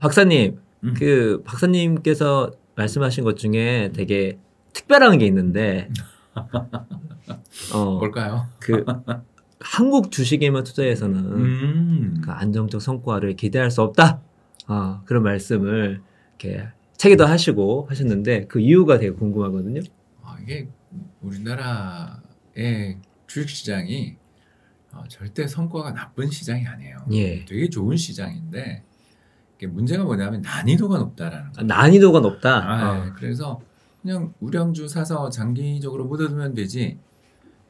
박사님, 그 박사님께서 말씀하신 것 중에 되게 특별한 게 있는데, 뭘까요? 그 한국 주식에만 투자해서는 그 안정적 성과를 기대할 수 없다. 그런 말씀을 이렇게 책에도 하시고 하셨는데 그 이유가 되게 궁금하거든요. 이게 우리나라의 주식시장이 절대 성과가 나쁜 시장이 아니에요. 예. 되게 좋은 시장인데 이게 문제가 뭐냐면 난이도가 높다라는 거예요. 난이도가 높다. 네. 그래서 그냥 우량주 사서 장기적으로 묻어두면 되지.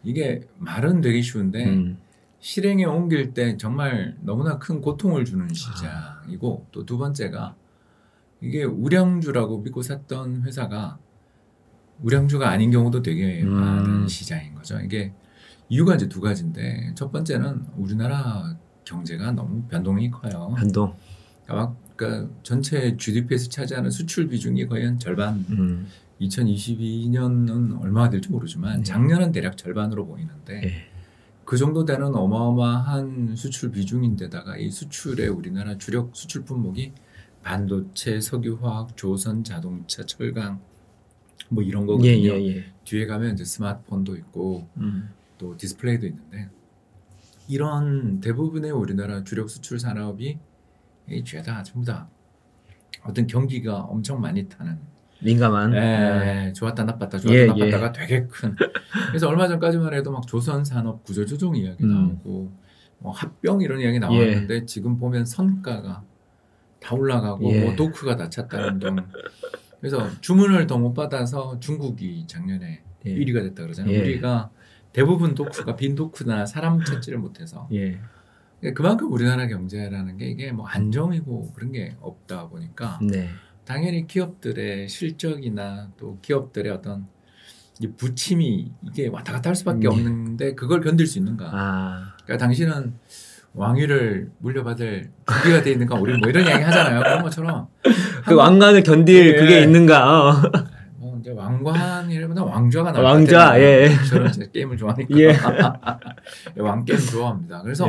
이게 말은 되게 쉬운데 실행에 옮길 때 정말 너무나 큰 고통을 주는 시장이고 또 두 번째가 이게 우량주라고 믿고 샀던 회사가 우량주가 아닌 경우도 되게 많은 시장인 거죠. 이게 이유가 이제 두 가지인데 첫 번째는 우리나라 경제가 너무 변동이 커요. 변동. 그러니까 전체 GDP에서 차지하는 수출 비중이 거의 한 절반. 2022년은 얼마가 될지 모르지만 작년은 대략 절반으로 보이는데 그 정도 되는 어마어마한 수출 비중인데다가 이 수출에 우리나라 주력 수출 품목이 반도체, 석유화학, 조선, 자동차, 철강 뭐 이런 거거든요. 뒤에 가면 이제 스마트폰도 있고 또 디스플레이도 있는데 이런 대부분의 우리나라 주력 수출 산업이 죄다 전부 다 어떤 경기가 엄청 많이 타는 민감한 좋았다 나빴다 좋았다 나빴다가 되게 큰 그래서 얼마 전까지만 해도 막 조선산업 구조조정 이야기 나오고 뭐 합병 이런 이야기 나왔는데 지금 보면 선가가 다 올라가고 뭐 도크가 다 찼다는 등 그래서 주문을 더 못 받아서 중국이 작년에 1위가 됐다 그러잖아요. 우리가 대부분 도크가 빈 도크나 사람 찾지를 못해서 그만큼 우리나라 경제라는 게 이게 뭐 안정이고 그런 게 없다 보니까 당연히 기업들의 실적이나 또 기업들의 어떤 부침이 이게 왔다 갔다 할 수밖에 없는데 그걸 견딜 수 있는가? 그러니까 당신은 왕위를 물려받을 준비가 돼 있는가? 우리 뭐 이런 이야기 하잖아요. 그런 것처럼 그 왕관을 견딜 그게 있는가? 뭐 이제 왕관이라보다 왕좌가 나올 왕좌, 저는 이제 게임을 좋아하니까 왕 게임 좋아합니다. 그래서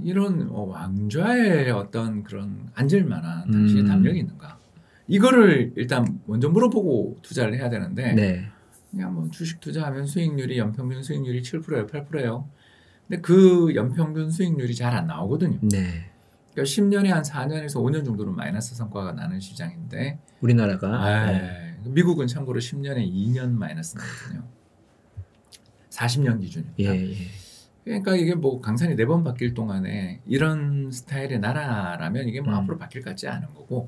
이런 왕좌의 어떤 그런 앉을만한 당신의 담력이 있는가? 이거를 일단 먼저 물어보고 투자를 해야 되는데 그냥 뭐 주식 투자하면 수익률이 연평균 수익률이 7%예요, 8%예요. 근데 그 연평균 수익률이 잘 안 나오거든요. 그러니까 10년에 한 4년에서 5년 정도는 마이너스 성과가 나는 시장인데 우리나라가 미국은 참고로 10년에 2년 마이너스 나거든요. 40년 기준입니다. 그러니까 이게 뭐 강산이 4번 바뀔 동안에 이런 스타일의 나라라면 이게 뭐 앞으로 바뀔 것 같지 않은 거고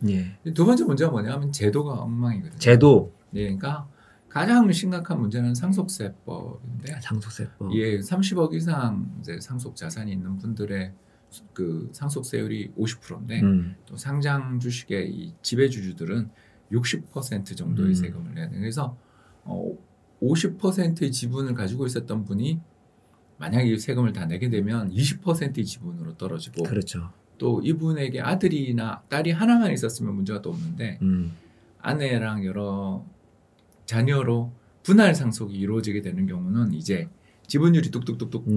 두 번째 문제가 뭐냐면 제도가 엉망이거든요. 제도. 그러니까 가장 심각한 문제는 상속세법인데 상속세법. 30억 이상 이제 상속 자산이 있는 분들의 그 상속세율이 50%인데 또 상장 주식의 이 지배주주들은 60% 정도의 세금을 내야 돼요. 그래서 50%의 지분을 가지고 있었던 분이 만약에 이 세금을 다 내게 되면 20%의 지분으로 떨어지고 그렇죠. 또 이분에게 아들이나 딸이 하나만 있었으면 문제가 또 없는데 아내랑 여러 자녀로 분할 상속이 이루어지게 되는 경우는 이제 지분율이 뚝뚝뚝뚝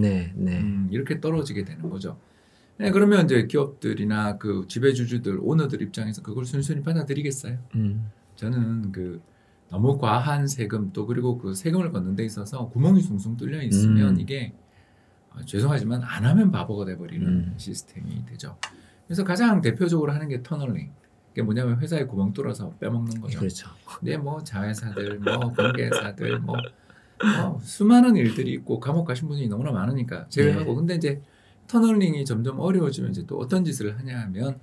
이렇게 떨어지게 되는 거죠. 그러면 이제 기업들이나 그 지배주주들, 오너들 입장에서 그걸 순순히 받아들이겠어요? 저는 그 너무 과한 세금 또 그리고 그 세금을 걷는 데 있어서 구멍이 숭숭 뚫려 있으면 이게 죄송하지만 안 하면 바보가 돼버리는 시스템이 되죠. 그래서 가장 대표적으로 하는 게 터널링. 그게 뭐냐면 회사에 구멍 뚫어서 빼먹는 거죠. 그렇죠. 근데 뭐 자회사들, 뭐 공개사들, 뭐 수많은 일들이 있고 감옥 가신 분이 너무나 많으니까 제외하고 근데 이제 터널링이 점점 어려워지면 이제 또 어떤 짓을 하냐 하면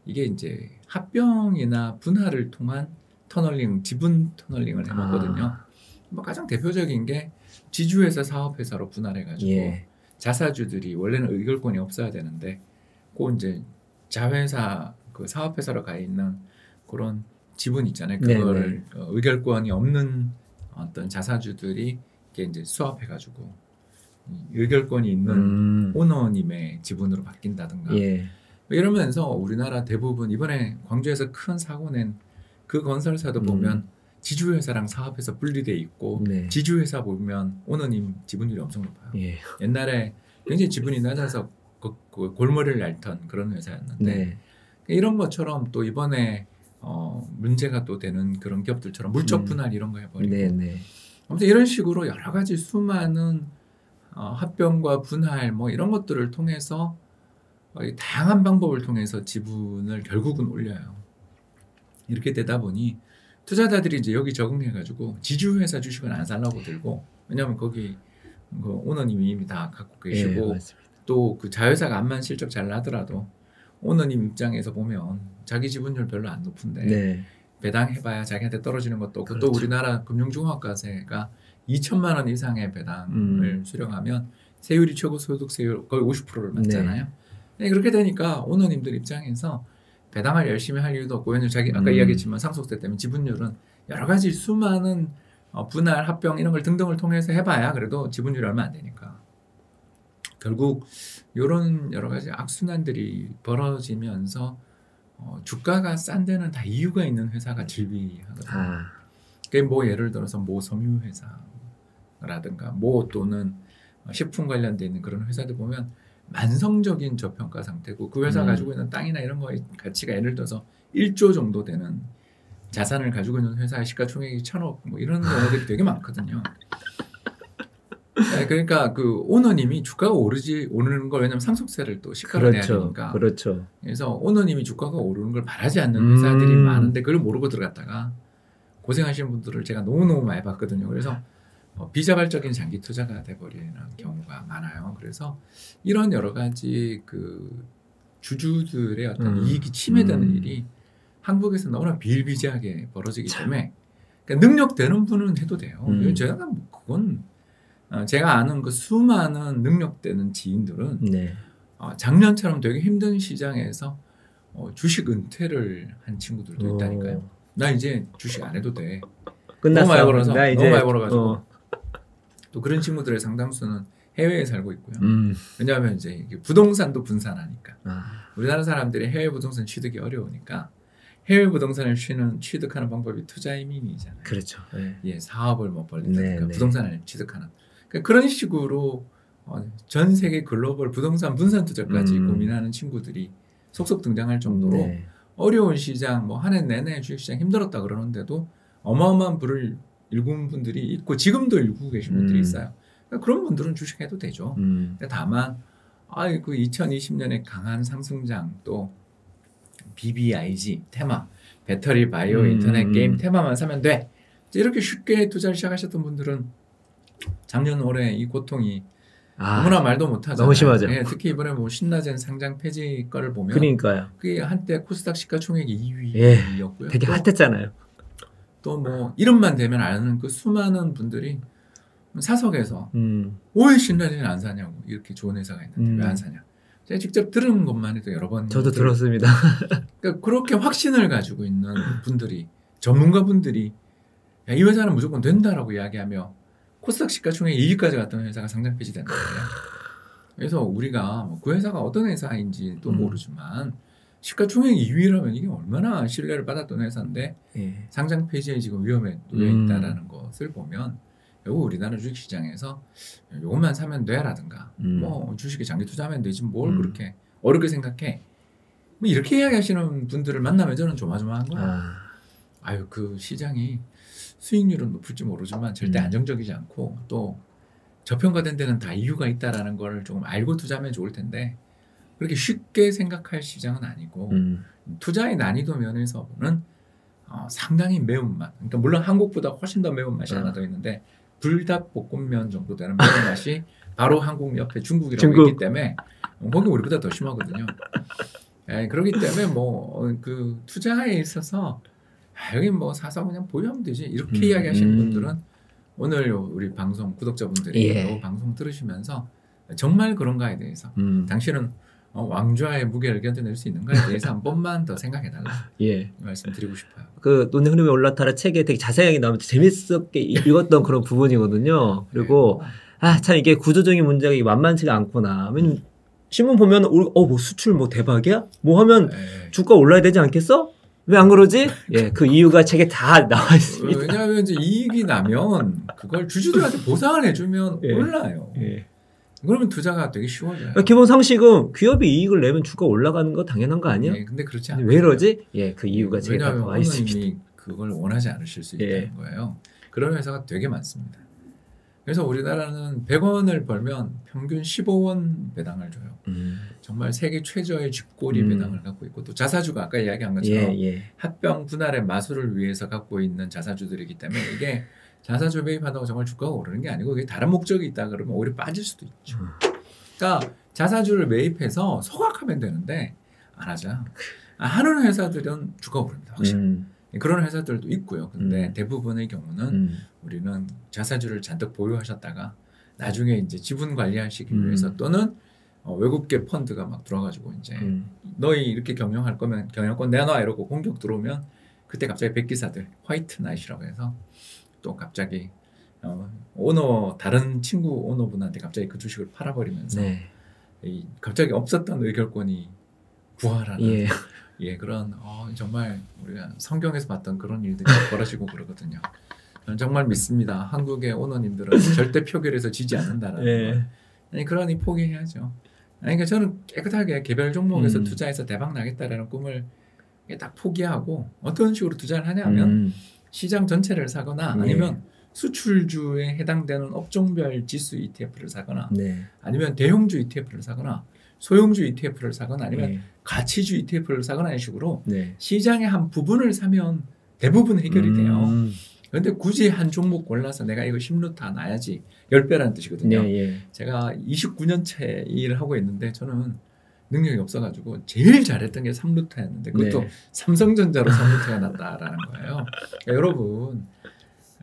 이게 이제 합병이나 분할을 통한 터널링, 지분 터널링을 해먹거든요. 뭐 가장 대표적인 게 지주회사 사업회사로 분할해가지고 자사주들이 원래는 의결권이 없어야 되는데 그 이제 자회사 그 사업회사로 가 있는 그런 지분 있잖아요. 그거를 의결권이 없는 어떤 자사주들이 이게 이제 수합해가지고 의결권이 있는 오너님의 지분으로 바뀐다든가 이러면서 우리나라 대부분 이번에 광주에서 큰 사고 낸 그 건설사도 보면 지주회사랑 사업회사 분리돼 있고 지주회사 보면 오너님 지분율이 엄청 높아요. 옛날에 굉장히 지분이 낮아서 그 골머리를 앓던 그런 회사였는데 이런 것처럼 또 이번에 문제가 또 되는 그런 기업들처럼 물적 분할 이런 거 해버리고 아무튼 이런 식으로 여러 가지 수많은 합병과 분할 뭐 이런 것들을 통해서 다양한 방법을 통해서 지분을 결국은 올려요. 이렇게 되다 보니 투자자들이 이제 여기 적응해가지고 지주회사 주식은 안 살라고 들고 왜냐하면 거기 그 오너님이 이미 다 갖고 계시고 또 그 자회사가 암만 실적 잘 나더라도 오너님 입장에서 보면 자기 지분율 별로 안 높은데 배당해봐야 자기한테 떨어지는 것도 없고 또 우리나라 금융종합과세가 2천만 원 이상의 배당을 수령하면 세율이 최고 소득세율 거의 50%를 맞잖아요. 그렇게 되니까 오너님들 입장에서 배당을 열심히 할 이유도 없고 왜냐면 자기 아까 이야기했지만 상속세 때문에 지분율은 여러 가지 수많은 분할, 합병 이런 걸 등등을 통해서 해봐야 그래도 지분율이 얼마 안 되니까 결국 이런 여러 가지 악순환들이 벌어지면서 주가가 싼 데는 다 이유가 있는 회사가 즐비하거든요. 그게 뭐 예를 들어서 모 섬유 회사라든가 뭐 또는 식품 관련돼 있는 그런 회사들 보면 만성적인 저평가 상태고 그 회사 가지고 있는 땅이나 이런 거의 가치가 예를 들어서 1조 정도 되는 자산을 가지고 있는 회사의 시가총액이 1,000억 뭐 이런 경우들이 되게 많거든요. 그러니까 그 오너님이 주가가 오르는 걸 왜냐면 상속세를 또 시가로 내야 되니까. 그래서 오너님이 주가가 오르는 걸 바라지 않는 회사들이 많은데 그걸 모르고 들어갔다가 고생하시는 분들을 제가 너무너무 많이 봤거든요. 그래서 비자발적인 장기 투자가 돼버리는 경우가 많아요. 그래서 이런 여러 가지 그 주주들의 어떤 이익이 침해되는 일이 한국에서 너무나 비일비재하게 벌어지기 때문에 그러니까 능력되는 분은 해도 돼요. 제가 뭐 그건 제가 아는 그 수많은 능력되는 지인들은 작년처럼 되게 힘든 시장에서 주식 은퇴를 한 친구들도 있다니까요. 나 이제 주식 안 해도 돼. 끝났어. 너무 많이 벌어서 너무 많이 벌어가지고 또 그런 친구들의 상당수는 해외에 살고 있고요. 왜냐하면 이제 부동산도 분산하니까 우리나라 사람들이 해외 부동산 취득이 어려우니까 해외 부동산을 취득하는 방법이 투자 이민이잖아요. 그렇죠. 사업을 뭐 벌린다든가 부동산을 취득하는 그러니까 그런 식으로 전 세계 글로벌 부동산 분산 투자까지 고민하는 친구들이 속속 등장할 정도로 어려운 시장 뭐 한 해 내내 주식시장 힘들었다 그러는데도 어마어마한 부를 일군 분들이 있고 지금도 일구고 계신 분들이 있어요. 그러니까 그런 분들은 주식해도 되죠. 근데 다만 그 2020년에 강한 상승장 또 BBIG 테마 배터리 바이오 인터넷 게임 테마만 사면 돼. 이렇게 쉽게 투자를 시작하셨던 분들은 작년 올해 이 고통이 너무나 말도 못하잖아요. 너무 심하죠. 특히 이번에 뭐 신라젠 상장 폐지 거를 보면 그러니까요. 그게 한때 코스닥 시가총액이 2위였고요. 되게 핫했잖아요. 또 뭐 이름만 되면 아는 그 수많은 분들이 사석에서 왜 신라젠 안 사냐고 이렇게 좋은 회사가 있는데 왜 안 사냐. 제가 직접 들은 것만 해도 여러 번 저도 들었습니다. 그러니까 그렇게 확신을 가지고 있는 분들이 전문가분들이 이 회사는 무조건 된다라고 이야기하며 코스닥 시가총액 2위까지 갔던 회사가 상장 폐지된다. 그래서 우리가 뭐 그 회사가 어떤 회사인지도 모르지만 시가총액 2위라면 이게 얼마나 신뢰를 받았던 회사인데 상장 폐지에 지금 위험에 놓여 있다라는 것을 보면 결국 우리나라 주식시장에서 이것만 사면 돼라든가 뭐 주식에 장기 투자하면 되지 뭘 그렇게 어렵게 생각해. 뭐 이렇게 이야기하시는 분들을 만나면 저는 조마조마한 거예요. 그 시장이 수익률은 높을지 모르지만 절대 안정적이지 않고 또 저평가된 데는 다 이유가 있다라는 걸 조금 알고 투자하면 좋을 텐데 그렇게 쉽게 생각할 시장은 아니고 투자의 난이도 면에서는 상당히 매운맛. 그러니까 물론 한국보다 훨씬 더 매운맛이 하나 더 있는데 불닭볶음면 정도 되는 매운맛이 바로 한국 옆에 중국이라고 있기 때문에 거기 우리보다 더 심하거든요. 그렇기 때문에 뭐 그 투자에 있어서 여기 뭐 사서 그냥 보유하면 되지 이렇게 이야기하시는 분들은 오늘 우리 방송 구독자분들이 이 방송 들으시면서 정말 그런가에 대해서 당신은 왕좌의 무게를 견뎌낼 수 있는가에 대해서 한 번만 더 생각해달라 말씀드리고 싶어요. 그 논의 흐름에 올라타라 책에 되게 자세하게 나오면서 재밌게 읽었던 그런 부분이거든요. 그리고 참 이게 구조적인 문제가 만만치가 않구나. 왜냐면 신문 보면 뭐 수출 뭐 대박이야? 뭐 하면 주가 올라야 되지 않겠어? 왜 안 그러지? 그 이유가 책에 다 나와 있습니다. 왜냐하면 이제 이익이 나면 그걸 주주들한테 보상을 해주면 올라요. 그러면 투자가 되게 쉬워져요. 기본 상식은 기업이 이익을 내면 주가 올라가는 거 당연한 거 아니야? 네, 근데 그렇지 않아요. 왜 이러지? 예, 그 이유가 제가 왜냐하면 와 있습니다. 오너님이 그걸 원하지 않으실 수 있다는 거예요. 그런 회사가 되게 많습니다. 그래서 우리나라는 100원을 벌면 평균 15원 배당을 줘요. 정말 세계 최저의 쥐꼬리 배당을 갖고 있고 또 자사주가 아까 이야기한 것처럼 합병 분할의 마술을 위해서 갖고 있는 자사주들이기 때문에 이게 자사주 매입한다고 정말 주가가 오르는 게 아니고 이게 다른 목적이 있다 그러면 오히려 빠질 수도 있죠. 그러니까 자사주를 매입해서 소각하면 되는데 안 하자. 하는 회사들은 주가가 오릅니다. 확실히. 그런 회사들도 있고요. 근데 대부분의 경우는 우리는 자사주를 잔뜩 보유하셨다가 나중에 이제 지분 관리하시기 위해서 또는 외국계 펀드가 막 들어가지고 이제 너희 이렇게 경영할 거면 경영권 내놔 이러고 공격 들어오면 그때 갑자기 백기사들 화이트 나이트라고 해서 또 갑자기 오너 다른 친구 오너분한테 갑자기 그 주식을 팔아버리면서 갑자기 없었던 의결권이 부활하는 그런 정말 우리가 성경에서 봤던 그런 일들이 벌어지고 그러거든요. 저는 정말 믿습니다. 한국의 오너님들은 절대 표결에서 지지 않는다라는 걸. 아니 그러니 포기해야죠. 그러니까 저는 깨끗하게 개별 종목에서 투자해서 대박 나겠다라는 꿈을 딱 포기하고 어떤 식으로 투자를 하냐면 시장 전체를 사거나 아니면 수출주에 해당되는 업종별 지수 ETF를 사거나 아니면 대형주 ETF를 사거나 소형주 ETF를 사거나 아니면 가치주 ETF를 사거나 이런 식으로 시장의 한 부분을 사면 대부분 해결이 돼요. 그런데 굳이 한 종목 골라서 내가 이거 10루타 놔야지 10배라는 뜻이거든요. 제가 29년째 일을 하고 있는데 저는 능력이 없어가지고 제일 잘했던 게 3루타였는데 그것도 삼성전자로 3루타가 났다라는 거예요. 그러니까 여러분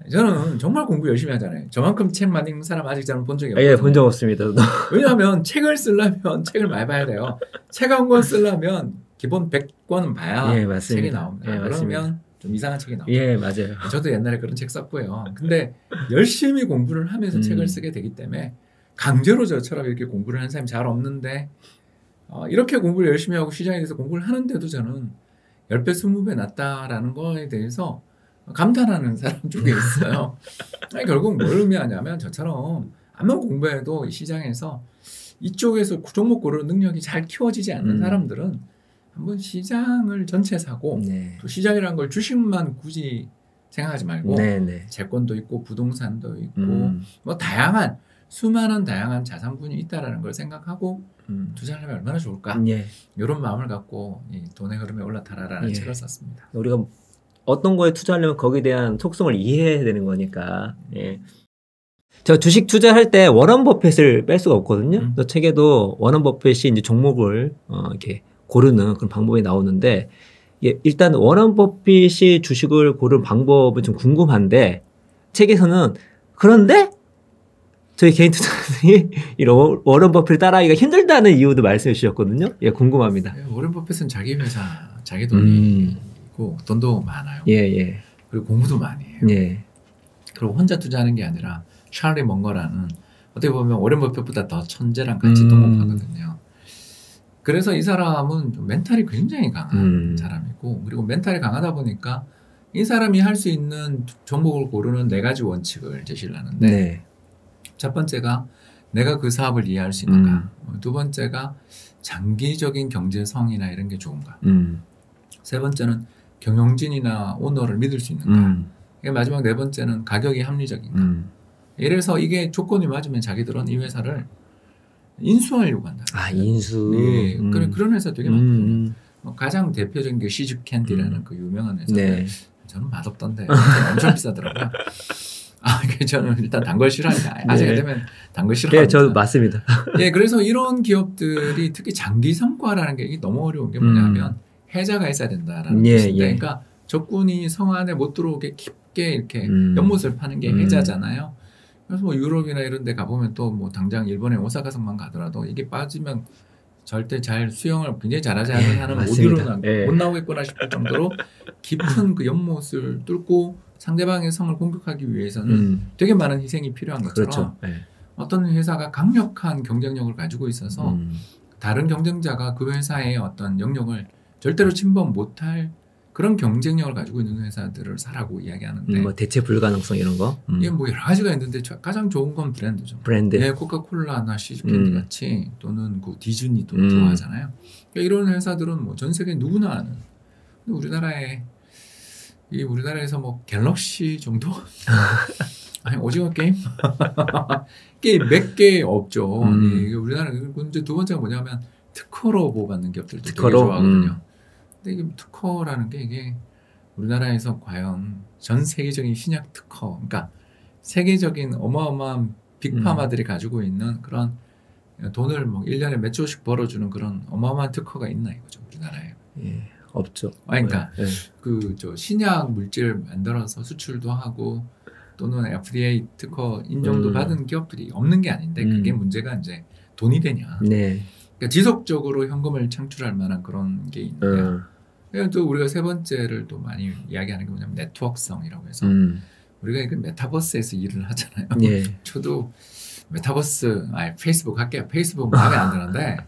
저는 정말 공부 열심히 하잖아요. 저만큼 책 많이 읽는 사람 아직 저는 본 적이 없거든요. 본 적 없습니다. 왜냐하면 책을 쓰려면 책을 많이 봐야 돼요. 책 한 권 쓰려면 기본 100권은 봐야 책이 나옵니다. 그러면 좀 이상한 책이 나옵니다. 맞아요. 저도 옛날에 그런 책 썼고요. 근데 열심히 공부를 하면서 책을 쓰게 되기 때문에 강제로 저처럼 이렇게 공부를 하는 사람이 잘 없는데 이렇게 공부를 열심히 하고 시장에 대해서 공부를 하는데도 저는 10배, 20배 낫다라는 거에 대해서 감탄하는 사람 쪽에 있어요. 결국 뭘 의미하냐면 저처럼 아무리 공부해도 이 시장에서 이쪽에서 종목 고르는 능력이 잘 키워지지 않는 사람들은 한번 시장을 전체 사고 또 시장이라는 걸 주식만 굳이 생각하지 말고 채권도 있고 부동산도 있고 뭐 다양한 수많은 다양한 자산군이 있다라는 걸 생각하고 투자를 하면 얼마나 좋을까 이런 마음을 갖고 이 돈의 흐름에 올라타라라는 책을 썼습니다. 우리가 어떤 거에 투자하려면 거기에 대한 속성을 이해해야 되는 거니까. 제가 주식 투자할 때 워런 버핏을 뺄 수가 없거든요. 그 책에도 워런 버핏이 이제 종목을 이렇게 고르는 그런 방법이 나오는데 일단 워런 버핏이 주식을 고르는 방법은 좀 궁금한데 책에서는 그런데 저희 개인 투자자들이 이런 워런 버핏을 따라하기가 힘들다는 이유도 말씀해 주셨거든요. 궁금합니다. 워런 버핏은 자기 회사, 자기 돈이 있고 돈도 많아요. 그리고 공부도 많이 해요. 그리고 혼자 투자하는 게 아니라 찰리 먼거라는 어떻게 보면 워런 버핏보다 더 천재랑 같이 동업하거든요. 그래서 이 사람은 좀 멘탈이 굉장히 강한 사람이고 그리고 멘탈이 강하다 보니까 이 사람이 할 수 있는 종목을 고르는 4가지 원칙을 제시를 하는데 첫 번째가 내가 그 사업을 이해할 수 있는가. 두 번째가 장기적인 경제성이나 이런 게 좋은가. 세 번째는 경영진이나 오너를 믿을 수 있는가. 마지막 4번째는 가격이 합리적인가. 이래서 이게 조건이 맞으면 자기들은 이 회사를 인수하려고 한다. 인수. 그런 회사 되게 많거든요. 가장 대표적인 게 시즈 캔디라는 그 유명한 회사인데 저는 맛없던데 엄청 비싸더라고요. 저는 일단 단 걸 싫어하니까 아재가 되면 단 걸 싫어합니다. 저도 맞습니다. 그래서 이런 기업들이 특히 장기 성과라는 게 이게 너무 어려운 게 뭐냐면 해자가 있어야 된다라는 뜻인데 그러니까 적군이 성 안에 못 들어오게 깊게 이렇게 연못을 파는 게 해자잖아요. 그래서 뭐 유럽이나 이런 데 가보면 또 뭐 당장 일본의 오사카성만 가더라도 이게 빠지면 절대 잘 수영을 굉장히 잘하지 않는 못 나오겠구나 싶을 정도로 깊은 그 연못을 뚫고 상대방의 성을 공격하기 위해서는 되게 많은 희생이 필요한 것처럼 어떤 회사가 강력한 경쟁력을 가지고 있어서 다른 경쟁자가 그 회사의 어떤 영역을 절대로 침범 못할 그런 경쟁력을 가지고 있는 회사들을 사라고 이야기하는데 뭐 대체 불가능성 이런 거. 이게 뭐 여러 가지가 있는데 가장 좋은 건 브랜드죠. 브랜드. 예, 코카콜라나 시즈캔디 같이 또는 그 디즈니도 좋아하잖아요. 그러니까 이런 회사들은 뭐 전 세계 누구나 아는. 근데 우리나라에서 뭐 갤럭시 정도? 아니 오징어 게임? 게임 몇 개 없죠. 예, 우리나라 이제 두 번째가 뭐냐면 특허로 보호받는 기업들도 되게 좋아하거든요. 근데 이게 특허라는 게 이게 우리나라에서 과연 전 세계적인 신약 특허, 그러니까 세계적인 어마어마한 빅파마들이 가지고 있는 그런 돈을 뭐 1년에 몇 조씩 벌어주는 그런 어마어마한 특허가 있나 이거죠, 우리나라에. 예, 없죠. 그러니까 저 신약 물질을 만들어서 수출도 하고 또는 FDA 특허 인정도 받은 기업들이 없는 게 아닌데 그게 문제가 이제 돈이 되냐. 네. 그러니까 지속적으로 현금을 창출할 만한 그런 게 있는데요. 또 우리가 세 번째를 또 많이 이야기하는 게 뭐냐면 네트워크성이라고 해서 우리가 이거 메타버스에서 일을 하잖아요. 예. 저도 메타버스, 페이스북 할게요. 페이스북 마음에 안 드는데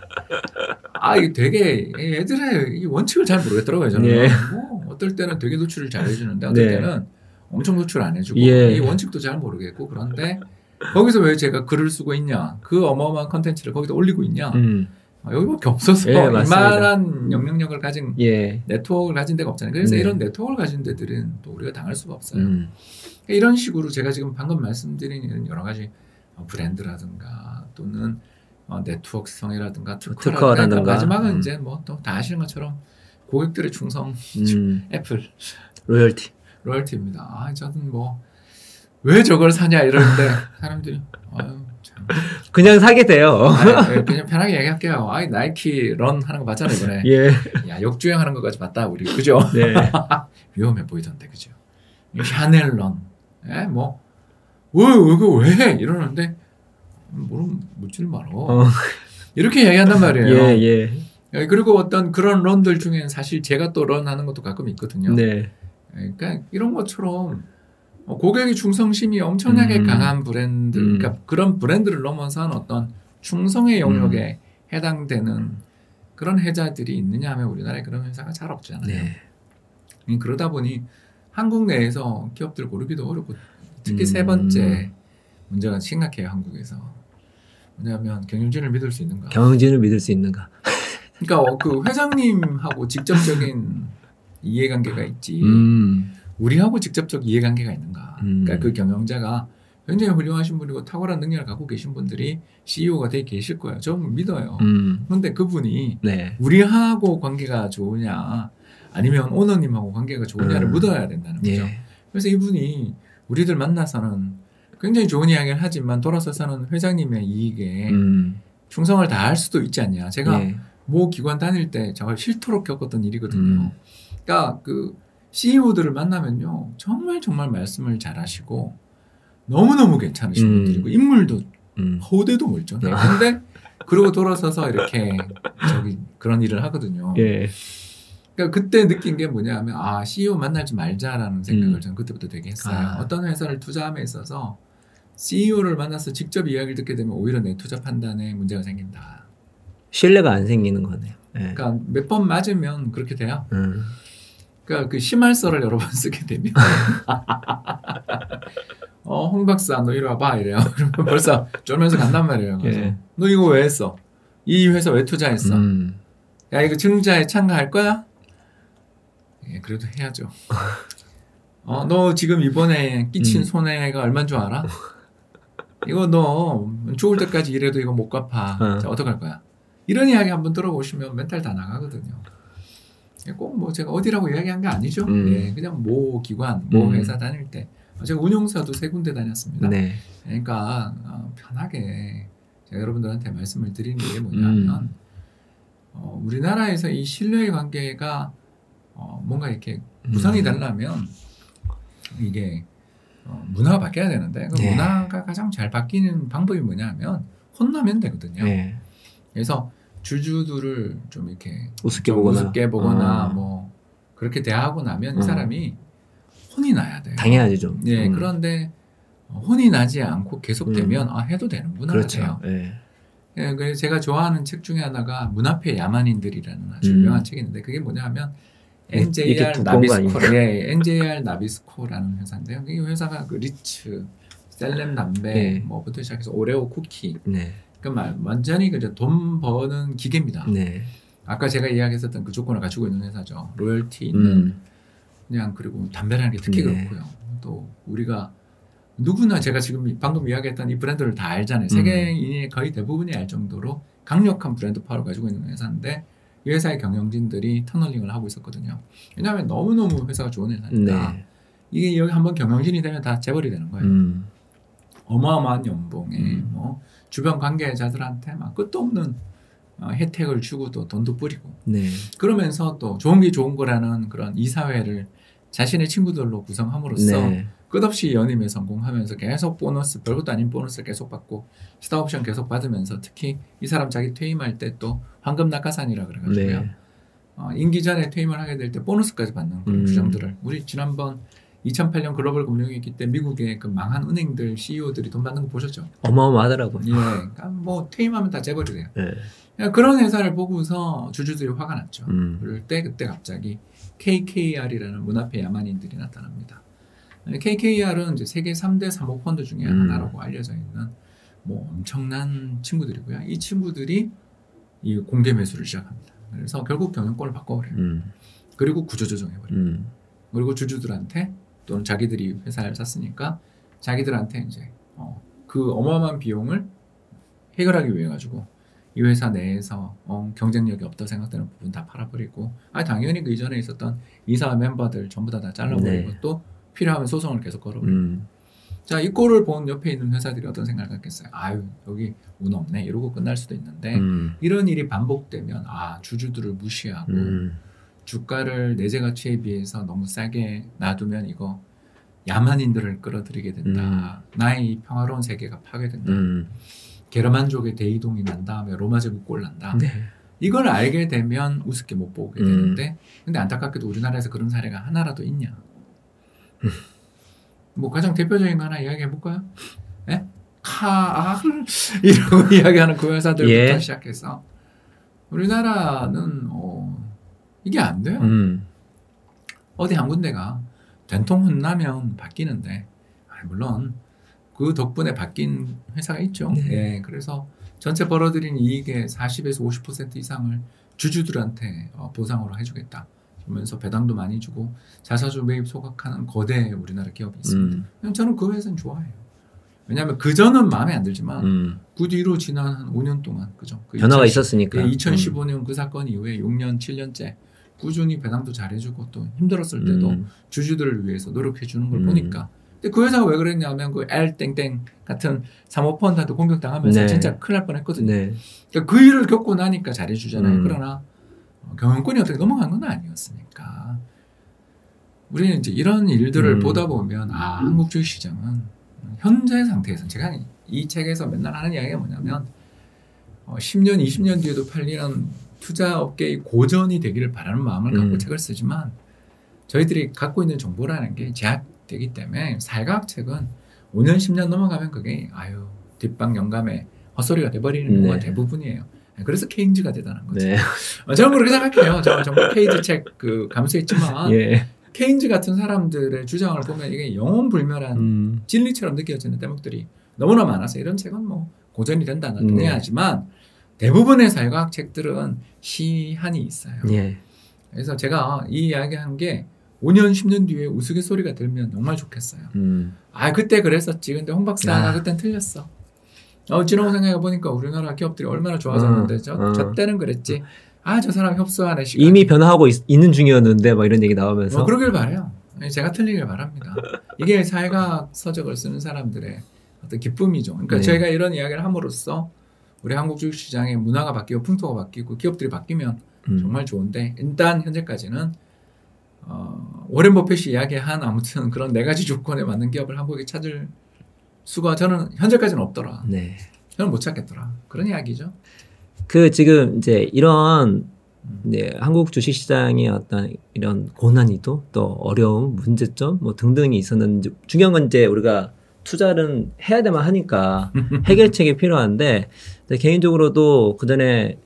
이게 되게 애들의 이 원칙을 잘 모르겠더라고요. 저는. 예. 뭐 어떨 때는 되게 노출을 잘 해주는데 어떨 네. 때는 엄청 노출 안 해주고 예. 이 원칙도 잘 모르겠고 그런데 거기서 왜 제가 글을 쓰고 있냐 그 어마어마한 컨텐츠를 거기다 올리고 있냐 여기밖에 없어서 이만한 영향력을 가진 네트워크를 가진 데가 없잖아요. 그래서 이런 네트워크를 가진 데들은 또 우리가 당할 수가 없어요. 그러니까 이런 식으로 제가 지금 방금 말씀드린 이런 여러 가지 브랜드라든가 또는 네트워크성이라든가 특허라든가 마지막은 이제 뭐 또 다 아시는 것처럼 고객들의 충성 애플 로열티입니다. 저는 뭐 왜 저걸 사냐 이러는데 사람들이 참 그냥 사게 돼요. 그냥 편하게 얘기할게요. 나이키 런 하는 거 봤잖아요 이번에. 예. 야 역주행 하는 것까지 봤다 우리 그죠? 네. 위험해 보이던데 그죠? 샤넬 런, 뭐 왜 해? 이러는데 묻질 말어. 이렇게 얘기한단 말이에요. 예. 그리고 어떤 그런 런들 중에는 사실 제가 또 런 하는 것도 가끔 있거든요. 네. 그러니까 이런 것처럼 고객의 충성심이 엄청나게 강한 브랜드, 그러니까 그런 브랜드를 넘어선 어떤 충성의 영역에 해당되는 그런 회사들이 있느냐 하면 우리나라에 그런 회사가 잘 없잖아요. 네. 그러다 보니 한국 내에서 기업들 고르기도 어렵고 특히 세 번째 문제가 심각해요. 한국에서. 뭐냐면 경영진을 믿을 수 있는가. 그러니까 그 회장님하고 직접적인 이해관계가 있지 우리하고 직접적 이해관계가 있는가. 그러니까 그 경영자가 굉장히 훌륭하신 분이고 탁월한 능력을 갖고 계신 분들이 CEO가 되어 계실 거예요. 저 믿어요. 그런데 그분이 우리하고 관계가 좋으냐 아니면 오너님하고 관계가 좋으냐를 묻어야 된다는 거죠. 그래서 이분이 우리들 만나서는 굉장히 좋은 이야기를 하지만 돌아서서는 회장님의 이익에 충성을 다할 수도 있지 않냐. 제가 모 기관 다닐 때 정말 싫도록 겪었던 일이거든요. 그러니까 그 CEO들을 만나면요. 정말 말씀을 잘하시고 너무너무 괜찮으신 분들이고 인물도 호대도 멀쩡해. 근데 그러고 돌아서서 이렇게 그런 일을 하거든요. 그러니까 그때 느낀 게 뭐냐면 CEO 만나지 말자라는 생각을 저는 그때부터 되게 했어요. 어떤 회사를 투자함에 있어서 CEO를 만나서 직접 이야기를 듣게 되면 오히려 내 투자 판단에 문제가 생긴다. 신뢰가 안 생기는 거네요. 그러니까 몇 번 맞으면 그렇게 돼요. 그러니까 그 심할서를 여러 번 쓰게 되면 홍 박사 너 이리 와봐 이래요. 그러면 벌써 쫄면서 간단 말이에요. 그래서 너 이거 왜 했어? 이 회사 왜 투자했어? 야 이거 증자에 참가할 거야? 그래도 해야죠. 너 지금 이번에 끼친 손해가 얼마인 줄 알아? 이거 너 죽을 때까지 일해도 이거 못 갚아. 자, 어떡할 거야? 이런 이야기 한번 들어보시면 멘탈 다 나가거든요. 꼭 뭐 제가 어디라고 이야기한 게 아니죠. 그냥 모 기관, 모 회사 다닐 때 제가 운용사도 3군데 다녔습니다. 그러니까 편하게 제가 여러분들한테 말씀을 드리는 게 뭐냐면 우리나라에서 이 신뢰의 관계가 뭔가 이렇게 구성이 되려면 이게 문화가 바뀌어야 되는데 그 문화가 가장 잘 바뀌는 방법이 뭐냐면 혼나면 되거든요. 그래서 주주들을 좀 이렇게 우습게 보거나 뭐 그렇게 대하고 나면 이 사람이 혼이 나야 돼요. 당연하지 좀. 그런데 혼이 나지 않고 계속되면 해도 되는구나. 그렇죠. 그래서 제가 좋아하는 책 중에 하나가 문 앞의 야만인들이라는 아주 유명한 책이 있는데 그게 뭐냐 하면 NJR 나비스코, 예, NJR 나비스코라는 회사인데요. 이 회사가 그 리츠, 셀렘 담배, 네. 뭐부터 시작해서 오레오 쿠키, 네. 그러니까 완전히 그저 돈 버는 기계입니다. 네. 아까 제가 이야기했었던 그 조건을 갖추고 있는 회사죠. 로열티 있는 그냥 그리고 담배라는 게 특히 네. 그렇고요. 또 우리가 누구나 제가 지금 방금 이야기했던 이 브랜드를 다 알잖아요. 세계인의 거의 대부분이 알 정도로 강력한 브랜드 파워를 가지고 있는 회사인데 이 회사의 경영진들이 터널링을 하고 있었거든요. 왜냐하면 너무너무 회사가 좋은 회사니까 네. 이게 여기 한번 경영진이 되면 다 재벌이 되는 거예요. 어마어마한 연봉에 뭐 주변 관계자들한테 막 끝도 없는 혜택을 주고 또 돈도 뿌리고 네. 그러면서 또 좋은 게 좋은 거라는 그런 이사회를 자신의 친구들로 구성함으로써 네. 끝없이 연임에 성공하면서 계속 보너스, 별것도 아닌 보너스를 계속 받고 스타옵션 계속 받으면서 특히 이 사람 자기 퇴임할 때 또 황금 낙하산이라 그래가지고요. 네. 임기 전에 퇴임을 하게 될 때 보너스까지 받는 그런 규정들을 우리 지난번 2008년 글로벌 금융위기 때 미국의 그 망한 은행들 CEO들이 돈 받는 거 보셨죠? 어마어마하더라고요. 예, 그러니까 뭐 퇴임하면 다 재벌이 돼요. 네. 그런 회사를 보고서 주주들이 화가 났죠. 그럴 때 그때 갑자기 KKR이라는 문 앞에 야만인들이 나타납니다. KKR은 이제 세계 3대 사모펀드 중에 하나라고 알려져 있는 뭐 엄청난 친구들이고요. 이 친구들이 이 공개 매수를 시작합니다. 그래서 결국 경영권을 바꿔버려요. 그리고 구조조정해버려요. 그리고 주주들한테 또는 자기들이 회사를 샀으니까 자기들한테 이제 그 어마어마한 비용을 해결하기 위해 가지고 이 회사 내에서 경쟁력이 없다 생각되는 부분 다 팔아버리고 당연히 그 이전에 있었던 이사 멤버들 전부 다 잘라버리고 네. 또 필요하면 소송을 계속 걸어버리고 자, 이 꼴을 본 옆에 있는 회사들이 어떤 생각을 갖겠어요? 아유, 여기 운 없네 이러고 끝날 수도 있는데 이런 일이 반복되면 주주들을 무시하고 주가를 내재 가치에 비해서 너무 싸게 놔두면 이거 야만인들을 끌어들이게 된다. 나의 평화로운 세계가 파괴된다. 게르만족의 대이동이 난 다음에 로마 제국 꼴 난다. 네. 이걸 알게 되면 우습게 못 보게 되는데 근데 안타깝게도 우리나라에서 그런 사례가 하나라도 있냐? 뭐 가장 대표적인 거 하나 이야기해 볼까요? 예? 이라고 이야기하는 그 회사들부터 예. 시작해서 우리나라는 이게 안 돼요. 어디 한 군데가 된통 혼나면 바뀌는데 물론 그 덕분에 바뀐 회사가 있죠. 네. 예, 그래서 전체 벌어들인 이익의 40에서 50% 이상을 주주들한테 보상으로 해주겠다. 그러면서 배당도 많이 주고 자사주 매입 소각하는 거대 우리나라 기업이 있습니다. 저는 그 회사는 좋아해요. 왜냐하면 그 전은 마음에 안 들지만 그 뒤로 지난 한 5년 동안 그죠? 그 변화가 있었으니까. 2015년 그 사건 이후에 6년, 7년째 꾸준히 배당도 잘해주고 또 힘들었을 때도 주주들을 위해서 노력해주는 걸 보니까. 근데 그 회사가 왜 그랬냐면 그 L땡땡 같은 사모펀드한테 공격당하면서 네. 진짜 큰일 날 뻔했거든요. 네. 그러니까 그 일을 겪고 나니까 잘해주잖아요. 그러나 경영권이 어떻게 넘어간 건 아니었으니까 우리는 이제 이런 일들을 보다 보면 한국 주식시장은 현재 상태에서는 제가 이 책에서 맨날 하는 이야기가 뭐냐면 10년, 20년 뒤에도 팔리는 투자업계의 고전이 되기를 바라는 마음을 갖고 책을 쓰지만 저희들이 갖고 있는 정보라는 게 제약되기 때문에 살각책은 5년, 10년 넘어가면 그게 뒷방 영감에 헛소리가 돼버리는 네. 경우가 대부분이에요. 그래서 케인즈가 대단한 거죠. 네. 저는 그렇게 생각해요. 저는 정말 케인즈 책 감수했지만 예. 케인즈 같은 사람들의 주장을 보면 이게 영혼불멸한 진리처럼 느껴지는 대목들이 너무나 많아서 이런 책은 뭐 고전이 된다 는 동의하지만 대부분의 사회과학 책들은 시한이 있어요. 예. 그래서 제가 이 이야기한 게 5년, 10년 뒤에 우스갯소리가 들면 정말 좋겠어요. 그때 그랬었지. 근데 홍 박사가 그땐 틀렸어. 지나고 생각해보니까 우리나라 기업들이 얼마나 좋아졌는데 저 때는 그랬지. 저 사람 협소하네. 시간이. 이미 변화하고 있는 중이었는데 막 이런 얘기 나오면서. 그러길 바라요. 제가 틀리길 바랍니다. 이게 사회과학 서적을 쓰는 사람들의 어떤 기쁨이죠. 그러니까 네. 저희가 이런 이야기를 함으로써 우리 한국 주식시장의 문화가 바뀌고 풍토가 바뀌고 기업들이 바뀌면 정말 좋은데 일단 현재까지는 워렌 버핏이 이야기한 아무튼 그런 4가지 조건에 맞는 기업을 한국에 찾을 수가 저는 현재까지는 없더라. 네. 저는 못 찾겠더라. 그런 이야기죠. 지금 이제 이런 이제 한국 주식시장의 어떤 이런 고난이도 또 어려움, 문제점 뭐 등등이 있었는데 중요한 건 이제 우리가 투자는 해야 되만 하니까 해결책이 필요한데 개인적으로도 그 전에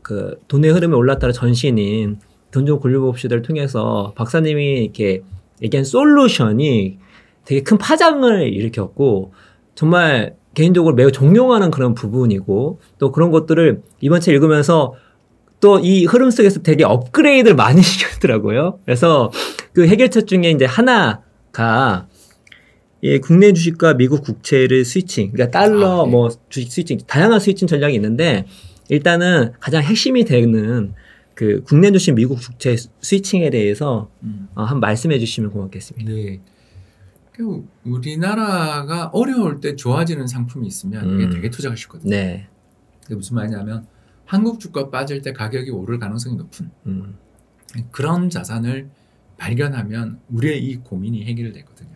그 돈의 흐름이 올랐다는 전신인 돈 좀 굴려봅시다를 통해서 박사님이 이렇게 얘기한 솔루션이 되게 큰 파장을 일으켰고 정말 개인적으로 매우 존경하는 그런 부분이고 또 그런 것들을 이번 책 읽으면서 또 이 흐름 속에서 되게 업그레이드를 많이 시켰더라고요. 그래서 그 해결책 중에 이제 하나가 예, 국내 주식과 미국 국채를 스위칭, 그러니까 달러 뭐 주식 스위칭, 다양한 스위칭 전략이 있는데 일단은 가장 핵심이 되는 그 국내 주식 미국 국채 스위칭에 대해서 한번 말씀해 주시면 고맙겠습니다. 네. 우리나라가 어려울 때 좋아지는 상품이 있으면 이게 되게 투자가 쉽거든요. 네. 그게 무슨 말이냐면 한국 주가 빠질 때 가격이 오를 가능성이 높은 그런 자산을 발견하면 우리의 이 고민이 해결되거든요.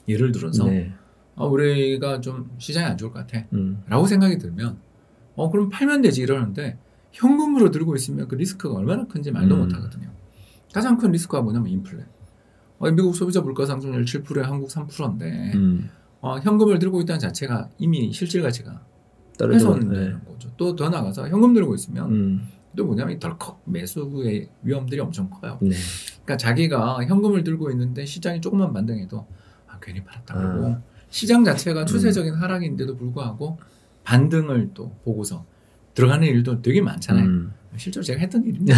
예를 들어서 네. 우리가 좀 시장이 안 좋을 것 같아 라고 생각이 들면 그럼 팔면 되지 이러는데 현금으로 들고 있으면 그 리스크가 얼마나 큰지 말도 못하거든요. 가장 큰 리스크가 뭐냐면 인플레. 미국 소비자 물가 상승률 7%에 한국 3%인데 현금을 들고 있다는 자체가 이미 실질 가치가 훼손되는 거죠. 또 더 나가서 현금 들고 있으면 또 뭐냐면 덜컥 매수의 위험들이 엄청 커요. 네. 그러니까 자기가 현금을 들고 있는데 시장이 조금만 반등해도 괜히 팔았다 그러고 시장 자체가 추세적인 하락인데도 불구하고 반등을 또 보고서 들어가는 일도 되게 많잖아요. 실제로 제가 했던 일입니다.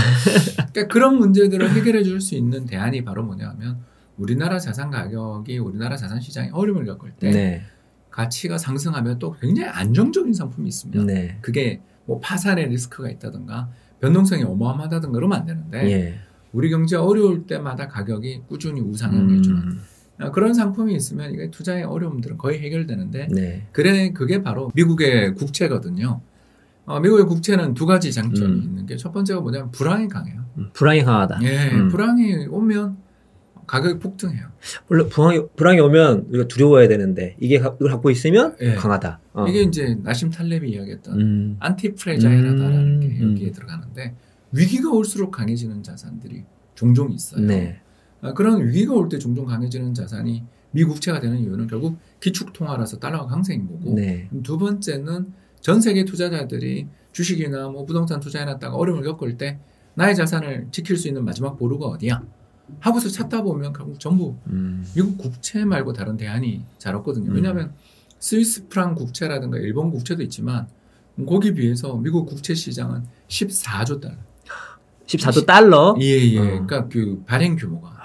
그러니까 그런 문제들을 해결해 줄 수 있는 대안이 바로 뭐냐면 우리나라 자산 가격이 우리나라 자산 시장이 어려움을 겪을 때 네. 가치가 상승하면 또 굉장히 안정적인 상품이 있으면 네. 그게 뭐 파산의 리스크가 있다든가 변동성이 어마어마하다든가 그러면 안 되는데 예. 우리 경제가 어려울 때마다 가격이 꾸준히 우상향해 주는 그런 상품이 있으면 이게 투자의 어려움들은 거의 해결되는데 네. 그게 바로 미국의 국채거든요. 미국의 국채는 두 가지 장점이 있는 게 첫 번째가 뭐냐면 불황이 강해요. 불황이 강하다. 예, 불황이 오면 가격이 폭등해요. 물론 불황이 오면 우리가 두려워해야 되는데 이걸 갖고 있으면 강하다. 이게 이제 나심 탈렙이 이야기했던 안티프레자일하다라는 게 여기에 들어가는데 위기가 올수록 강해지는 자산들이 종종 있어요. 네. 그런 위기가 올 때 종종 강해지는 자산이 미국채가 되는 이유는 결국 기축통화라서 달러가 강세인 거고 네. 두 번째는 전 세계 투자자들이 주식이나 뭐 부동산 투자해놨다가 어려움을 겪을 때 나의 자산을 지킬 수 있는 마지막 보루가 어디야? 하고서 찾다 보면 결국 전부 미국 국채 말고 다른 대안이 잘 없거든요. 왜냐하면 스위스 프랑 국채라든가 일본 국채도 있지만 거기 비해서 미국 국채 시장은 14조 달러. 14조 달러? 예. 그러니까 그 발행 규모가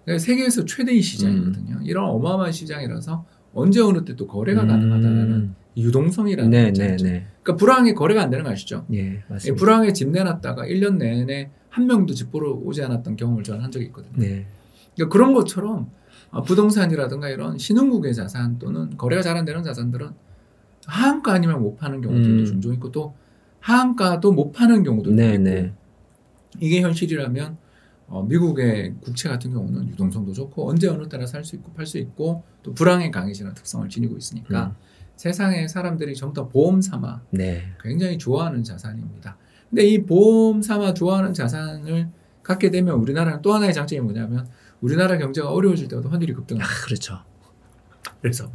그러니까 세계에서 최대의 시장이거든요. 이런 어마어마한 시장이라서 언제 어느 때 또 거래가 가능하다는 유동성이라는 장점. 그러니까 불황에 거래가 안 되는 거 아시죠? 예, 맞습니다. 불황에 집 내놨다가 1년 내내 한 명도 집 보러 오지 않았던 경험을 저는 한 적이 있거든요. 네. 그러니까 그런 것처럼 부동산이라든가 이런 신흥국의 자산 또는 거래가 잘 안 되는 자산들은 하한가 아니면 못 파는 경우들도 종종 있고 또 하한가도 못 파는 경우도 있고 이게 현실이라면 미국의 국채 같은 경우는 유동성도 좋고 언제 어느 때나 살 수 있고 팔 수 있고 또 불황에 강해지는 특성을 지니고 있으니까 세상에 사람들이 전부 다 보험 삼아 굉장히 좋아하는 자산입니다. 근데 이 보험 삼아 좋아하는 자산을 갖게 되면 우리나라는 또 하나의 장점이 뭐냐면 우리나라 경제가 어려워질 때마다 환율이 급등합니다. 그렇죠. 그래서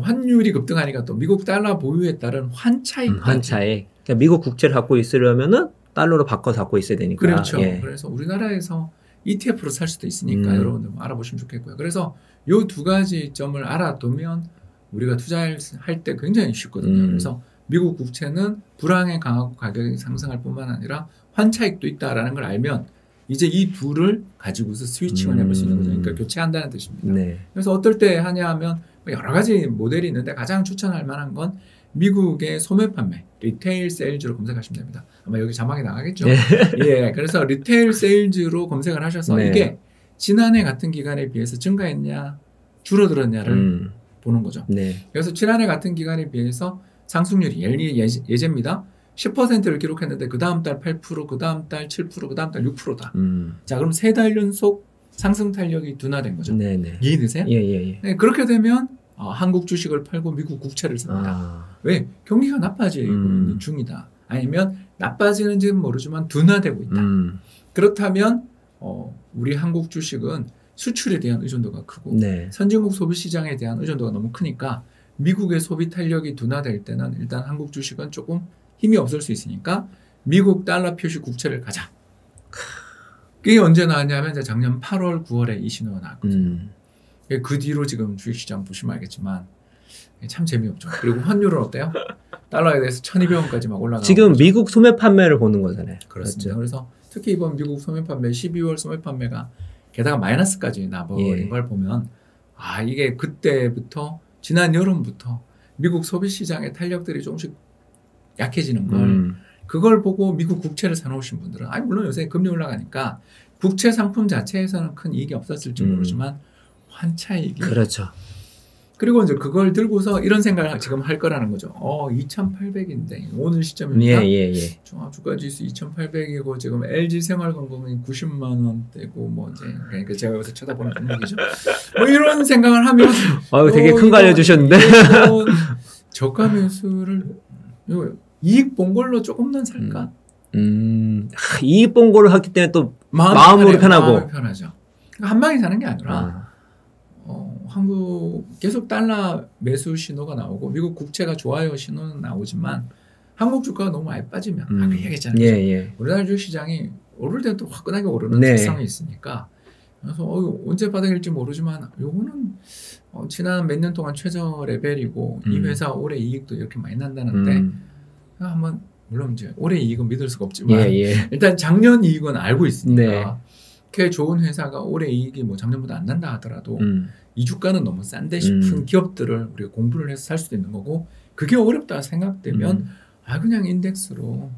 환율이 급등하니까 또 미국 달러 보유에 따른 환차익. 환차익. 그러니까 미국 국채를 갖고 있으려면은 달러로 바꿔서 갖고 있어야 되니까. 그렇죠. 그래서 우리나라에서 ETF로 살 수도 있으니까 여러분들 알아보시면 좋겠고요. 그래서 이 두 가지 점을 알아두면 우리가 투자할 때 굉장히 쉽거든요. 그래서 미국 국채는 불황에 강하고 가격이 상승할 뿐만 아니라 환차익도 있다라는 걸 알면 이제 이 둘을 가지고서 스위칭을 해볼 수 있는 거죠. 그러니까 교체한다는 뜻입니다. 그래서 어떨 때 하냐 하면 여러 가지 모델이 있는데 가장 추천할 만한 건 미국의 소매 판매, 리테일 세일즈로 검색하시면 됩니다. 아마 여기 자막이 나가겠죠? 예, 그래서 리테일 세일즈로 검색을 하셔서 이게 지난해 같은 기간에 비해서 증가했냐, 줄어들었냐를 보는 거죠. 그래서 지난해 같은 기간에 비해서 상승률이 예제입니다. 10%를 기록했는데 그 다음 달 8%, 그 다음 달 7%, 그 다음 달 6%다. 자, 그럼 3달 연속 상승 탄력이 둔화된 거죠. 이해되세요? 네, 그렇게 되면 한국 주식을 팔고 미국 국채를 삽니다. 왜? 경기가 나빠지고 있는 중이다. 아니면 나빠지는지는 모르지만 둔화되고 있다. 그렇다면 우리 한국 주식은 수출에 대한 의존도가 크고 선진국 소비 시장에 대한 의존도가 너무 크니까 미국의 소비 탄력이 둔화될 때는 일단 한국 주식은 조금 힘이 없을 수 있으니까 미국 달러 표시 국채를 가자. 그게 언제 나왔냐면 이제 작년 8월, 9월에 이 신호가 나왔거든요. 그 뒤로 지금 주식시장 보시면 알겠지만 참 재미없죠. 그리고 환율은 어때요? 달러에 대해서 1,200원까지 막 올라가고 지금 거죠. 미국 소매 판매를 보는 거잖아요. 그렇습니다. 그렇죠? 그래서 특히 이번 미국 소매 판매 12월 소매 판매가 게다가 마이너스까지 나버린 걸 보면 아 이게 그때부터 지난 여름부터 미국 소비 시장의 탄력들이 조금씩 약해지는 걸 그걸 보고 미국 국채를 사놓으신 분들은 아니 물론 요새 금리 올라가니까 국채 상품 자체에서는 큰 이익이 없었을지 모르지만 환차익이 그렇죠. 그리고 이제 그걸 들고서 이런 생각을 지금 할 거라는 거죠. 2,800인데 오늘 시점입니다. 종합주가지수 2,800이고 지금 LG 생활건강이 90만 원대고 뭐 이제 그러니까 제가 여기서 쳐다보는 종목이죠. 뭐 이런 생각을 하면 되게 큰 거 알려주셨는데 저가 매수를 이익 본 걸로 조금만 살까? 이익 본 걸로 하기 때문에 또 마음으로 편하고 마음이 편하죠. 한 방에 사는 게 아니라 한국 계속 달러 매수 신호가 나오고 미국 국채가 좋아요 신호는 나오지만 한국 주가가 너무 많이 빠지면 아까 얘기했잖아요. 우리나라 주식시장이 오를 때는 또 화끈하게 오르는 특성이 있으니까 그래서 언제 바닥일지 모르지만 요거는 지난 몇 년 동안 최저 레벨이고 이 회사 올해 이익도 이렇게 많이 난다는데 한번 물론 이제 올해 이익은 믿을 수가 없지만 일단 작년 이익은 알고 있으니까 그 좋은 회사가 올해 이익이 뭐 작년보다 안 난다 하더라도 이 주가는 너무 싼데 싶은 기업들을 우리가 공부를 해서 살 수도 있는 거고 그게 어렵다 생각되면 그냥 인덱스로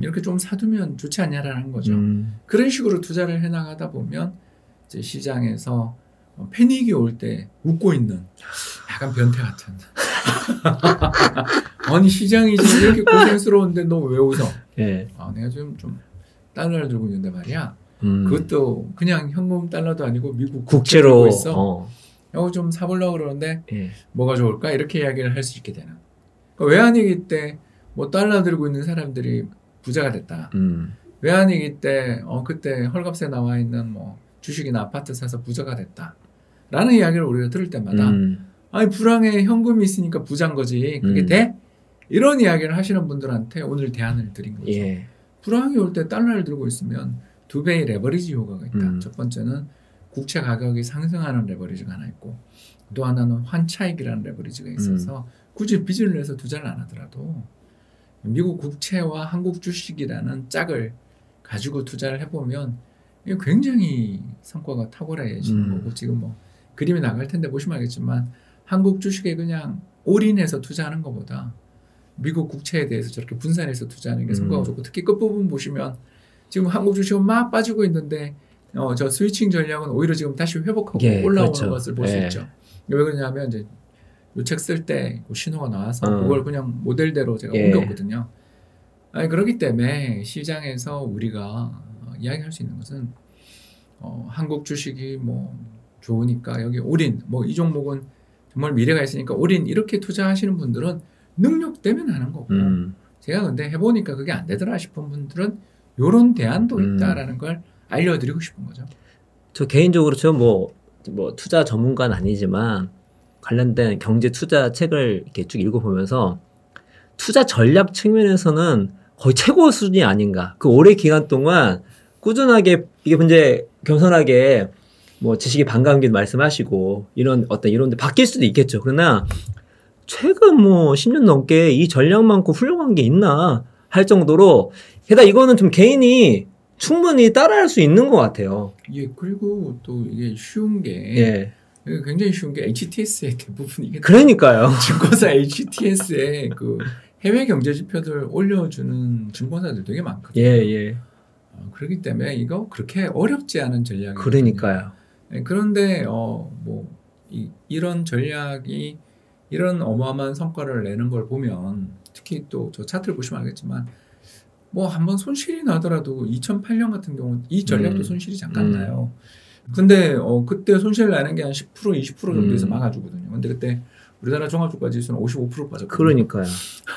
이렇게 좀 사두면 좋지 않냐라는 거죠. 그런 식으로 투자를 해나가다 보면 이제 시장에서 패닉이 올 때 웃고 있는 약간 변태 같은 아니 시장이 지금 이렇게 고생스러운데 너 왜 웃어? 내가 지금 좀 달러를 들고 있는데 말이야. 그것도 그냥 현금 달러도 아니고 미국 국채로 있어. 이거 좀 사보려고 그러는데 뭐가 좋을까? 이렇게 이야기를 할 수 있게 되는. 그러니까 외환위기 때 뭐 달러 들고 있는 사람들이 부자가 됐다. 외환위기 때 그때 헐값에 나와 있는 뭐 주식이나 아파트 사서 부자가 됐다. 라는 이야기를 우리가 들을 때마다 아니 불황에 현금이 있으니까 부자인 거지. 그게 돼? 이런 이야기를 하시는 분들한테 오늘 대안을 드린 거죠. 불황이 올 때 달러를 들고 있으면 2배의 레버리지 효과가 있다. 첫 번째는 국채 가격이 상승하는 레버리지가 하나 있고 또 하나는 환차익이라는 레버리지가 있어서 굳이 빚을 내서 투자를 안 하더라도 미국 국채와 한국 주식이라는 짝을 가지고 투자를 해보면 이게 굉장히 성과가 탁월해지는 거고 지금 뭐 그림이 나갈 텐데 보시면 알겠지만 한국 주식에 그냥 올인해서 투자하는 것보다 미국 국채에 대해서 저렇게 분산해서 투자하는 게 성과가 좋고 특히 끝부분 보시면 지금 한국 주식은 막 빠지고 있는데 저 스위칭 전략은 오히려 지금 다시 회복하고 올라오는 것을 볼 수 있죠. 왜 그러냐면 이제 이 책 쓸 때 신호가 나와서 그걸 그냥 모델대로 제가 옮겼거든요. 그렇기 때문에 시장에서 우리가 이야기할 수 있는 것은 한국 주식이 뭐 좋으니까 여기 올인 뭐 이 종목은 정말 미래가 있으니까 올인 이렇게 투자하시는 분들은 능력 때문에 하는 거고 제가 근데 해보니까 그게 안 되더라 싶은 분들은 요런 대안도 있다라는 걸 알려드리고 싶은 거죠. 저 개인적으로 저 뭐 투자 전문가는 아니지만 관련된 경제 투자 책을 이렇게 쭉 읽어보면서 투자 전략 측면에서는 거의 최고 수준이 아닌가. 그 오래 기간 동안 꾸준하게 이게 문제 겸손하게 뭐 지식이 반감기 말씀하시고 이런 어떤 이론들 바뀔 수도 있겠죠. 그러나 최근 뭐 10년 넘게 이 전략만큼 훌륭한 게 있나 할 정도로 게다가 이거는 좀 개인이 충분히 따라할 수 있는 것 같아요. 그리고 또 이게 쉬운 게 굉장히 쉬운 게 HTS의 대부분 이게 그러니까요. 증권사 HTS에 그 해외 경제 지표들 올려주는 증권사들 되게 많거든요. 그렇기 때문에 이거 그렇게 어렵지 않은 전략이거든요. 그러니까요. 그런데 이런 전략이 이런 어마어마한 성과를 내는 걸 보면 특히 또 저 차트를 보시면 알겠지만 뭐 한번 손실이 나더라도 2008년 같은 경우 이 전략도 손실이 잠깐 나요. 근데 그때 손실 나는 게 한 10% 20% 정도에서 막아주거든요. 근데 그때 우리나라 종합주가지수는 55% 빠졌거든요. 그러니까요.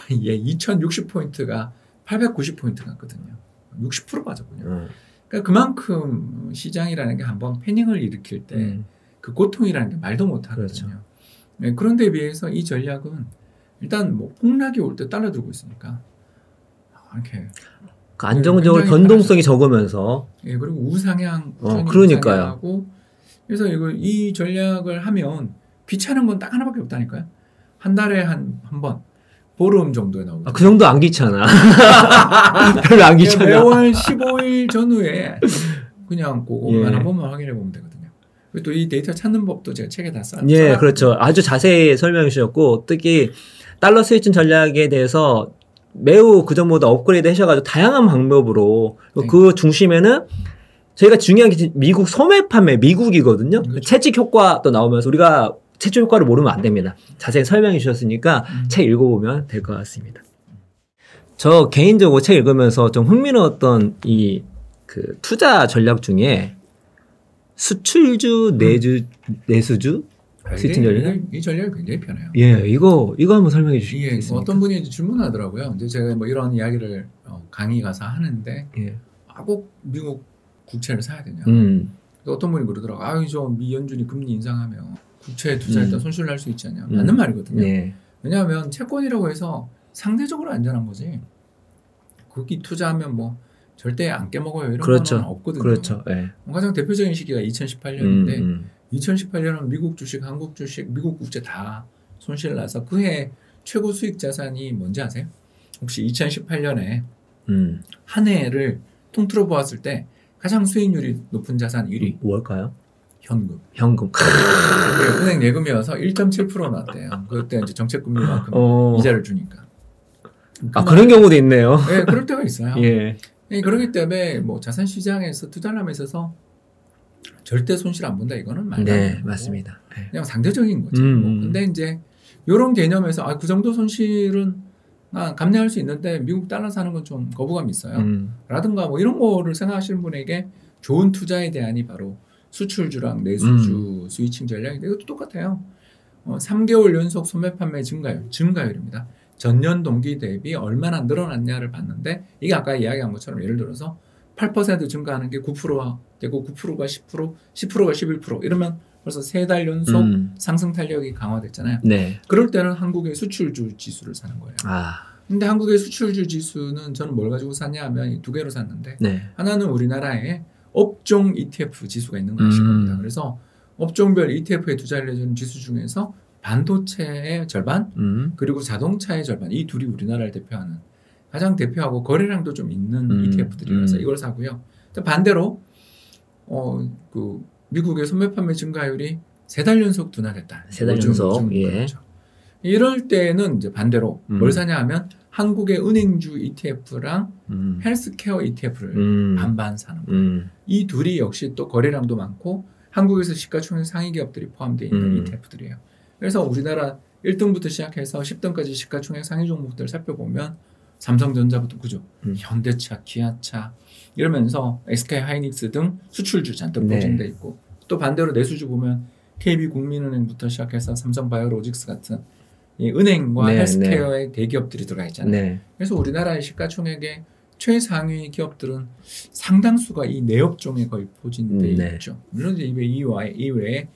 2060포인트가 890포인트 갔거든요. 60% 빠졌군요. 그러니까 그만큼 시장이라는 게 한번 패닝을 일으킬 때 그 고통이라는 게 말도 못하거든요. 그렇죠. 그런데 비해서 이 전략은 일단 뭐 폭락이 올 때 달러 들고 있으니까 이렇게 그 안정적으로 변동성이 적으면서. 예, 그리고 우상향. 그러니까요. 우상향하고 그래서 이 전략을 하면 귀찮은 건 딱 하나밖에 없다니까요. 한 달에 한 번. 보름 정도에 나오거든요. 그 정도 안 귀찮아. 별로 안 귀찮아. 매월 15일 전후에 그냥 그것만 한 번만 확인해 보면 되거든요. 그리고 또 이 데이터 찾는 법도 제가 책에 다 써놨거든요. 예, 그렇죠. 아주 자세히 설명해 주셨고, 특히 달러 스위칭 전략에 대해서 매우 그전보다 업그레이드 하셔가지고 다양한 방법으로 그 중심에는 저희가 중요한 게 미국 소매 판매, 미국이거든요. 그렇죠. 채찍 효과도 나오면서 우리가 채찍 효과를 모르면 안 됩니다. 자세히 설명해 주셨으니까 책 읽어보면 될 것 같습니다. 저 개인적으로 책 읽으면서 좀 흥미로웠던 이 그 투자 전략 중에 수출주, 내수주 스위칭 전략? 이 전략이 굉장히 편해요. 예, 이거 한번 설명해 주시겠습니까? 뭐 어떤 분이 질문하더라고요. 이제 제가 뭐 이런 이야기를 강의 가서 하는데, 꼭 미국 국채를 사야 되냐. 어떤 분이 그러더라고요. 미 연준이 금리 인상하면 국채에 투자했다 손실 날 수 있지 않냐. 맞는 말이거든요. 왜냐하면 채권이라고 해서 상대적으로 안전한 거지. 거기 투자하면 뭐 절대 안 깨먹어요. 이런 그렇죠. 건 없거든요. 그렇죠. 네. 가장 대표적인 시기가 2018년인데 2018년은 미국 주식, 한국 주식, 미국 국채 다 손실 나서 그해 최고 수익 자산이 뭔지 아세요? 혹시 2018년에 한 해를 통틀어 보았을 때 가장 수익률이 높은 자산 1위. 뭘까요? 현금. 은행 예금이어서 1.7% 나왔대요. 그때 이제 정책금리만큼 이자를 주니까. 그런 경우도 있네요. 네, 그럴 때가 있어요. 예. 그렇기 때문에 뭐 자산 시장에서 투자를 하면서 절대 손실 안 본다 이거는 말도 안 되고. 맞습니다. 그냥 상대적인 거죠. 근데 이제 이런 개념에서 그 정도 손실은 감내할 수 있는데 미국 달러 사는 건 좀 거부감이 있어요. 라든가 뭐 이런 거를 생각하시는 분에게 좋은 투자의 대안이 바로 수출주랑 내수주 스위칭 전략인데 이것도 똑같아요. 3개월 연속 소매 판매 증가율입니다. 전년 동기 대비 얼마나 늘어났냐를 봤는데 이게 아까 이야기한 것처럼 예를 들어서 8% 증가하는 게 9%가 되고 9%가 10%, 10%가 11% 이러면 벌써 3달 연속 상승 탄력이 강화됐잖아요. 네. 그럴 때는 한국의 수출주 지수를 사는 거예요. 근데 한국의 수출주 지수는 저는 뭘 가지고 샀냐 하면 두 개로 샀는데 하나는 우리나라에 업종 ETF 지수가 있는 거 아실 겁니다. 그래서 업종별 ETF에 투자를 해주는 지수 중에서 반도체의 절반 그리고 자동차의 절반 이 둘이 우리나라를 대표하는 가장 대표하고 거래량도 좀 있는 ETF들이라서 이걸 사고요. 반대로 그 미국의 소매 판매 증가율이 3달 연속 둔화됐다. 3달 연속. 그렇죠. 이럴 때는 이제 반대로 뭘 사냐 하면 한국의 은행주 ETF랑 헬스케어 ETF를 반반 사는 거예요. 이 둘이 역시 또 거래량도 많고 한국에서 시가총액 상위 기업들이 포함되어 있는 ETF들이에요. 그래서 우리나라 1등부터 시작해서 10등까지 시가총액 상위 종목들 살펴보면 삼성전자부터 그죠? 현대차, 기아차 이러면서 SK 하이닉스 등 수출주 잔뜩 포진돼 있고 또 반대로 내수주 보면 KB국민은행부터 시작해서 삼성바이오로직스 같은 이 은행과 헬스케어의 대기업들이 들어가 있잖아요. 그래서 우리나라의 시가총액의 최상위 기업들은 상당수가 이 내업종에 거의 포진돼 있죠. 물론 이외에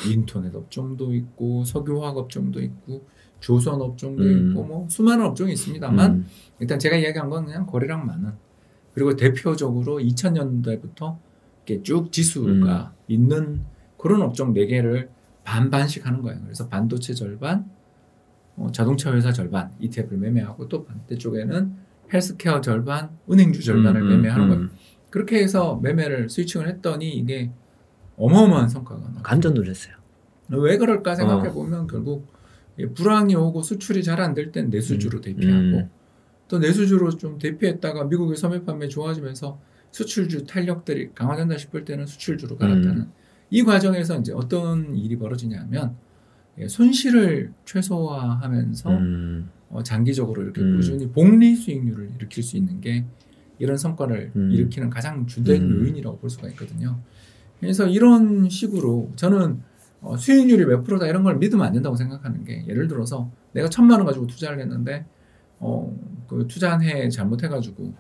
인터넷 업종도 있고 석유화학 업종도 있고 조선 업종도 있고 뭐 수많은 업종이 있습니다만 일단 제가 이야기한 건 그냥 거래량 많은 그리고 대표적으로 2000년대부터 이렇게 쭉 지수가 있는 그런 업종 4개를 반반씩 하는 거예요. 그래서 반도체 절반, 자동차 회사 절반 ETF를 매매하고 또 반대쪽에는 헬스케어 절반, 은행주 절반을 매매하는 거예요. 그렇게 해서 매매를 스위칭을 했더니 이게 어마어마한 성과가 나와요. 깜짝 놀랐어요. 왜 그럴까 생각해 보면 결국 불황이 오고 수출이 잘 안 될 땐 내수주로 대피하고 또 내수주로 좀 대피했다가 미국의 소매 판매 좋아지면서 수출주 탄력들이 강화된다 싶을 때는 수출주로 갈아타는 이 과정에서 이제 어떤 일이 벌어지냐면 손실을 최소화하면서 장기적으로 이렇게 꾸준히 복리 수익률을 일으킬 수 있는 게 이런 성과를 일으키는 가장 주된 요인이라고 볼 수가 있거든요. 그래서 이런 식으로 저는 수익률이 몇 프로다 이런 걸 믿으면 안 된다고 생각하는 게 예를 들어서 내가 1,000만 원 가지고 투자를 했는데 그 투자한 해에 잘못해가지고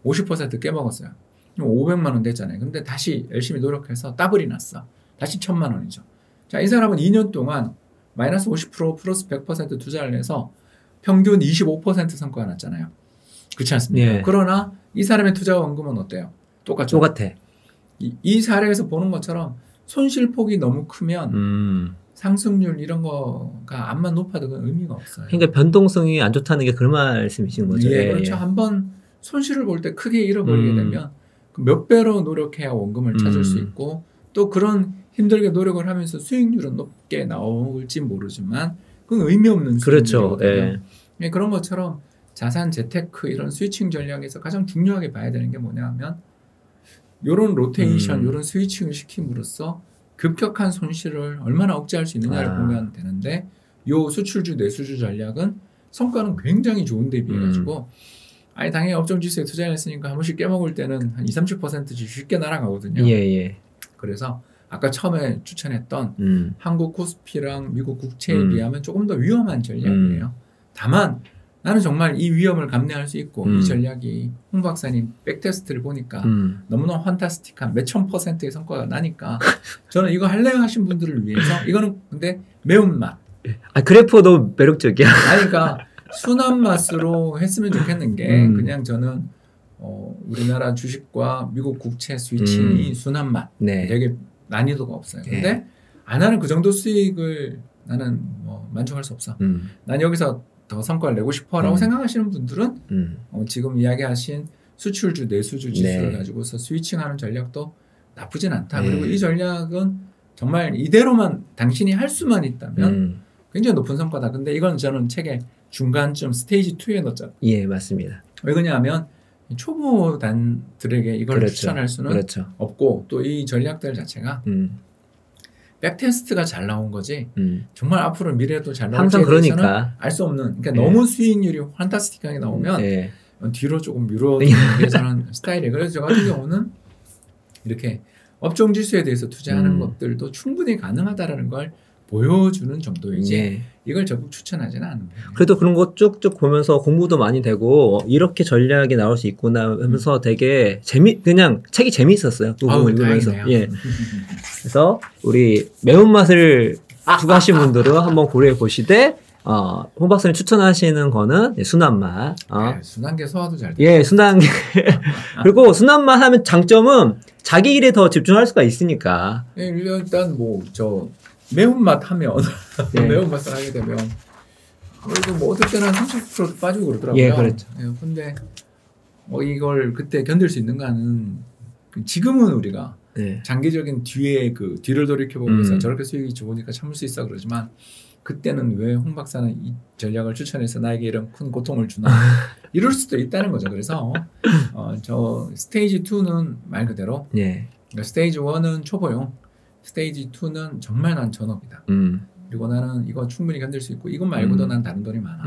50% 깨먹었어요. 500만 원 됐잖아요. 근데 다시 열심히 노력해서 더블이 났어. 다시 1,000만 원이죠. 자, 이 사람은 2년 동안 마이너스 50% 플러스 100% 투자를 해서 평균 25% 성과가 났잖아요. 그렇지 않습니까? 예. 그러나 이 사람의 투자 원금은 어때요? 똑같죠? 똑같아. 이 사례에서 보는 것처럼 손실폭이 너무 크면 상승률 이런 거가 암만 높아도 그건 의미가 없어요. 그러니까 변동성이 안 좋다는 게 그런 말씀이신 거죠. 예, 그렇죠. 한번 손실을 볼 때 크게 잃어버리게 되면 몇 배로 노력해야 원금을 찾을 수 있고 또 그런 힘들게 노력을 하면서 수익률은 높게 나올지 모르지만 그건 의미 없는 수익률이거든요. 그렇죠. 예. 그런 것처럼 자산 재테크 이런 스위칭 전략에서 가장 중요하게 봐야 되는 게 뭐냐 하면 이런 로테이션, 이런 스위칭을 시킴으로써 급격한 손실을 얼마나 억제할 수 있느냐를 보면 되는데 요 수출주 내수주 전략은 성과는 굉장히 좋은데 비해가지고 아니 당연히 업종 지수에 투자했으니까 한 번씩 깨먹을 때는 한 20-30%씩 쉽게 날아가거든요. 예. 그래서 아까 처음에 추천했던 한국 코스피랑 미국 국채에 비하면 조금 더 위험한 전략이에요. 다만 나는 정말 이 위험을 감내할 수 있고 이 전략이 홍 박사님 백테스트를 보니까 너무나 환타스틱한 몇천 %의 성과가 나니까 저는 이거 할래요 하신 분들을 위해서 이거는 근데 매운맛. 그래프가 너무 매력적이야. 그러니까 순한 맛으로 했으면 좋겠는 게 그냥 저는 우리나라 주식과 미국 국채 스위칭이 순한 맛. 네. 되게 난이도가 없어요. 근데 나는 그 정도 수익을 나는 뭐 만족할 수 없어. 난 여기서 더 성과를 내고 싶어라고 생각하시는 분들은 지금 이야기하신 수출주 내수주 지수를 가지고서 스위칭하는 전략도 나쁘진 않다. 그리고 이 전략은 정말 이대로만 당신이 할 수만 있다면 굉장히 높은 성과다. 근데 이건 저는 책에 중간쯤 스테이지 2에 넣었잖아요. 예, 맞습니다. 왜 그러냐면 초보단들에게 이걸 추천할 수는 없고 또 이 전략들 자체가 백테스트가 잘 나온 거지 정말 앞으로 미래에도 잘 나올지에 대해서는 알 수 없는 그러니까 너무 수익률이 환타스틱하게 나오면 뒤로 조금 밀어두는 게 저는 스타일이에요. 그래서 저 같은 경우는 이렇게 업종 지수에 대해서 투자하는 것들도 충분히 가능하다라는 걸 보여주는 정도이지 이걸 적극 추천하지는 않습니다. 그래도 그런 거 쭉쭉 보면서 공부도 많이 되고 이렇게 전략이 나올 수 있구나 하면서 되게 그냥 책이 재미있었어요. 두 분 읽으면서. 예. 그래서 우리 매운맛을 추구하신 분들은 한번 고려해 보시되 홍 박사님 추천하시는 거는 순한 맛. 순한 게 소화도 잘 돼요. 예, 순한 게. 그리고 순한 맛 하면 장점은 자기 일에 더 집중할 수가 있으니까. 예, 일단 매운맛 하면 매운맛을 하게 되면 그래도 뭐 어떨 때는 30%도 빠지고 그러더라고요. 예, 그렇죠. 근데 이걸 그때 견딜 수 있는가는 지금은 우리가 장기적인 뒤를 돌이켜보면서 저렇게 수익이 좋으니까 참을 수 있어 그러지만 그때는 왜 홍 박사는 이 전략을 추천해서 나에게 이런 큰 고통을 주나 이럴 수도 있다는 거죠. 그래서 저 스테이지 2는 말 그대로 스테이지 1은 초보용 스테이지 2는 정말 난 전업이다. 그리고 나는 이거 충분히 견딜 수 있고 이것 말고도 난 다른 돈이 많아.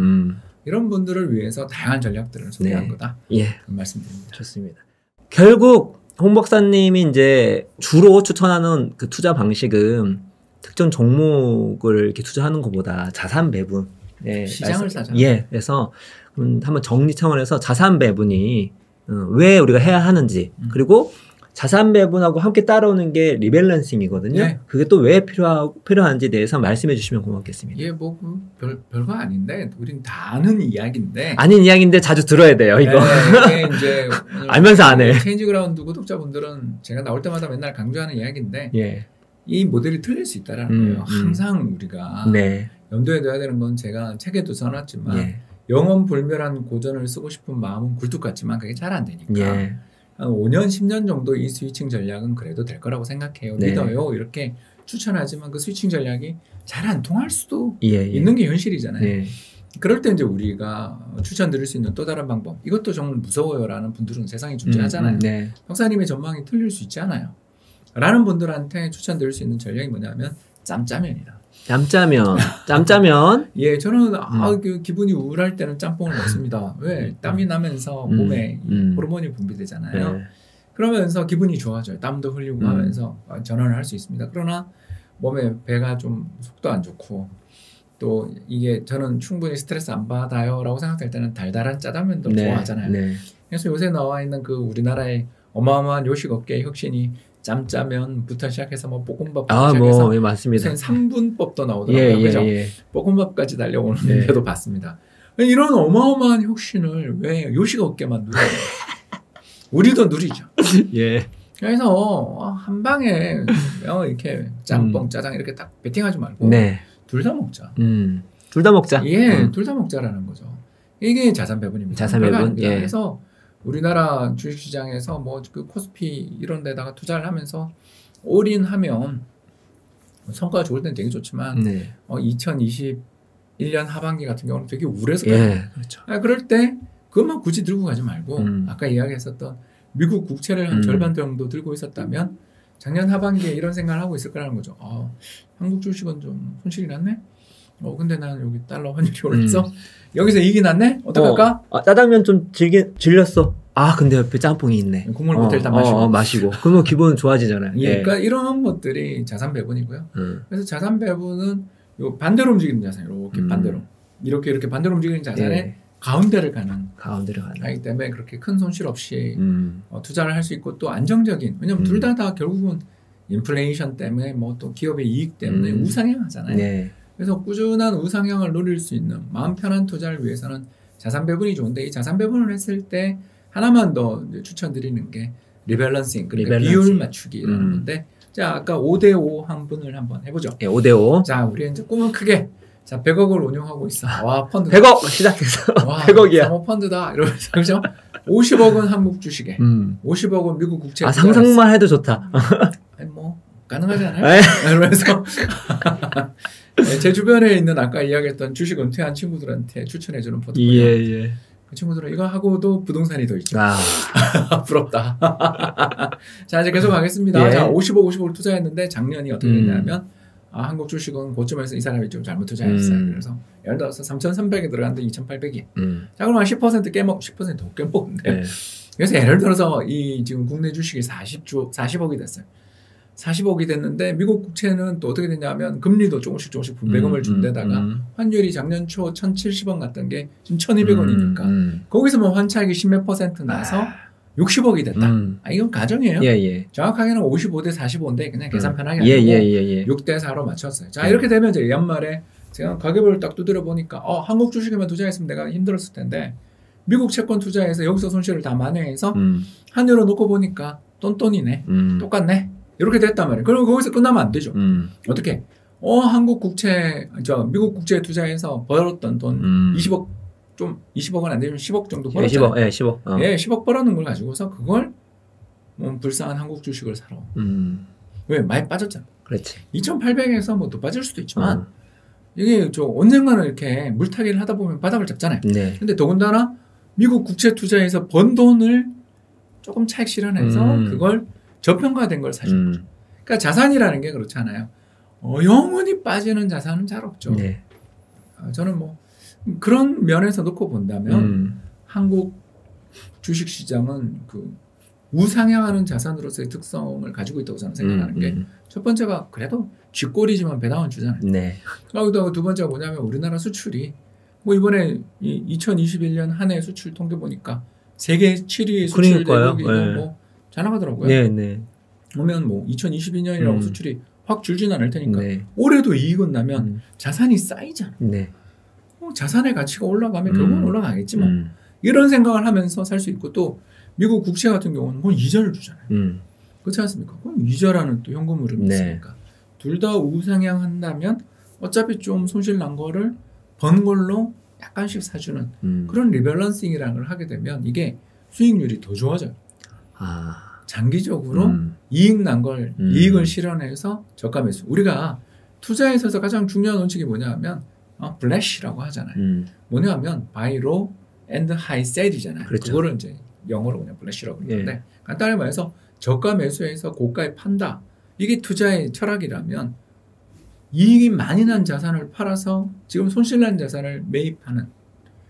이런 분들을 위해서 다양한 전략들을 소개한 거다. 그런 말씀드립니다. 좋습니다. 결국 홍 박사님이 이제 주로 추천하는 그 투자 방식은 특정 종목을 이렇게 투자하는 것보다 자산 배분. 시장을 사잖아요. 그래서 한번 정리 차원에서 자산 배분이 왜 우리가 해야 하는지 그리고 자산 배분하고 함께 따라오는 게 리밸런싱이거든요. 그게 또 왜 필요한지에 대해서 말씀해 주시면 고맙겠습니다. 별거 아닌데, 우린 다 아는 이야기인데. 아닌 이야기인데 자주 들어야 돼요, 이거. 이게 이제. 알면서 안 해. 체인지 그라운드 구독자분들은 제가 나올 때마다 맨날 강조하는 이야기인데. 이 모델이 틀릴 수 있다라는 거예요. 항상 우리가. 염두에 둬야 되는 건 제가 책에도 써놨지만. 영원 불멸한 고전을 쓰고 싶은 마음은 굴뚝 같지만 그게 잘 안 되니까. 한 5년, 10년 정도 이 스위칭 전략은 그래도 될 거라고 생각해요. 믿어요. 이렇게 추천하지만 그 스위칭 전략이 잘 안 통할 수도 있는 게 현실이잖아요. 그럴 때 이제 우리가 추천드릴 수 있는 또 다른 방법. 이것도 정말 무서워요라는 분들은 세상에 존재하잖아요. 박사님의 전망이 틀릴 수 있잖아요. 라는 분들한테 추천드릴 수 있는 전략이 뭐냐면 짬짜면이다. 짬짜면. 저는 그 기분이 우울할 때는 짬뽕을 먹습니다. 왜? 땀이 나면서 몸에 호르몬이 분비되잖아요. 그러면서 기분이 좋아져요. 땀도 흘리고 하면서 전환을 할 수 있습니다. 그러나 몸에 배가 좀 속도 안 좋고 또 이게 저는 충분히 스트레스 안 받아요 라고 생각할 때는 달달한 짜장면도 좋아하잖아요. 그래서 요새 나와 있는 그 우리나라의 어마어마한 요식 업계의 혁신이 짬짜면부터 시작해서 뭐 볶음밥부터 시작해서 맞습니다. 3분법도 나오더라고요. 그죠? 볶음밥까지 달려오는데도 봤습니다. 이런 어마어마한 혁신을 왜 요식 없게만 누려요? 우리도 누리죠. 예. 그래서 한 방에 이렇게 짬뽕, 짜장 이렇게 딱 베팅하지 말고 네. 둘 다 먹자. 둘 다 먹자. 예, 둘 다 먹자라는 거죠. 이게 자산 배분입니다. 자산 배분. 예. 그래서 우리나라 주식시장에서 뭐 그 코스피 이런 데다가 투자를 하면서 올인하면 성과가 좋을 때는 되게 좋지만 네. 2021년 하반기 같은 경우는 되게 우울해서 예, 그렇죠. 그럴 때 그것만 굳이 들고 가지 말고 아까 이야기했었던 미국 국채를 한 절반 정도 들고 있었다면 작년 하반기에 이런 생각을 하고 있을 거라는 거죠. 한국 주식은 좀 손실이 났네. 근데 나는 여기 달러 환율이 올라서 여기서 이익이 났네. 어떡할까? 짜장면 좀 질렸어. 근데 옆에 짬뽕이 있네. 국물부터 일단 마시고. 마시고. 그러면 기분 좋아지잖아요. 예, 그러니까 이런 것들이 자산 배분이고요. 그래서 자산 배분은 요 반대로 움직이는 자산, 이렇게 반대로. 이렇게 반대로 움직이는 자산에 가운데를 가는. 하기 때문에 그렇게 큰 손실 없이 투자를 할 수 있고 또 안정적인. 왜냐면 둘 다 결국은 인플레이션 때문에 뭐 또 기업의 이익 때문에 우상향하잖아요. 네. 그래서 꾸준한 우상향을 노릴 수 있는 마음 편한 투자를 위해서는 자산 배분이 좋은데 이 자산 배분을 했을 때 하나만 더 추천드리는 게 리밸런싱, 그러니까 비율 맞추기라는 건데 자 아까 5대5 한 분을 한번 해보죠. 예, 5대5. 자 우리 이제 꿈은 크게 자 100억을 운용하고 있어. 와 펀드 100억 시작해서 와, 100억이야. 사모 펀드다 이러면서 그죠? 50억은 한국 주식에, 50억은 미국 국채. 상상만 해도 좋다. 아니 뭐 가능하지 않아요? 그러면서 제 주변에 있는 아까 이야기했던 주식 은퇴한 친구들한테 추천해주는 포트폴리오. 예. 그 친구들은 이거 하고도 부동산이 더 있죠. 부럽다. 자 이제 계속 가겠습니다. 자 50억 투자했는데 작년이 어떻게 됐냐면 한국 주식은 고점에서 이 사람이 좀 잘못 투자했어요. 그래서 예를 들어서 3,300에 들어갔는데 2,800이. 자 그럼 한 10% 깨먹 10% 더 깨먹는데. 그래서 예를 들어서 이 지금 국내 주식이 40억이 됐어요. 40억이 됐는데 미국 국채는 또 어떻게 됐냐면 금리도 조금씩 분배금을 준 데다가 환율이 작년 초 1,070원 갔던 게 지금 1,200원이니까 거기서 뭐 환차익이 10몇 % 나서 60억이 됐다. 이건 가정이에요. 정확하게는 55대 45인데 그냥 계산 편하게 하고 6대 4로 맞췄어요. 자 이렇게 되면 이제 연말에 제가 가계부를 딱 두드려 보니까 한국 주식에만 투자했으면 내가 힘들었을 텐데 미국 채권 투자해서 여기서 손실을 다 만회해서 환율로 놓고 보니까 똔똔이네. 똑같네. 이렇게 됐단 말이에요. 그럼 거기서 끝나면 안 되죠. 어떻게? 한국 국채, 미국 국채에 투자해서 벌었던 돈 20억, 20억은 안 되면 10억 정도 벌었잖아요. 10억. 10억 벌어놓은 걸 가지고서 그걸 뭐 불쌍한 한국 주식을 사러. 왜? 많이 빠졌잖아. 그렇지. 2,800에서 뭐 더 빠질 수도 있지만 이게 언젠가는 이렇게 물타기를 하다 보면 바닥을 잡잖아요. 근데 더군다나 미국 국채 투자해서 번 돈을 조금 차익 실현해서 그걸 저평가된 걸 사준 거죠. 그러니까 자산이라는 게 그렇잖아요. 영원히 빠지는 자산은 잘 없죠. 저는 뭐 그런 면에서 놓고 본다면 한국 주식시장은 그 우상향하는 자산으로서의 특성을 가지고 있다고 저는 생각하는 게 첫 번째가 그래도 쥐꼬리지만 배당은 주잖아요. 그리고 두 번째가 뭐냐면 우리나라 수출이 뭐 이번에 2021년 한 해 수출 통계 보니까 세계 7위의 수출 대국이 뭐 잘 나가더라고요. 보면 뭐 2022년이라고 수출이 확 줄진 않을 테니까 올해도 이익은 나면 자산이 쌓이잖아. 자산의 가치가 올라가면 결국은 올라가겠지 뭐. 이런 생각을 하면서 살 수 있고 또 미국 국채 같은 경우는 그건 이자를 주잖아요. 그렇지 않습니까? 그건 이자라는 또 현금 흐름이 있으니까. 둘 다 우상향한다면 어차피 좀 손실 난 거를 번 걸로 약간씩 사주는 그런 리밸런싱이라는 걸 하게 되면 이게 수익률이 더 좋아져요. 장기적으로 이익 난 걸 이익을 실현해서 저가 매수. 우리가 투자에 있어서 가장 중요한 원칙이 뭐냐면 블래시라고 하잖아요. 뭐냐면 buy low and high sell이잖아요. 그거를 이제 영어로 그냥 블래시라고 그러는데 간단히 말해서 저가 매수해서 고가에 판다. 이게 투자의 철학이라면 이익이 많이 난 자산을 팔아서 지금 손실 난 자산을 매입하는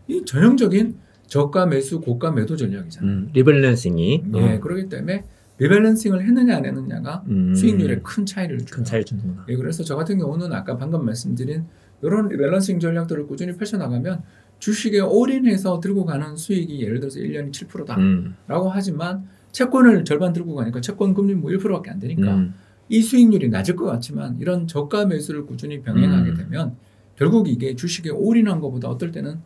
이 전형적인 저가 매수 고가 매도 전략이잖아요. 리밸런싱이. 그렇기 때문에 리밸런싱을 했느냐 안 했느냐가 수익률에 큰 차이를 줘요. 주는구나. 그래서 저 같은 경우는 아까 방금 말씀드린 이런 리밸런싱 전략들을 꾸준히 펼쳐나가면 주식에 올인해서 들고 가는 수익이 예를 들어서 1년이 7%다 라고 하지만 채권을 절반 들고 가니까 채권 금리 뭐 1%밖에 안 되니까 이 수익률이 낮을 것 같지만 이런 저가 매수를 꾸준히 병행하게 되면 결국 이게 주식에 올인한 것보다 어떨 때는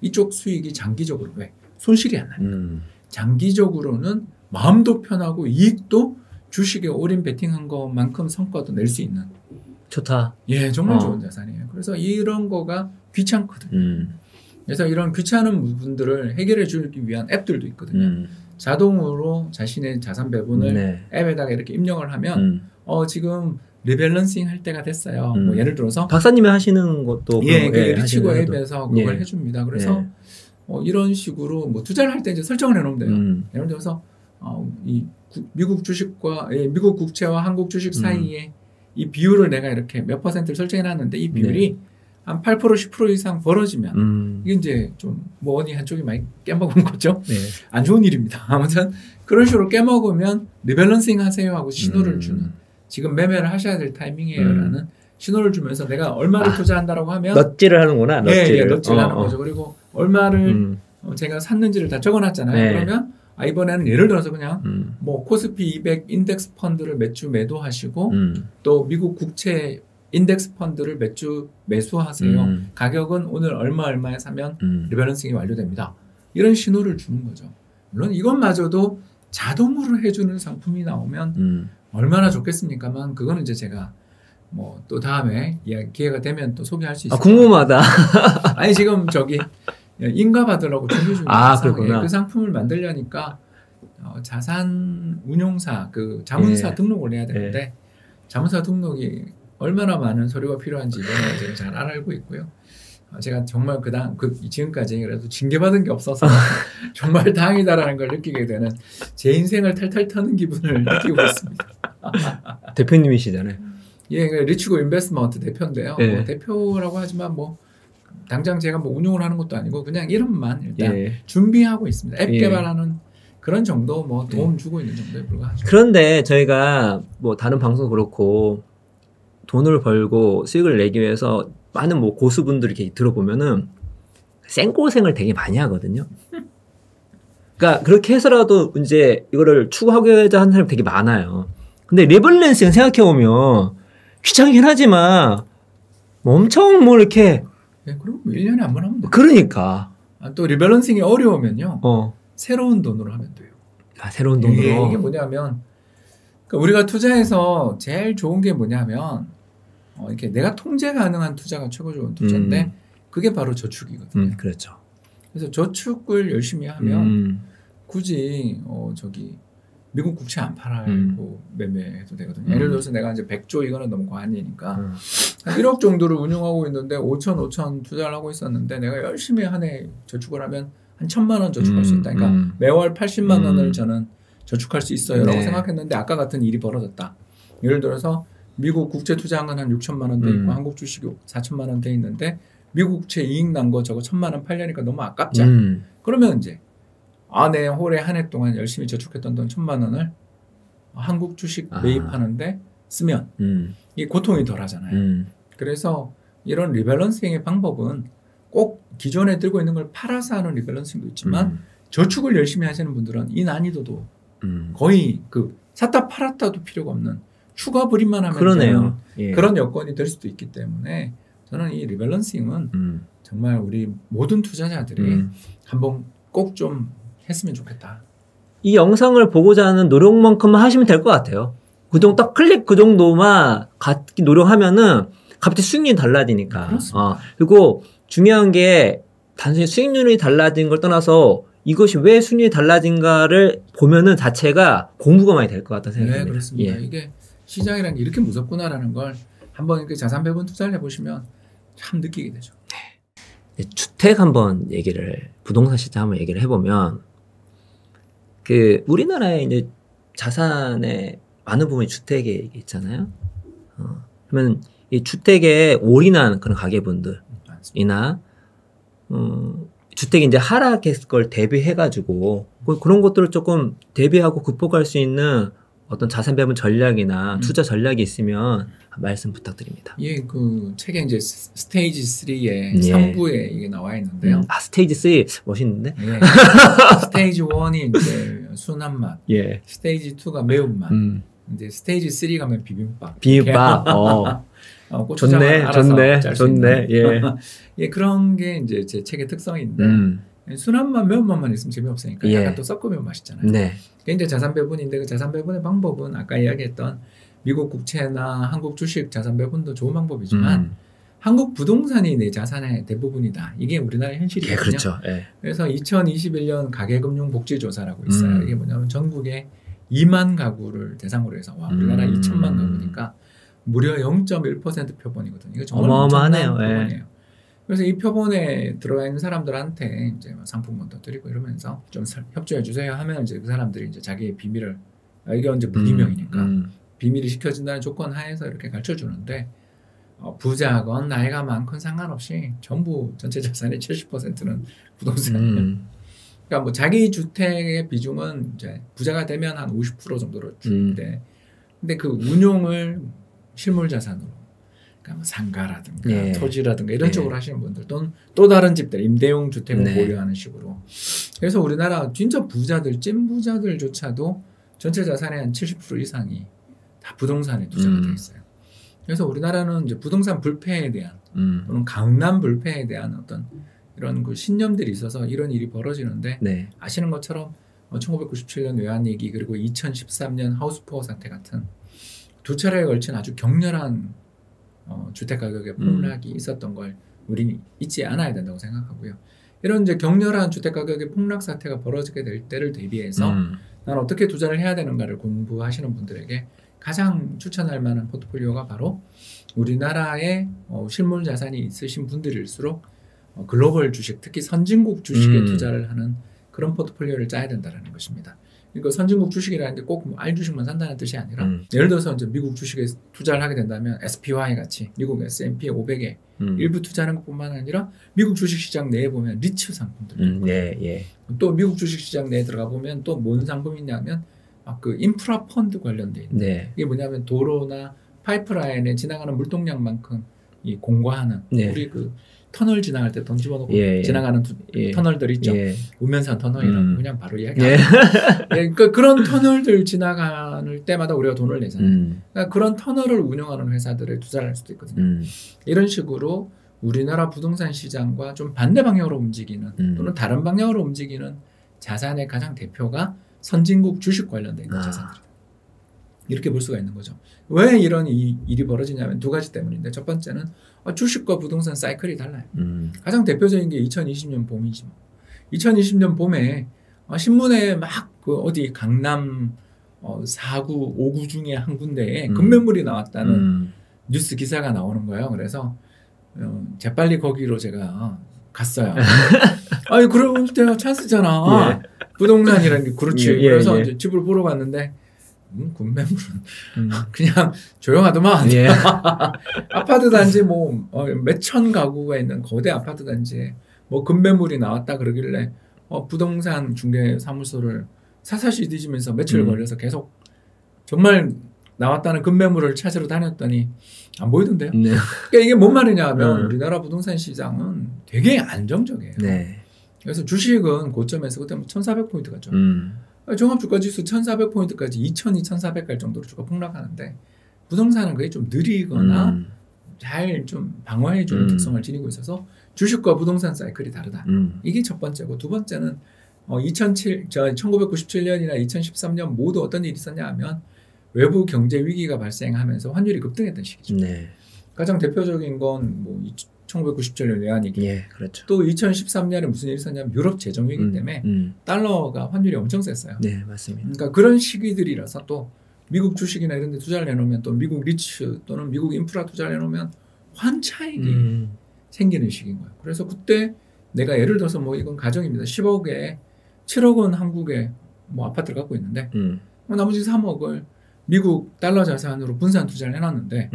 이쪽 수익이 장기적으로 왜 손실이 안 나요. 장기적으로는 마음도 편하고 이익도 주식에 올인 베팅한 것만큼 성과도 낼 수 있는 좋다. 예, 정말 좋은 자산이에요. 그래서 이런 거가 귀찮거든요. 그래서 이런 귀찮은 부분들을 해결해 주기 위한 앱들도 있거든요. 자동으로 자신의 자산 배분을 네. 앱에다가 이렇게 입력을 하면 지금 리밸런싱 할 때가 됐어요. 뭐 예를 들어서 박사님이 하시는 것도 예, 그 리치고 앱에서 그걸 예. 해줍니다. 그래서 예. 이런 식으로 뭐 투자를 할 때 이제 설정을 해놓으면 돼요. 예를 들어서 이 미국 주식과 미국 국채와 한국 주식 사이에 이 비율을 내가 이렇게 몇 퍼센트를 설정해놨는데 이 비율이 한 8% 10% 이상 벌어지면 이게 이제 좀 뭐 어디 한쪽이 많이 깨먹은 거죠. 네. 안 좋은 일입니다. 아무튼 그런 식으로 깨먹으면 리밸런싱 하세요 하고 신호를 주는 지금 매매를 하셔야 될 타이밍이에요라는 신호를 주면서 내가 얼마를 투자한다라고 하면 넛질을 하는구나. 넛질을. 예, 넛질 하는 거죠. 그리고 얼마를 제가 샀는지를 다 적어놨잖아요. 네. 그러면 이번에는 예를 들어서 그냥 뭐 코스피 200 인덱스 펀드를 몇 주 매도하시고 또 미국 국채 인덱스 펀드를 몇 주 매수하세요. 가격은 오늘 얼마에 사면 리밸런싱이 완료됩니다. 이런 신호를 주는 거죠. 물론 이것마저도 자동으로 해주는 상품이 나오면 얼마나 좋겠습니까만 그거는 이제 제가 뭐 또 다음에 기회가 되면 또 소개할 수 있어요. 궁금하다. 아니 지금 저기 인가 받으려고 준비 중이라서 그렇구나. 그 상품을 만들려니까 자산 운용사 그 자문사 등록을 해야 되는데 자문사 등록이 얼마나 많은 서류가 필요한지 이번에 제가 잘 알고 있고요. 제가 정말 지금까지 그래도 징계받은 게 없어서 정말 다행이다라는 걸 느끼게 되는 제 인생을 탈탈 터는 기분을 느끼고 있습니다. 대표님이시잖아요. 예, 리치고 인베스트먼트 대표인데요. 뭐 대표라고 하지만 뭐 당장 제가 뭐 운용을 하는 것도 아니고 그냥 이름만 일단 준비하고 있습니다. 앱 개발하는 그런 정도 뭐 도움 주고 있는 정도에 불과하죠. 그런데 저희가 뭐 다른 방송 그렇고 돈을 벌고 수익을 내기 위해서 많은 뭐 고수분들 이렇게 들어보면은 생고생을 되게 많이 하거든요. 그러니까 그렇게 해서라도 이제 이거를 추구하고자 하는 사람이 되게 많아요. 근데 리밸런싱 생각해보면 귀찮긴 하지만 뭐 엄청 뭐 이렇게 그럼 1년에 한 번 하면 돼요. 그러니까 또 리밸런싱이 어려우면요. 새로운 돈으로 하면 돼요. 새로운 돈으로. 이게 뭐냐면 그러니까 우리가 투자에서 제일 좋은 게 뭐냐면 이렇게 내가 통제 가능한 투자가 최고 좋은 투자인데 그게 바로 저축이거든요. 그렇죠. 그래서 저축을 열심히 하면 굳이 저기 미국 국채 안 팔고 매매해도 되거든요. 예를 들어서 내가 이제 100조 이거는 너무 과한이니까 한 1억 정도를 운용하고 있는데 5천 투자를 하고 있었는데 내가 열심히 한 해 저축을 하면 한 1,000만 원 저축할 수 있다. 그러니까 매월 80만 원을 저는 저축할 수 있어요라고 생각했는데 아까 같은 일이 벌어졌다. 예를 들어서 미국 국채 투자한 건 한 6천만 원 돼 있고 한국 주식이 4천만 원 돼 있는데 미국 국채 이익 난 거 저거 1,000만 원 팔려니까 너무 아깝지. 그러면 이제 내 올해 한 해 동안 열심히 저축했던 돈 1,000만 원을 한국 주식 매입하는데 쓰면 이 고통이 덜 하잖아요. 그래서 이런 리밸런싱의 방법은 꼭 기존에 들고 있는 걸 팔아서 하는 리밸런싱도 있지만 저축을 열심히 하시는 분들은 이 난이도도 거의 샀다 팔았다도 필요가 없는 추가 불입만 하면 그러네요. 그런 여건이 될 수도 있기 때문에 저는 이 리밸런싱은 정말 우리 모든 투자자들이 한번 꼭 좀 했으면 좋겠다. 이 영상을 보고자 하는 노력만큼만 하시면 될 것 같아요. 딱 클릭 그 정도만 같이 노력하면은 갑자기 수익률이 달라지니까. 그리고 중요한 게 단순히 수익률이 달라진 걸 떠나서 이것이 왜 수익률이 달라진가를 보면은 자체가 공부가 많이 될 것 같다는 생각이 듭니다. 네, 그렇습니다. 이게 시장이라는 게 이렇게 무섭구나라는 걸 한번 이렇게 자산 배분 투자를 해보시면 참 느끼게 되죠. 주택 한번 부동산 시장 한번 얘기를 해보면 우리나라에 이제 자산의 많은 부분이 주택에 있잖아요. 그러면 이 주택에 올인한 그런 가계분들이나 주택이 이제 하락했을 걸 대비해가지고 그런 것들을 조금 대비하고 극복할 수 있는 어떤 자산 배분 전략이나 투자 전략이 있으면 말씀 부탁드립니다. 그 책에 이제 스테이지 3의 3부에 이게 나와 있는데요. 스테이지 3 멋있는데? 스테이지 1이 이제 순한 맛, 스테이지 2가 매운맛, 이제 스테이지 3 가면 비빔밥. 고추장을 알아서 짤 수 있는 예. 예, 그런 게 이제 제 책의 특성인데 순한맛 매운맛만 있으면 재미없으니까 예. 약간 또 섞으면 맛있잖아요. 네. 그게 이제 자산 배분인데 그 자산 배분의 방법은 아까 이야기했던 미국 국채나 한국 주식 자산 배분도 좋은 방법이지만 한국 부동산이 내 자산의 대부분이다. 이게 우리나라의 현실이거든요. 예, 그렇죠. 예. 그래서 2021년 가계금융복지조사라고 있어요. 이게 뭐냐면 전국에 2만 가구를 대상으로 해서 와 우리나라 2천만 가구니까 무려 0.1% 표본이거든요. 이거 정말 어마어마하네요. 표본이에요. 그래서 이 표본에 들어와 있는 사람들한테 이제 상품권도 드리고 이러면서 좀 협조해 주세요 하면 이제 그 사람들이 이제 자기의 비밀을 이게 이제 무기명이니까 비밀이 시켜진다는 조건 하에서 이렇게 가르쳐 주는데 부자건 나이가 많건 상관없이 전부 전체 자산의 70%는 부동산이에요. 그러니까 뭐 자기 주택의 비중은 이제 부자가 되면 한 50% 정도로 주는데 근데 그 운용을 실물 자산으로 그러니까 뭐 상가라든가 예. 토지라든가 이런 예. 쪽으로 하시는 분들 또는 또 다른 집들 임대용 주택을 네. 보유하는 식으로 그래서 우리나라 진짜 부자들 찐 부자들조차도 전체 자산의 한 70% 이상이 다 부동산에 투자가 돼 있어요. 그래서 우리나라는 이제 부동산 불패에 대한 또는 강남 불패에 대한 어떤 이런 그 신념들이 있어서 이런 일이 벌어지는데 네. 아시는 것처럼 1997년 외환위기 그리고 2013년 하우스푸어 사태 같은 두 차례에 걸친 아주 격렬한 주택 가격의 폭락이 있었던 걸 우리는 잊지 않아야 된다고 생각하고요. 이런 이제 격렬한 주택 가격의 폭락 사태가 벌어지게 될 때를 대비해서 난 어떻게 투자를 해야 되는가를 공부하시는 분들에게 가장 추천할 만한 포트폴리오가 바로 우리나라의 실물 자산이 있으신 분들일수록 글로벌 주식, 특히 선진국 주식에 투자를 하는 그런 포트폴리오를 짜야 된다는 것입니다. 그러니까 선진국 주식이라는 게 꼭 알주식만 산다는 뜻이 아니라 예를 들어서 이제 미국 주식에 투자를 하게 된다면 SPY 같이 미국 S&P 500에 일부 투자하는 것뿐만 아니라 미국 주식시장 내에 보면 리츠 상품들도 예. 또 미국 주식시장 내에 들어가 보면 또 뭔 상품이 있냐면 그 인프라 펀드 관련돼 있는 네. 이게 뭐냐면 도로나 파이프라인에 지나가는 물동량만큼 이 공과하는 우리 그 터널 지나갈 때 돈 집어넣고 지나가는 터널들 있죠. 우면산 터널이라고 그냥 바로 이야기하죠. 그러니까 그런 터널들 지나가는 때마다 우리가 돈을 내잖아요. 그러니까 그런 터널을 운영하는 회사들에 투자를 할 수도 있거든요. 이런 식으로 우리나라 부동산 시장과 좀 반대 방향으로 움직이는 또는 다른 방향으로 움직이는 자산의 가장 대표가 선진국 주식 관련된 자산들이다. 이렇게 볼 수가 있는 거죠. 왜 이런 일이 벌어지냐면 두 가지 때문인데 첫 번째는 주식과 부동산 사이클이 달라요. 가장 대표적인 게 2020년 봄이지. 2020년 봄에 신문에 막 그 어디 강남 4구, 5구 중에 한 군데에 급매물이 나왔다는 뉴스 기사가 나오는 거예요. 그래서 재빨리 거기로 제가 갔어요. 아니 그러면 내가 찬스잖아. 부동산이라는 게 그렇지. 그래서 이제 집을 보러 갔는데 급매물은 그냥 조용하더만. 아파트 단지 뭐 몇천 가구가 있는 거대 아파트 단지에 뭐 급매물이 나왔다 그러길래 부동산 중개 사무소를 사사시 뒤지면서 며칠 걸려서 계속 정말 나왔다는 급매물을 찾으러 다녔더니 안 보이던데요. 그러니까 이게 뭔 말이냐 하면 우리나라 부동산 시장은 되게 안정적이에요. 그래서 주식은 고점에서 그때 1400포인트 갔죠. 종합주가지수 1400포인트까지 2000, 2400 갈 정도로 주가 폭락하는데 부동산은 그게 좀 느리거나 잘 좀 방어해주는 특성을 지니고 있어서 주식과 부동산 사이클이 다르다. 이게 첫 번째고 두 번째는 1997년이나 2013년 모두 어떤 일이 있었냐 하면 외부 경제 위기가 발생하면서 환율이 급등했던 시기죠. 가장 대표적인 건 뭐 1997년 외환위기. 그렇죠. 또 2013년에 무슨 일이 있었냐면 유럽 재정위기 때문에 달러가 환율이 엄청 셌어요. 맞습니다. 그러니까 그런 시기들이라서 또 미국 주식이나 이런 데 투자를 해놓으면 또 미국 리츠 또는 미국 인프라 투자를 해놓으면 환차익이 생기는 시기인 거예요. 그래서 그때 내가 예를 들어서 뭐 이건 가정입니다. 10억에 7억 원 한국에 뭐 아파트를 갖고 있는데 나머지 3억을 미국 달러 자산으로 분산 투자를 해놨는데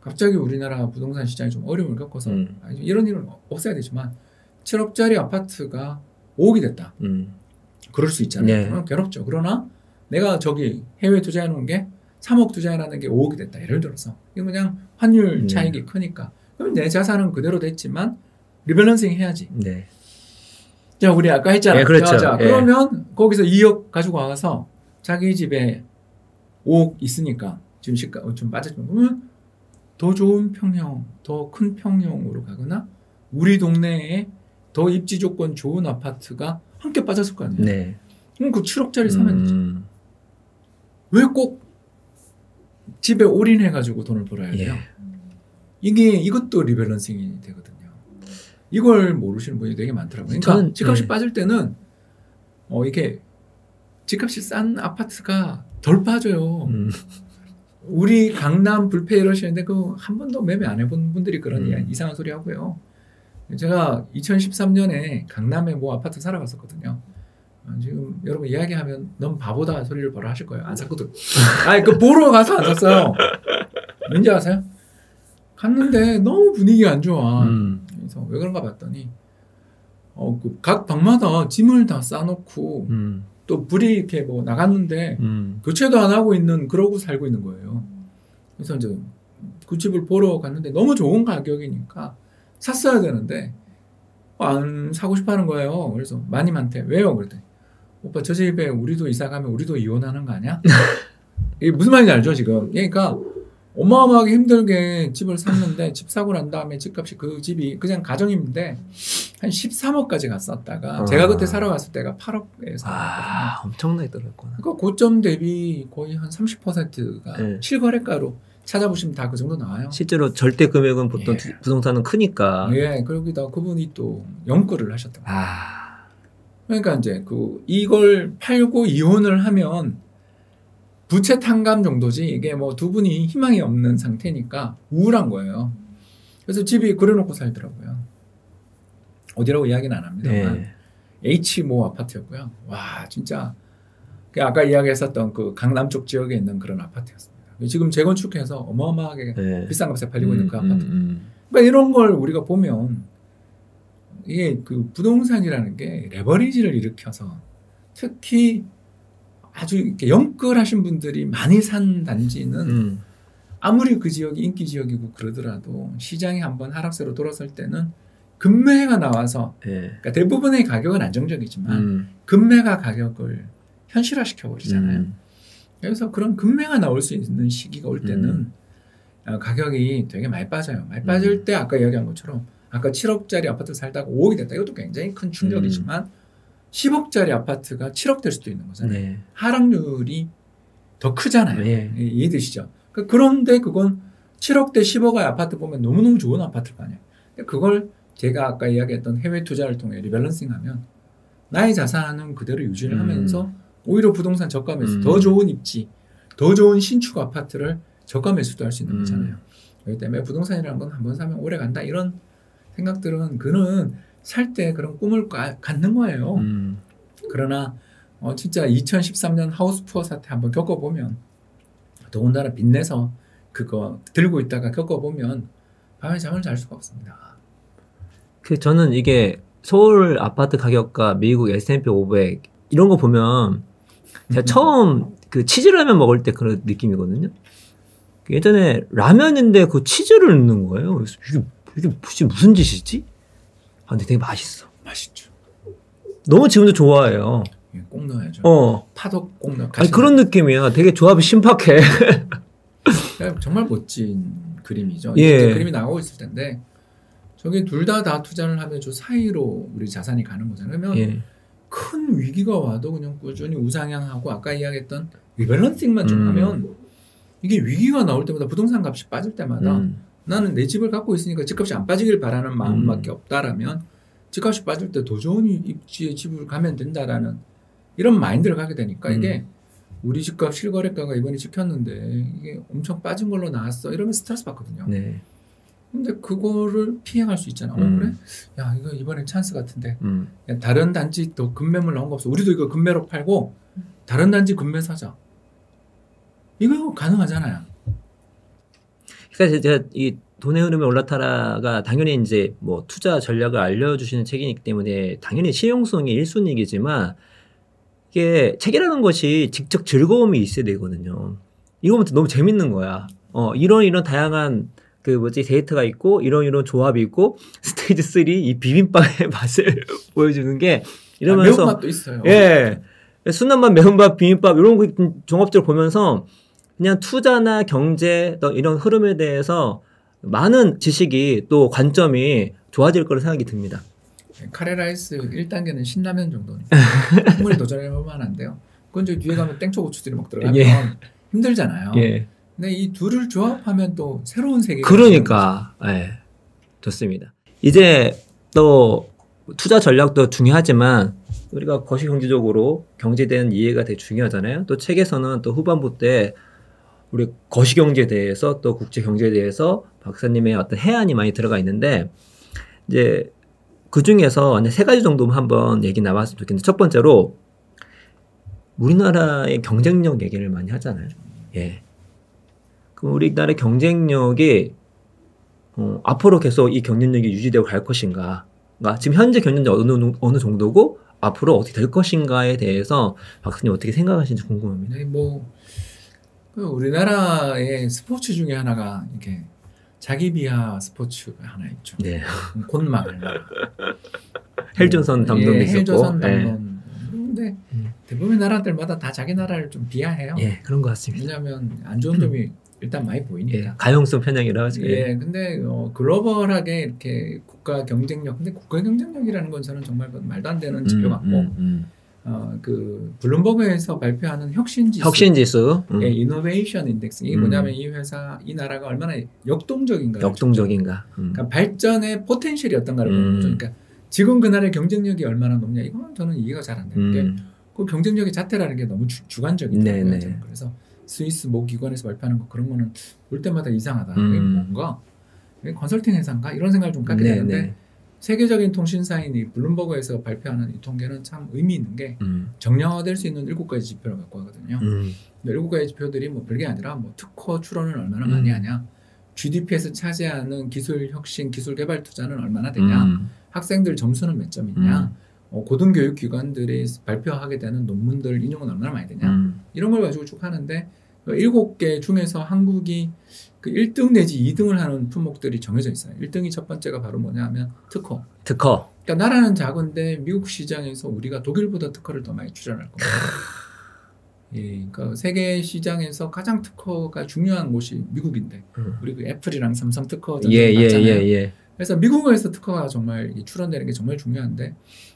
갑자기 우리나라 부동산 시장이 좀 어려움을 겪어서 이런 일은 없어야 되지만 7억짜리 아파트가 5억이 됐다. 그럴 수 있잖아요. 그럼 괴롭죠. 그러나 내가 저기 해외 투자해 놓은 게 3억 투자해놨는 게 5억이 됐다. 예를 들어서 이거 그냥 환율 차익이 크니까 그럼 내 자산은 그대로 됐지만 리밸런싱 해야지. 자, 우리 아까 했잖아. 그렇죠. 자, 그러면 거기서 2억 가지고 와서 자기 집에 5억 있으니까 지금 시가 좀 빠졌지만 그러면 더 좋은 평형, 더 큰 평형으로 가거나 우리 동네에 더 입지 조건 좋은 아파트가 함께 빠졌을 거 아니에요. 네. 그럼 그 7억짜리 사면 되죠. 왜 꼭 집에 올인해가지고 돈을 벌어야 돼요? 이것도 리밸런싱이 되거든요. 이걸 모르시는 분이 되게 많더라고요. 그러니까 집값이 빠질 때는 이게 집값이 싼 아파트가 덜 빠져요. 우리 강남 불패 이러시는데 그 한 번도 매매 안 해본 분들이 그런 이상한 소리 하고요. 제가 2013년에 강남에 뭐 아파트 사러 갔었거든요. 지금 여러분 이야기하면 넌 바보다 소리를 뭐라 하실 거예요. 안 샀거든. 아니 그 보러 가서 안 샀어요. 왠지 아세요? 갔는데 너무 분위기가 안 좋아. 그래서 왜 그런가 봤더니 그 각 방마다 짐을 다 싸놓고 또 불이 이렇게 뭐 나갔는데 교체도 안 하고 있는 그러고 살고 있는 거예요. 그래서 이제 그 집을 보러 갔는데 너무 좋은 가격이니까 샀어야 되는데 안 사고 싶어하는 거예요. 그래서 마님한테 왜요? 그랬더니 오빠 저 집에 우리도 이사 가면 우리도 이혼하는 거 아니야? 이게 무슨 말인지 알죠 지금? 그러니까 어마어마하게 힘들게 집을 샀는데 집 사고 난 다음에 집값이 그 집이 그냥 가정인데 한 13억까지 갔었다가 제가 그때 사러 갔을 때가 8억에 살았거든요. 엄청나게 떨어졌구나. 그러니까 고점 대비 거의 한 30%가 실거래가로 찾아보시면 다 그 정도 나와요. 실제로 절대 금액은 보통 부동산은 크니까. 그러기다 그분이 또 연끌을 하셨던 거예요. 그러니까 이제 이걸 팔고 이혼을 하면 부채 탕감 정도지 이게 뭐 두 분이 희망이 없는 상태니까 우울한 거예요. 그래서 집이 그려놓고 살더라고요. 어디라고 이야기는 안 합니다만 H모 아파트였고요. 와 진짜 아까 이야기했었던 그 강남 쪽 지역에 있는 그런 아파트였습니다. 지금 재건축해서 어마어마하게 비싼 값에 팔리고 있는 그 아파트. 그러니까 이런 걸 우리가 보면 이게 그 부동산이라는 게 레버리지를 일으켜서 특히 아주 이렇게 영끌하신 분들이 많이 산 단지는 아무리 그 지역이 인기 지역이고 그러더라도 시장이 한번 하락세로 돌아설 때는 급매가 나와서 그러니까 대부분의 가격은 안정적이지만 급매가 가격을 현실화시켜 버리잖아요. 그래서 그런 급매가 나올 수 있는 시기가 올 때는 가격이 되게 많이 빠져요. 많이 빠질 때 아까 이야기한 것처럼 아까 7억짜리 아파트 살다가 5억이 됐다. 이것도 굉장히 큰 충격이지만 10억짜리 아파트가 7억 될 수도 있는 거잖아요. 하락률이 더 크잖아요. 이해되시죠? 그런데 그건 7억대 10억의 아파트 보면 너무너무 좋은 아파트일 거 아니에요. 그걸 제가 아까 이야기했던 해외 투자를 통해 리밸런싱하면 나의 자산은 그대로 유지를 하면서 오히려 부동산 저가 매수, 더 좋은 입지, 더 좋은 신축 아파트를 저가 매수도 할 수 있는 거잖아요. 그렇기 때문에 부동산이라는 건 한번 사면 오래 간다 이런 생각들은 그는 살 때 그런 꿈을 갖는 거예요. 그러나 진짜 2013년 하우스 푸어 사태 한번 겪어보면 더군다나 빚내서 그거 들고 있다가 겪어보면 밤에 잠을 잘 수가 없습니다. 저는 이게 서울 아파트 가격과 미국 S&P 500 이런 거 보면 제가 처음 그 치즈라면 먹을 때 그런 느낌이거든요. 예전에 라면인데 그 치즈를 넣는 거예요. 그래서 이게 무슨 짓이지? 근데 되게 맛있어. 맛있죠. 너무 지금도 좋아해요. 꼭 넣어야죠. 파도 꼭 넣어. 아니 그런 느낌이야. 되게 조합이 신박해. 정말 멋진 그림이죠. 이제 그림이 나오고 있을 텐데 저게 둘 다 투자를 하면 저 사이로 우리 자산이 가는 거잖아요. 그러면 큰 위기가 와도 그냥 꾸준히 우상향하고 아까 이야기했던 리밸런싱만 좀 하면 이게 위기가 나올 때마다 부동산 값이 빠질 때마다 나는 내 집을 갖고 있으니까 집값이 안 빠지길 바라는 마음밖에 없다라면 집값이 빠질 때 더 좋은 입지에 집을 가면 된다라는 이런 마인드를 갖게 되니까 이게 우리 집값 실거래가가 이번에 찍혔는데 이게 엄청 빠진 걸로 나왔어 이러면 스트레스 받거든요. 근데 그거를 피해갈 수 있잖아. 그래? 야 이거 이번엔 찬스 같은데 야, 다른 단지 또 급매물 나온 거 없어. 우리도 이거 급매로 팔고 다른 단지 급매 사자. 이거 가능하잖아요. 그러니까 제가 이 돈의 흐름에 올라타라가 당연히 이제 뭐 투자 전략을 알려주시는 책이기 때문에 당연히 실용성이 1순위이지만 이게 책이라는 것이 직접 즐거움이 있어야 되거든요. 이거 보면 너무 재밌는 거야. 이런 다양한 데이터가 있고 이런 조합이 있고 스테이지 3 이 비빔밥의 맛을 보여주는 게 이러면서 매운맛도 있어요. 순한맛, 매운맛, 비빔밥 이런 거 종합적으로 보면서 그냥 투자나 경제 이런 흐름에 대해서 많은 지식이 또 관점이 좋아질 거로 생각이 듭니다. 카레라이스 1단계는 신라면 정도는 충분히 도전해볼 만한데요. 그건 이제 뒤에 가면 땡초고추들이 막 들어가면 예. 힘들잖아요. 예. 근데 이 둘을 조합하면 또 새로운 세계가 그러니까 예. 좋습니다. 이제 또 투자 전략도 중요하지만 우리가 거시경제적으로 경제에 대한 이해가 되게 중요하잖아요. 또 책에서는 또 후반부 때 우리 거시경제에 대해서 또 국제경제에 대해서 박사님의 어떤 해안이 많이 들어가 있는데 이제 그 중에서 세 가지 정도만 한번 얘기 나왔으면 좋겠는데 첫 번째로 우리나라의 경쟁력 얘기를 많이 하잖아요. 예. 그럼 우리나라의 경쟁력이 앞으로 계속 이 경쟁력이 유지되고 갈 것인가? 그러니까 지금 현재 경쟁력 어느 정도고 앞으로 어떻게 될 것인가에 대해서 박사님 어떻게 생각하시는지 궁금합니다. 네, 뭐 우리나라의 스포츠 중에 하나가 이렇게 자기 비하 스포츠가 하나 있죠. 네. 곤마을. 헬조선 담론도 있었고. 헬조선 담론. 근데 대부분 나라들마다 다 자기 나라를 좀 비하해요. 예, 그런 것 같습니다. 왜냐하면 안 좋은 점이 일단 많이 보이니까. 예, 가용성 편향이라 하죠. 예, 근데 글로벌하게 이렇게 국가 경쟁력, 근데 국가 경쟁력이라는 건 저는 정말 말도 안 되는 지표 같고, 그 블룸버그에서 발표하는 혁신지수, 예, 이노베이션 인덱스 이게 뭐냐면 이 회사, 이 나라가 얼마나 역동적인가, 그러니까 발전의 포텐셜이 어떤가를 보는 거죠. 그러니까 지금 그 나라의 경쟁력이 얼마나 높냐, 이건 저는 이해가 잘 안 되는 게, 그 경쟁력의 자태라는 게 너무 주관적이더라고요. 그래서 스위스 모 기관에서 발표하는 거 그런 거는 볼 때마다 이상하다. 이게 뭔가 컨설팅 회사인가 이런 생각을 좀 갖게 되는데 세계적인 통신사인 이 블룸버그에서 발표하는 이 통계는 참 의미 있는 게 정량화될 수 있는 7가지 지표를 갖고 하거든요. 7가지 지표들이 뭐 별게 아니라 뭐 특허 출원을 얼마나 많이 하냐, GDP에서 차지하는 기술 혁신, 기술 개발 투자는 얼마나 되냐, 학생들 점수는 몇 점이냐, 고등교육기관들이 발표하게 되는 논문들 인용은 얼마나 많이 되냐, 이런 걸 가지고 쭉 하는데 7개 중에서 한국이 그 1등 내지 2등을 하는 품목들이 정해져 있어요. 1등이 첫 번째가 바로 뭐냐 하면 특허. 그러니까 나라는 작은데 미국 시장에서 우리가 독일보다 특허를 더 많이 출원할 겁니다. 예, 그러니까 세계 시장에서 가장 특허가 중요한 곳이 미국인데 우리 그 애플이랑 삼성 특허 전쟁 맞잖아요. 그래서 미국에서 특허가 정말 출원되는 게 정말 중요한데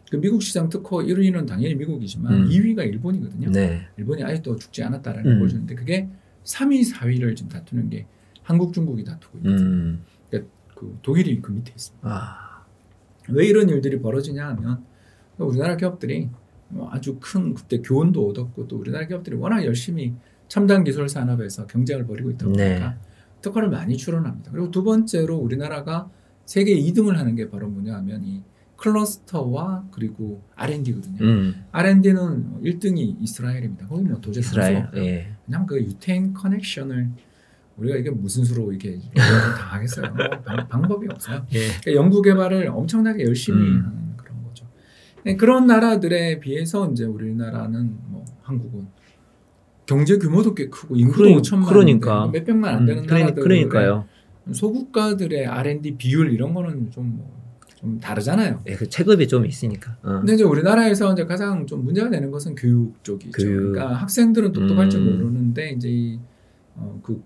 그 미국 시장 특허 1위는 당연히 미국이지만 2위가 일본이거든요. 일본이 아직도 죽지 않았다라는 걸 보여주는데 그게 3위, 4위를 지금 다투는 게 한국, 중국이 다투고 있거든요. 그러니까 그 독일이 그 밑에 있습니다. 왜 이런 일들이 벌어지냐 하면 우리나라 기업들이 아주 큰 그때 교훈도 얻었고 또 우리나라 기업들이 워낙 열심히 첨단 기술 산업에서 경쟁을 벌이고 있다 보니까 특허를 많이 출원합니다. 그리고 두 번째로 우리나라가 세계 2등을 하는 게 바로 뭐냐 하면 이 클러스터와 그리고 R&D거든요. R&D는 1등이 이스라엘입니다. 거기 뭐 도저히 이스라엘. 그냥 그 유태인 커넥션을 우리가 이게 무슨 수로 이렇게 다 하겠어요. 방법이 없어요. 그러니까 연구 개발을 엄청나게 열심히 하는 그런 거죠. 그런 나라들에 비해서 이제 우리나라는 뭐 한국은 경제 규모도 꽤 크고 인구도 5천만 몇백만 안 되는 나라들의 소국가들의 R&D 비율 이런 거는 좀 다르잖아요. 그 체급이 좀 있으니까. 근데 이제 우리나라에서 이제 가장 좀 문제가 되는 것은 교육 쪽이죠. 그러니까 학생들은 똑똑할 줄 모르는데 이제 그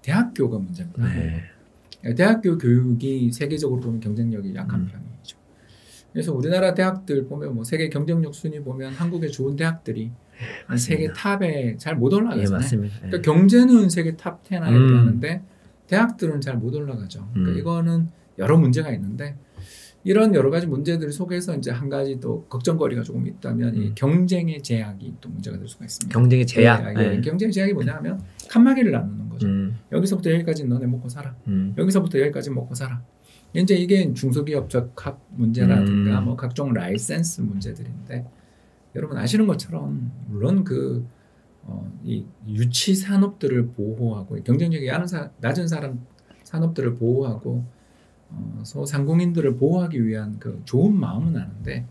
대학교가 문제입니다. 대학교 교육이 세계적으로 보면 경쟁력이 약한 편이죠. 그래서 우리나라 대학들 보면 뭐 세계 경쟁력 순위 보면 한국의 좋은 대학들이 세계 탑에 잘 못 올라가잖아요. 그러니까 경제는 세계 탑 10 안에 들어가는데 대학들은 잘 못 올라가죠. 그러니까 이거는 여러 문제가 있는데 이런 여러 가지 문제들 속에서 이제 한 가지 또 걱정거리가 조금 있다면 이 경쟁의 제약이 또 문제가 될 수가 있습니다. 경쟁의 제약. 경쟁의 제약이 뭐냐면 칸막이를 나누는 거죠. 여기서부터 여기까지 너네 먹고 살아. 여기서부터 여기까지 먹고 살아. 이제 이게 중소기업 적합 문제라든가 뭐 각종 라이센스 문제들인데 여러분 아시는 것처럼 물론 이 유치 산업들을 보호하고 경쟁력이 낮은 산업들을 보호하고 소상공인들을 보호하기 위한 그 좋은 마음은 아는데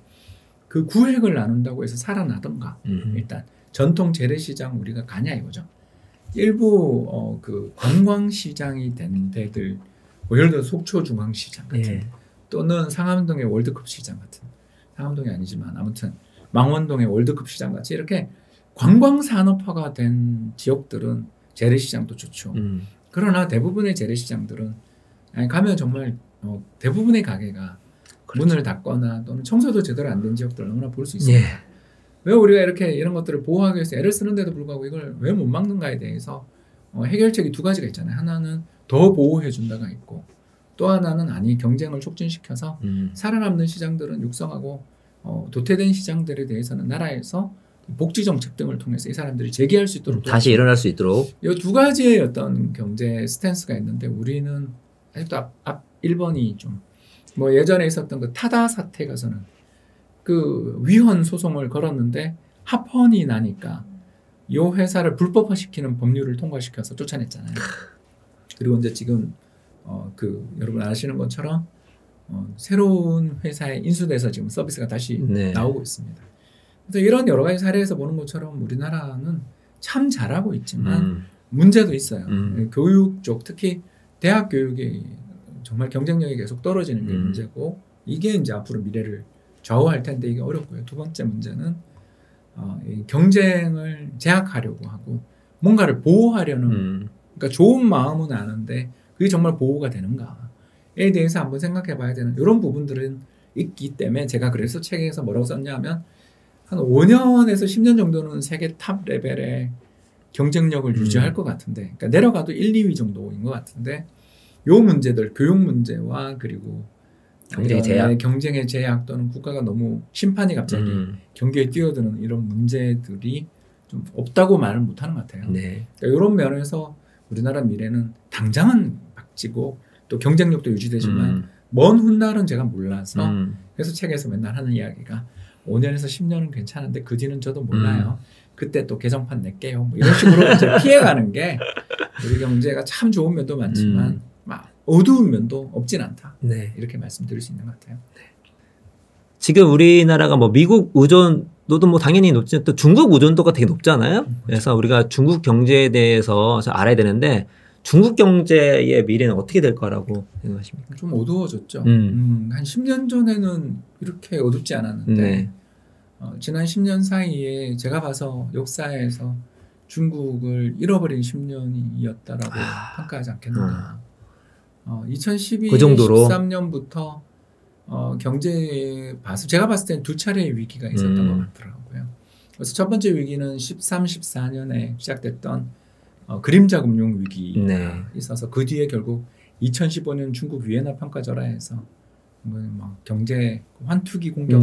그 구획을 나눈다고 해서 살아나던가 일단 전통 재래시장 우리가 가냐 이거죠. 일부 그 관광시장이 된 데들 뭐 예를 들어 속초중앙시장 같은 또는 상암동의 월드컵 시장 같은 상암동이 아니지만 아무튼 망원동의 월드컵 시장 같이 이렇게 관광산업화가 된 지역들은 재래시장도 좋죠. 그러나 대부분의 재래시장들은 아니, 가면 정말 대부분의 가게가 그렇죠. 문을 닫거나 또는 청소도 제대로 안 된 지역들을 너무나 볼 수 있습니다. 예. 왜 우리가 이렇게 이런 것들을 보호하기 위해서 애를 쓰는데도 불구하고 이걸 왜 못 막는가에 대해서 해결책이 두 가지가 있잖아요. 하나는 더 보호해준다가 있고 또 하나는 아니 경쟁을 촉진시켜서 살아남는 시장들은 육성하고 도태된 시장들에 대해서는 나라에서 복지 정책 등을 통해서 이 사람들이 재기할 수 있도록 다시 일어날 수 있도록 이 두 가지의 어떤 경제 스탠스가 있는데 우리는 아직도 앞 1번이 좀 뭐 예전에 있었던 그 타다 사태 가서는 그 위헌 소송을 걸었는데 합헌이 나니까 이 회사를 불법화시키는 법률을 통과시켜서 쫓아냈잖아요. 그리고 이제 지금 그 여러분 아시는 것처럼 새로운 회사에 인수돼서 지금 서비스가 다시 네. 나오고 있습니다. 그래서 이런 여러 가지 사례에서 보는 것처럼 우리나라는 참 잘하고 있지만 문제도 있어요. 교육 쪽 특히 대학 교육이 정말 경쟁력이 계속 떨어지는 게 문제고 이게 이제 앞으로 미래를 좌우할 텐데 이게 어렵고요. 두 번째 문제는 이 경쟁을 제약하려고 하고 뭔가를 보호하려는 그러니까 좋은 마음은 아는데 그게 정말 보호가 되는가에 대해서 한번 생각해 봐야 되는 이런 부분들은 있기 때문에 제가 그래서 책에서 뭐라고 썼냐면 한 5년에서 10년 정도는 세계 탑 레벨의 경쟁력을 유지할 것 같은데 그러니까 내려가도 1, 2위 정도인 것 같은데 요 문제들 교육 문제와 그리고 경쟁의 제약 또는 국가가 너무 심판이 갑자기 경기에 뛰어드는 이런 문제들이 좀 없다고 말을 못하는 것 같아요. 네. 그러니까 이런 면에서 우리나라 미래는 당장은 박지고 또 경쟁력도 유지되지만 먼 훗날은 제가 몰라서 그래서 책에서 맨날 하는 이야기가 5년에서 10년은 괜찮은데 그 뒤는 저도 몰라요. 그때 또 개정판 낼게요. 뭐 이런 식으로 이제 피해가는 게 우리 경제가 참 좋은 면도 많지만 막 어두운 면도 없진 않다. 네. 이렇게 말씀드릴 수 있는 것 같아요. 네. 지금 우리나라가 뭐 미국 의존도도 뭐 당연히 높지만 또 중국 의존도가 되게 높잖아요. 그래서 우리가 중국 경제에 대해서 알아야 되는데 중국 경제의 미래는 어떻게 될 거라고 생각하십니까? 좀 어두워졌죠. 한 10년 전에는 이렇게 어둡지 않았는데 네. 지난 10년 사이에 제가 봐서 역사에서 중국을 잃어버린 10년이었다라고 평가하지 않겠는가. 2012, 그 정도로 13년부터 경제 제가 봤을 때는 두 차례의 위기가 있었던 것 같더라고요. 그래서 첫 번째 위기는 13, 14년에 시작됐던 그림자 금융 위기가 네. 있어서 그 뒤에 결국 2015년 중국 위에나 평가절하에서 막 경제 환투기 공격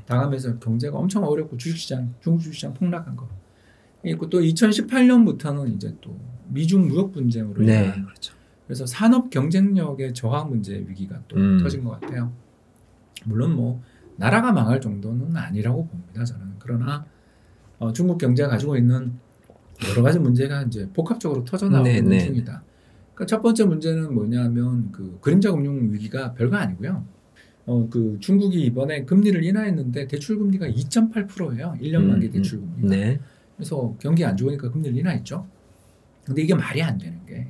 당하면서 경제가 엄청 어렵고 중국 주식시장 폭락한 거 있고 또 2018년부터는 이제 또 미중 무역 분쟁으로 네, 그렇죠. 그래서 산업 경쟁력의 저하 문제 위기가 또 터진 것 같아요. 물론 뭐 나라가 망할 정도는 아니라고 봅니다. 저는. 그러나 중국 경제가 가지고 있는 여러 가지 문제가 이제 복합적으로 터져나오는 중이다. 그러니까 첫 번째 문제는 뭐냐면 그 그림자 금융 위기가 별거 아니고요. 그 중국이 이번에 금리를 인하했는데 대출 금리가 2.8%예요. 1년 만기 대출 금리가. 네. 그래서 경기 안 좋으니까 금리를 인하했죠. 근데 이게 말이 안 되는 게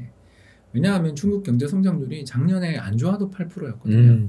왜냐하면 중국 경제 성장률이 작년에 안 좋아도 8%였거든요.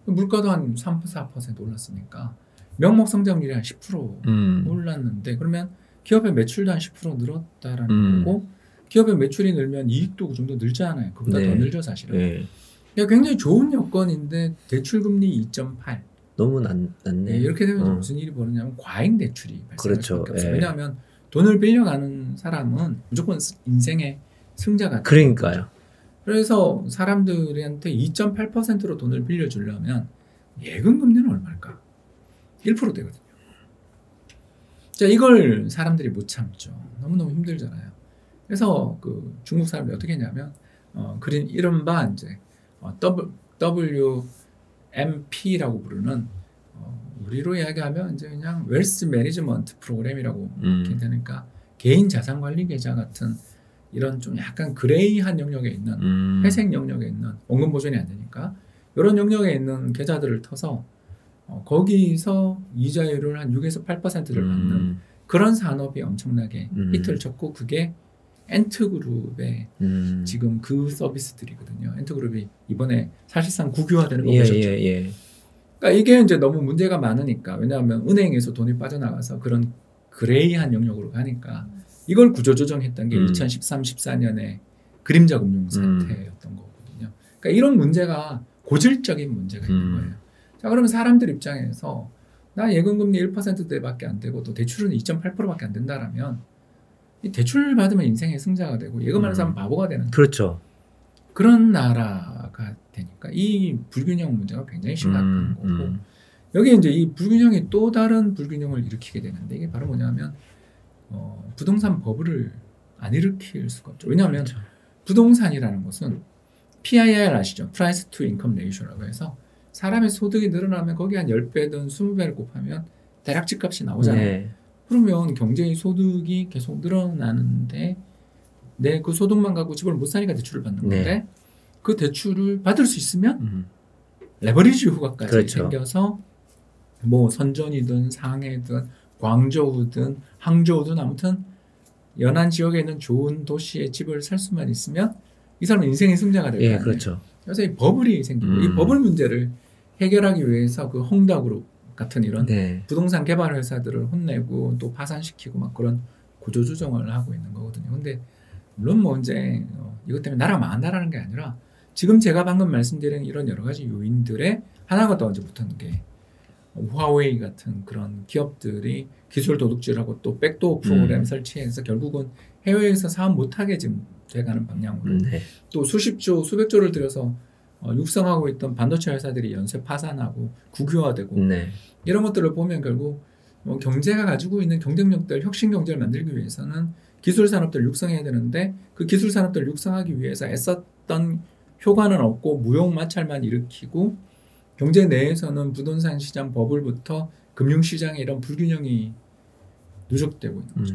물가도 한 3, 4% 올랐으니까 명목 성장률이 한 10% 올랐는데 그러면 기업의 매출도 한 10% 늘었다라는 거고 기업의 매출이 늘면 이익도 그 정도 늘잖아요. 그보다 더 늘죠 사실은. 네. 그러니까 굉장히 좋은 여건인데 대출금리 2.8 너무 낮네. 이렇게 되면 무슨 일이 벌어지냐면 과잉 대출이 발생할 그렇죠. 수밖에 없어요. 왜냐하면 돈을 빌려가는 사람은 무조건 인생의 승자가 그러니까요. 그래서 사람들한테 2.8%로 돈을 빌려주려면 예금 금리는 얼마일까? 1% 되거든요. 자, 이걸 사람들이 못 참죠. 너무너무 힘들잖아요. 그래서 그 중국 사람들이 어떻게 했냐면 그린 이른바 이제 WMP라고 부르는 우리로 이야기하면 이제 그냥 웰스 매니지먼트 프로그램이라고 이렇게 되니까 개인 자산 관리 계좌 같은 이런 좀 약간 그레이한 영역에 있는 회색 영역에 있는 원금 보존이 안 되니까 이런 영역에 있는 계좌들을 터서 거기서 이자율을 한 6에서 8%를 받는 그런 산업이 엄청나게 히트를 쳤고 그게 엔트그룹의 지금 그 서비스들이거든요. 엔트그룹이 이번에 사실상 국유화되는 거 보셨죠? 그러니까 이게 이제 너무 문제가 많으니까 왜냐하면 은행에서 돈이 빠져나가서 그런 그레이한 영역으로 가니까 이걸 구조조정했던 게 2013, 14년에 그림자 금융 사태였던 거거든요. 그러니까 이런 문제가 고질적인 문제가 있는 거예요. 자, 그러면 사람들 입장에서 나 예금금리 1%대밖에 안 되고 또 대출은 2.8%밖에 안 된다라면 이 대출 받으면 인생의 승자가 되고 예금하는 사람은 바보가 되는 그렇죠. 그런 나라가 되니까 이 불균형 문제가 굉장히 심각한 거고 여기 이제 이 불균형이 또 다른 불균형을 일으키게 되는데 이게 바로 뭐냐면 부동산 버블을 안 일으킬 수가 없죠. 왜냐하면 그렇죠. 부동산이라는 것은 PIR 아시죠? Price to Income Ratio라고 해서 사람의 소득이 늘어나면 거기 한 10배든 20배를 곱하면 대략 집값이 나오잖아요. 네. 그러면 경제의 소득이 계속 늘어나는데 내 그 소득만 갖고 집을 못 사니까 대출을 받는 건데 네. 그 대출을 받을 수 있으면 레버리지 효과까지 그렇죠. 생겨서 뭐 선전이든 상해든 광저우든 항저우든 아무튼 연안 지역에 있는 좋은 도시에 집을 살 수만 있으면 이 사람은 인생의 승자가 될 거예요. 그렇죠. 그래서 이 버블이 생기고 이 버블 문제를 해결하기 위해서 그 홍다그룹 같은 이런 네. 부동산 개발 회사들을 혼내고 또 파산시키고 막 그런 구조조정을 하고 있는 거거든요. 근데 물론 뭐 이제 이것 때문에 나라가 망한다라는 게 아니라 지금 제가 방금 말씀드린 이런 여러 가지 요인들의 하나가 더 언제 붙었는 게 후아웨이 같은 그런 기업들이 기술 도둑질하고 또 백도어 프로그램 설치해서 결국은 해외에서 사업 못하게 지금 돼가는 방향으로 또 수십조 수백조를 들여서 육성하고 있던 반도체 회사들이 연쇄 파산하고 국유화되고 이런 것들을 보면 결국 경제가 가지고 있는 경쟁력들 혁신 경제를 만들기 위해서는 기술 산업들을 육성해야 되는데 그 기술 산업들을 육성하기 위해서 애썼던 효과는 없고 무용 마찰만 일으키고 경제 내에서는 부동산 시장 버블부터 금융시장의 이런 불균형이 누적되고 있는 거죠.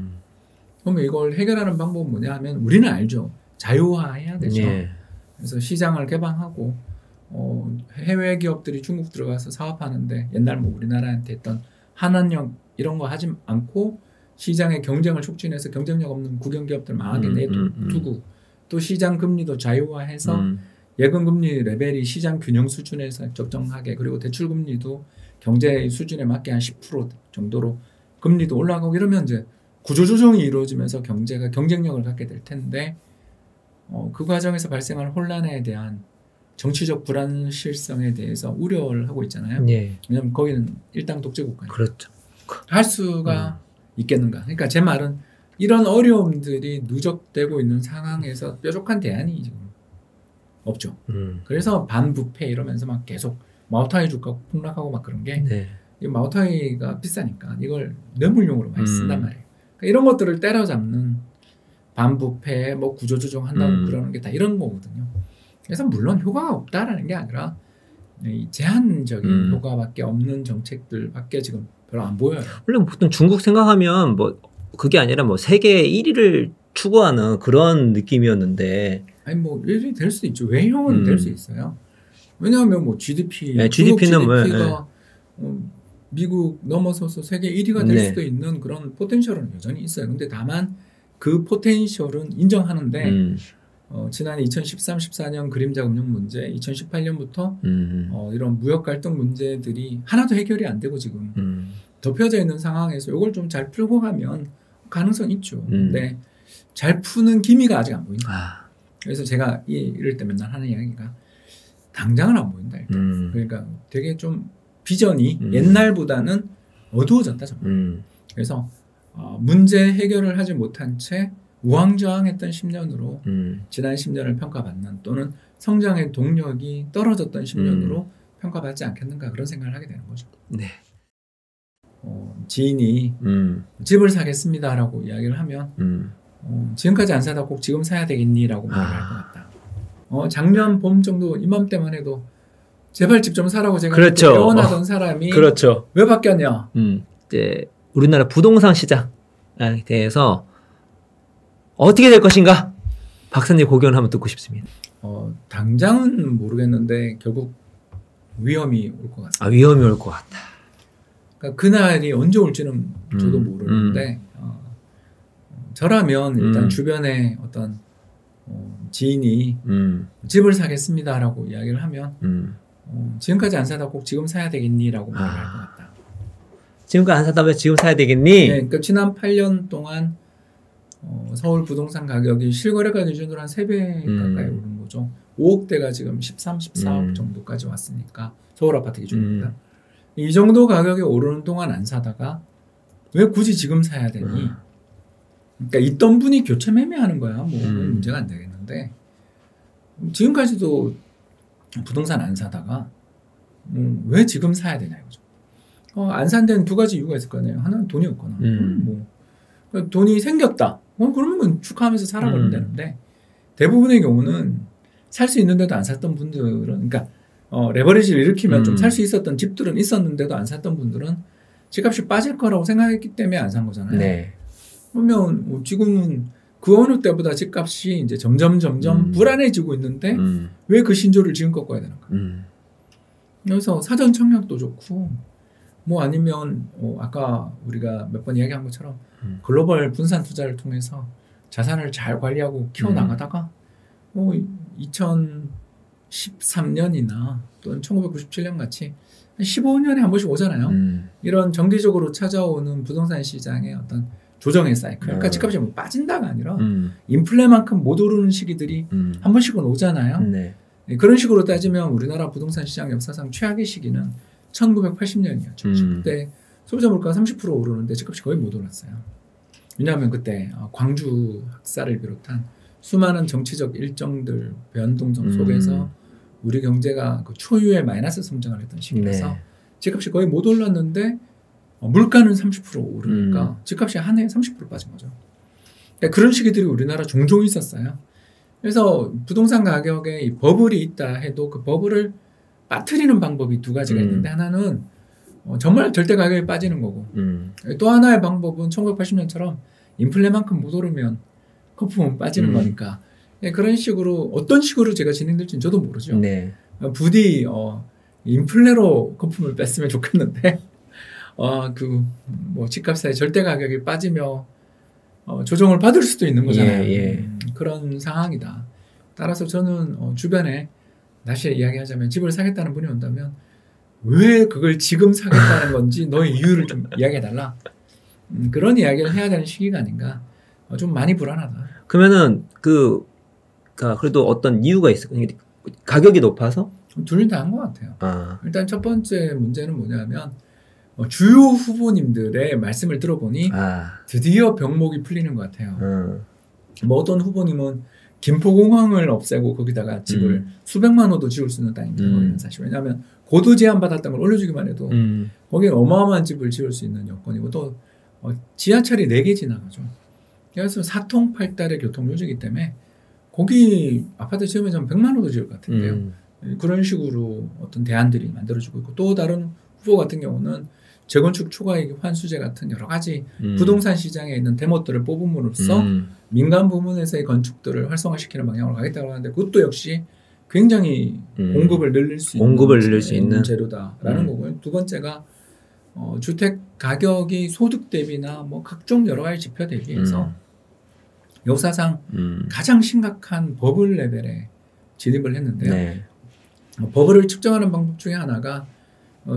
그러면 이걸 해결하는 방법은 뭐냐 하면 우리는 알죠. 자유화해야 되죠. 그래서 시장을 개방하고 해외 기업들이 중국 들어가서 사업하는데 옛날 뭐 우리나라한테 했던 한한령 이런 거 하지 않고 시장의 경쟁을 촉진해서 경쟁력 없는 국영기업들 망하게 내두고 또 시장 금리도 자유화해서 예금 금리 레벨이 시장 균형 수준에서 적정하게 그리고 대출 금리도 경제 수준에 맞게 한 10% 정도로 금리도 올라가고 이러면 이제 구조조정이 이루어지면서 경제가 경쟁력을 갖게 될 텐데 그 과정에서 발생할 혼란에 대한 정치적 불안실성에 대해서 우려를 하고 있잖아요. 왜냐하면 거기는 일당 독재 국가니까. 그렇죠. 할 수가 있겠는가. 그러니까 제 말은 이런 어려움들이 누적되고 있는 상황에서 뾰족한 대안이 지금 없죠. 그래서 반부패 이러면서 막 계속 마오타이 주가 폭락하고 막 그런 게 이 마오타이가 비싸니까 이걸 뇌물용으로 많이 쓴단 말이에요. 그러니까 이런 것들을 때려잡는 반부패 뭐 구조조정한다고 그러는 게 다 이런 거거든요. 그래서 물론 효과가 없다라는 게 아니라 이 제한적인 효과밖에 없는 정책들밖에 지금 별로 안 보여요. 원래 보통 중국 생각하면 뭐 그게 아니라 뭐 세계 1위를 추구하는 그런 느낌이었는데 아니 뭐 1위 될 수도 있죠. 외형은 될 수 있어요. 왜냐하면 뭐 GDP, GDP는 GDP가 미국 넘어서서 세계 1위가 될 수도 있는 그런 포텐셜은 여전히 있어요. 근데 다만 그 포텐셜은 인정하는데 지난 2013, 14년 그림자 금융 문제, 2018년부터 이런 무역 갈등 문제들이 하나도 해결이 안 되고 지금 덮여져 있는 상황에서 이걸 좀 잘 풀고 가면 가능성이 있죠. 근데 잘 푸는 기미가 아직 안 보인다. 그래서 제가 이럴 때 맨날 하는 이야기가 당장은 안 보인다. 일단. 그러니까 되게 좀 비전이 옛날보다는 어두워졌다. 정말. 그래서 문제 해결을 하지 못한 채 우왕좌왕했던 10년으로 지난 10년을 평가받는 또는 성장의 동력이 떨어졌던 10년으로 평가받지 않겠는가 그런 생각을 하게 되는 거죠. 지인이 집을 사겠습니다라고 이야기를 하면 지금까지 안 사다 꼭 지금 사야 되겠니라고 말을 할 것 같다. 작년 봄 정도 이맘때만 해도 제발 집 좀 사라고 제가 애원하던 사람이 왜 바뀌었냐. 이제 우리나라 부동산 시장에 대해서 어떻게 될 것인가? 박사님 고견을 한번 듣고 싶습니다. 당장은 모르겠는데 결국 위험이 올 것 같습니다. 위험이 올 것 같다. 그러니까 그날이 언제 올지는 저도 모르는데 저라면 일단 주변에 어떤 지인이 집을 사겠습니다라고 이야기를 하면 지금까지 안 사다 꼭 지금 사야 되겠니라고 말을 할 것 같다. 지금까지 안 사다 왜 지금 사야 되겠니? 그러니까 지난 8년 동안 서울 부동산 가격이 실거래가 기준으로 한 3배 가까이 오른 거죠. 5억대가 지금 13, 14억 정도까지 왔으니까 서울 아파트 기준입니다. 이 정도 가격이 오르는 동안 안 사다가 왜 굳이 지금 사야 되니? 그러니까 있던 분이 교체 매매하는 거야. 뭐 문제가 안 되겠는데 지금까지도 부동산 안 사다가 왜 지금 사야 되냐 이거죠. 안 산 데는 두 가지 이유가 있을 거 아니에요. 하나는 돈이 없거나 뭐 돈이 생겼다. 그러면 축하하면서 살아버리면 되는데 대부분의 경우는 살 수 있는데도 안 샀던 분들은 그러니까 레버리지를 일으키면 좀 살 수 있었던 집들은 있었는데도 안 샀던 분들은 집값이 빠질 거라고 생각했기 때문에 안 산 거잖아요. 네. 그러면 지금은 그 어느 때보다 집값이 이제 점점 불안해지고 있는데 왜 그 신조를 지금 꺾어야 되는가? 그래서 사전 청약도 좋고 뭐 아니면 아까 우리가 몇 번 이야기한 것처럼 글로벌 분산 투자를 통해서 자산을 잘 관리하고 키워나가다가 2013년이나 또는 1997년 같이 15년에 한 번씩 오잖아요. 이런 정기적으로 찾아오는 부동산 시장의 어떤 조정의 사이클. 그러니까 집값이 뭐 빠진다가 아니라 인플레만큼 못 오르는 시기들이 한 번씩은 오잖아요. 네. 그런 식으로 따지면 우리나라 부동산 시장 역사상 최악의 시기는 1980년이었죠. 그때 소비자 물가가 30% 오르는데 집값이 거의 못 올랐어요. 왜냐하면 그때 광주 학살을 비롯한 수많은 정치적 일정들 변동성 속에서 우리 경제가 그 초유의 마이너스 성장을 했던 시기라서 네. 집값이 거의 못 올랐는데 물가는 30% 오르니까 집값이 한 해에 30% 빠진 거죠. 그러니까 그런 시기들이 우리나라 종종 있었어요. 그래서 부동산 가격에 이 버블이 있다 해도 그 버블을 빠뜨리는 방법이 두 가지가 있는데 하나는 정말 절대 가격이 빠지는 거고 또 하나의 방법은 1980년처럼 인플레만큼 못 오르면 거품은 빠지는 거니까 그런 식으로 어떤 식으로 제가 진행될지는 저도 모르죠. 네. 부디 인플레로 거품을 뺐으면 좋겠는데 뭐 집값의 절대 가격이 빠지며 조정을 받을 수도 있는 거잖아요. 예. 그런 상황이다. 따라서 저는 주변에 다시 이야기하자면 집을 사겠다는 분이 온다면 왜 그걸 지금 사겠다는 건지 너의 이유를 좀 이야기해달라. 그런 이야기를 해야 되는 시기가 아닌가. 좀 많이 불안하다. 그러면은 그래도 어떤 이유가 있을까요? 가격이 높아서? 둘 다 한 것 같아요. 일단 첫 번째 문제는 뭐냐면 주요 후보님들의 말씀을 들어보니 드디어 병목이 풀리는 것 같아요. 뭐 어떤 후보님은 김포공항을 없애고 거기다가 집을 수백만 호도 지을 수 있는 땅입니다. 거기는 사실. 왜냐하면 고도 제한 받았던 걸 올려주기만 해도 거기에 어마어마한 집을 지을 수 있는 여건이고 또 지하철이 4개 지나가죠. 그래서 사통팔달의 교통요지이기 때문에 거기 아파트 지으면 좀 100만 호도 지을 것 같은데요. 그런 식으로 어떤 대안들이 만들어지고 있고 또 다른 후보 같은 경우는 재건축 초과이익 환수제 같은 여러 가지 부동산 시장에 있는 대못들을 뽑음으로써 민간 부문에서의 건축들을 활성화시키는 방향으로 가겠다고 하는데 그것도 역시 굉장히 공급을 늘릴 수 있는 재료다라는 거고요. 두 번째가 주택 가격이 소득 대비나 뭐 각종 여러 가지 지표 대비해서 역사상 가장 심각한 버블 레벨에 진입을 했는데요. 네. 버블을 측정하는 방법 중에 하나가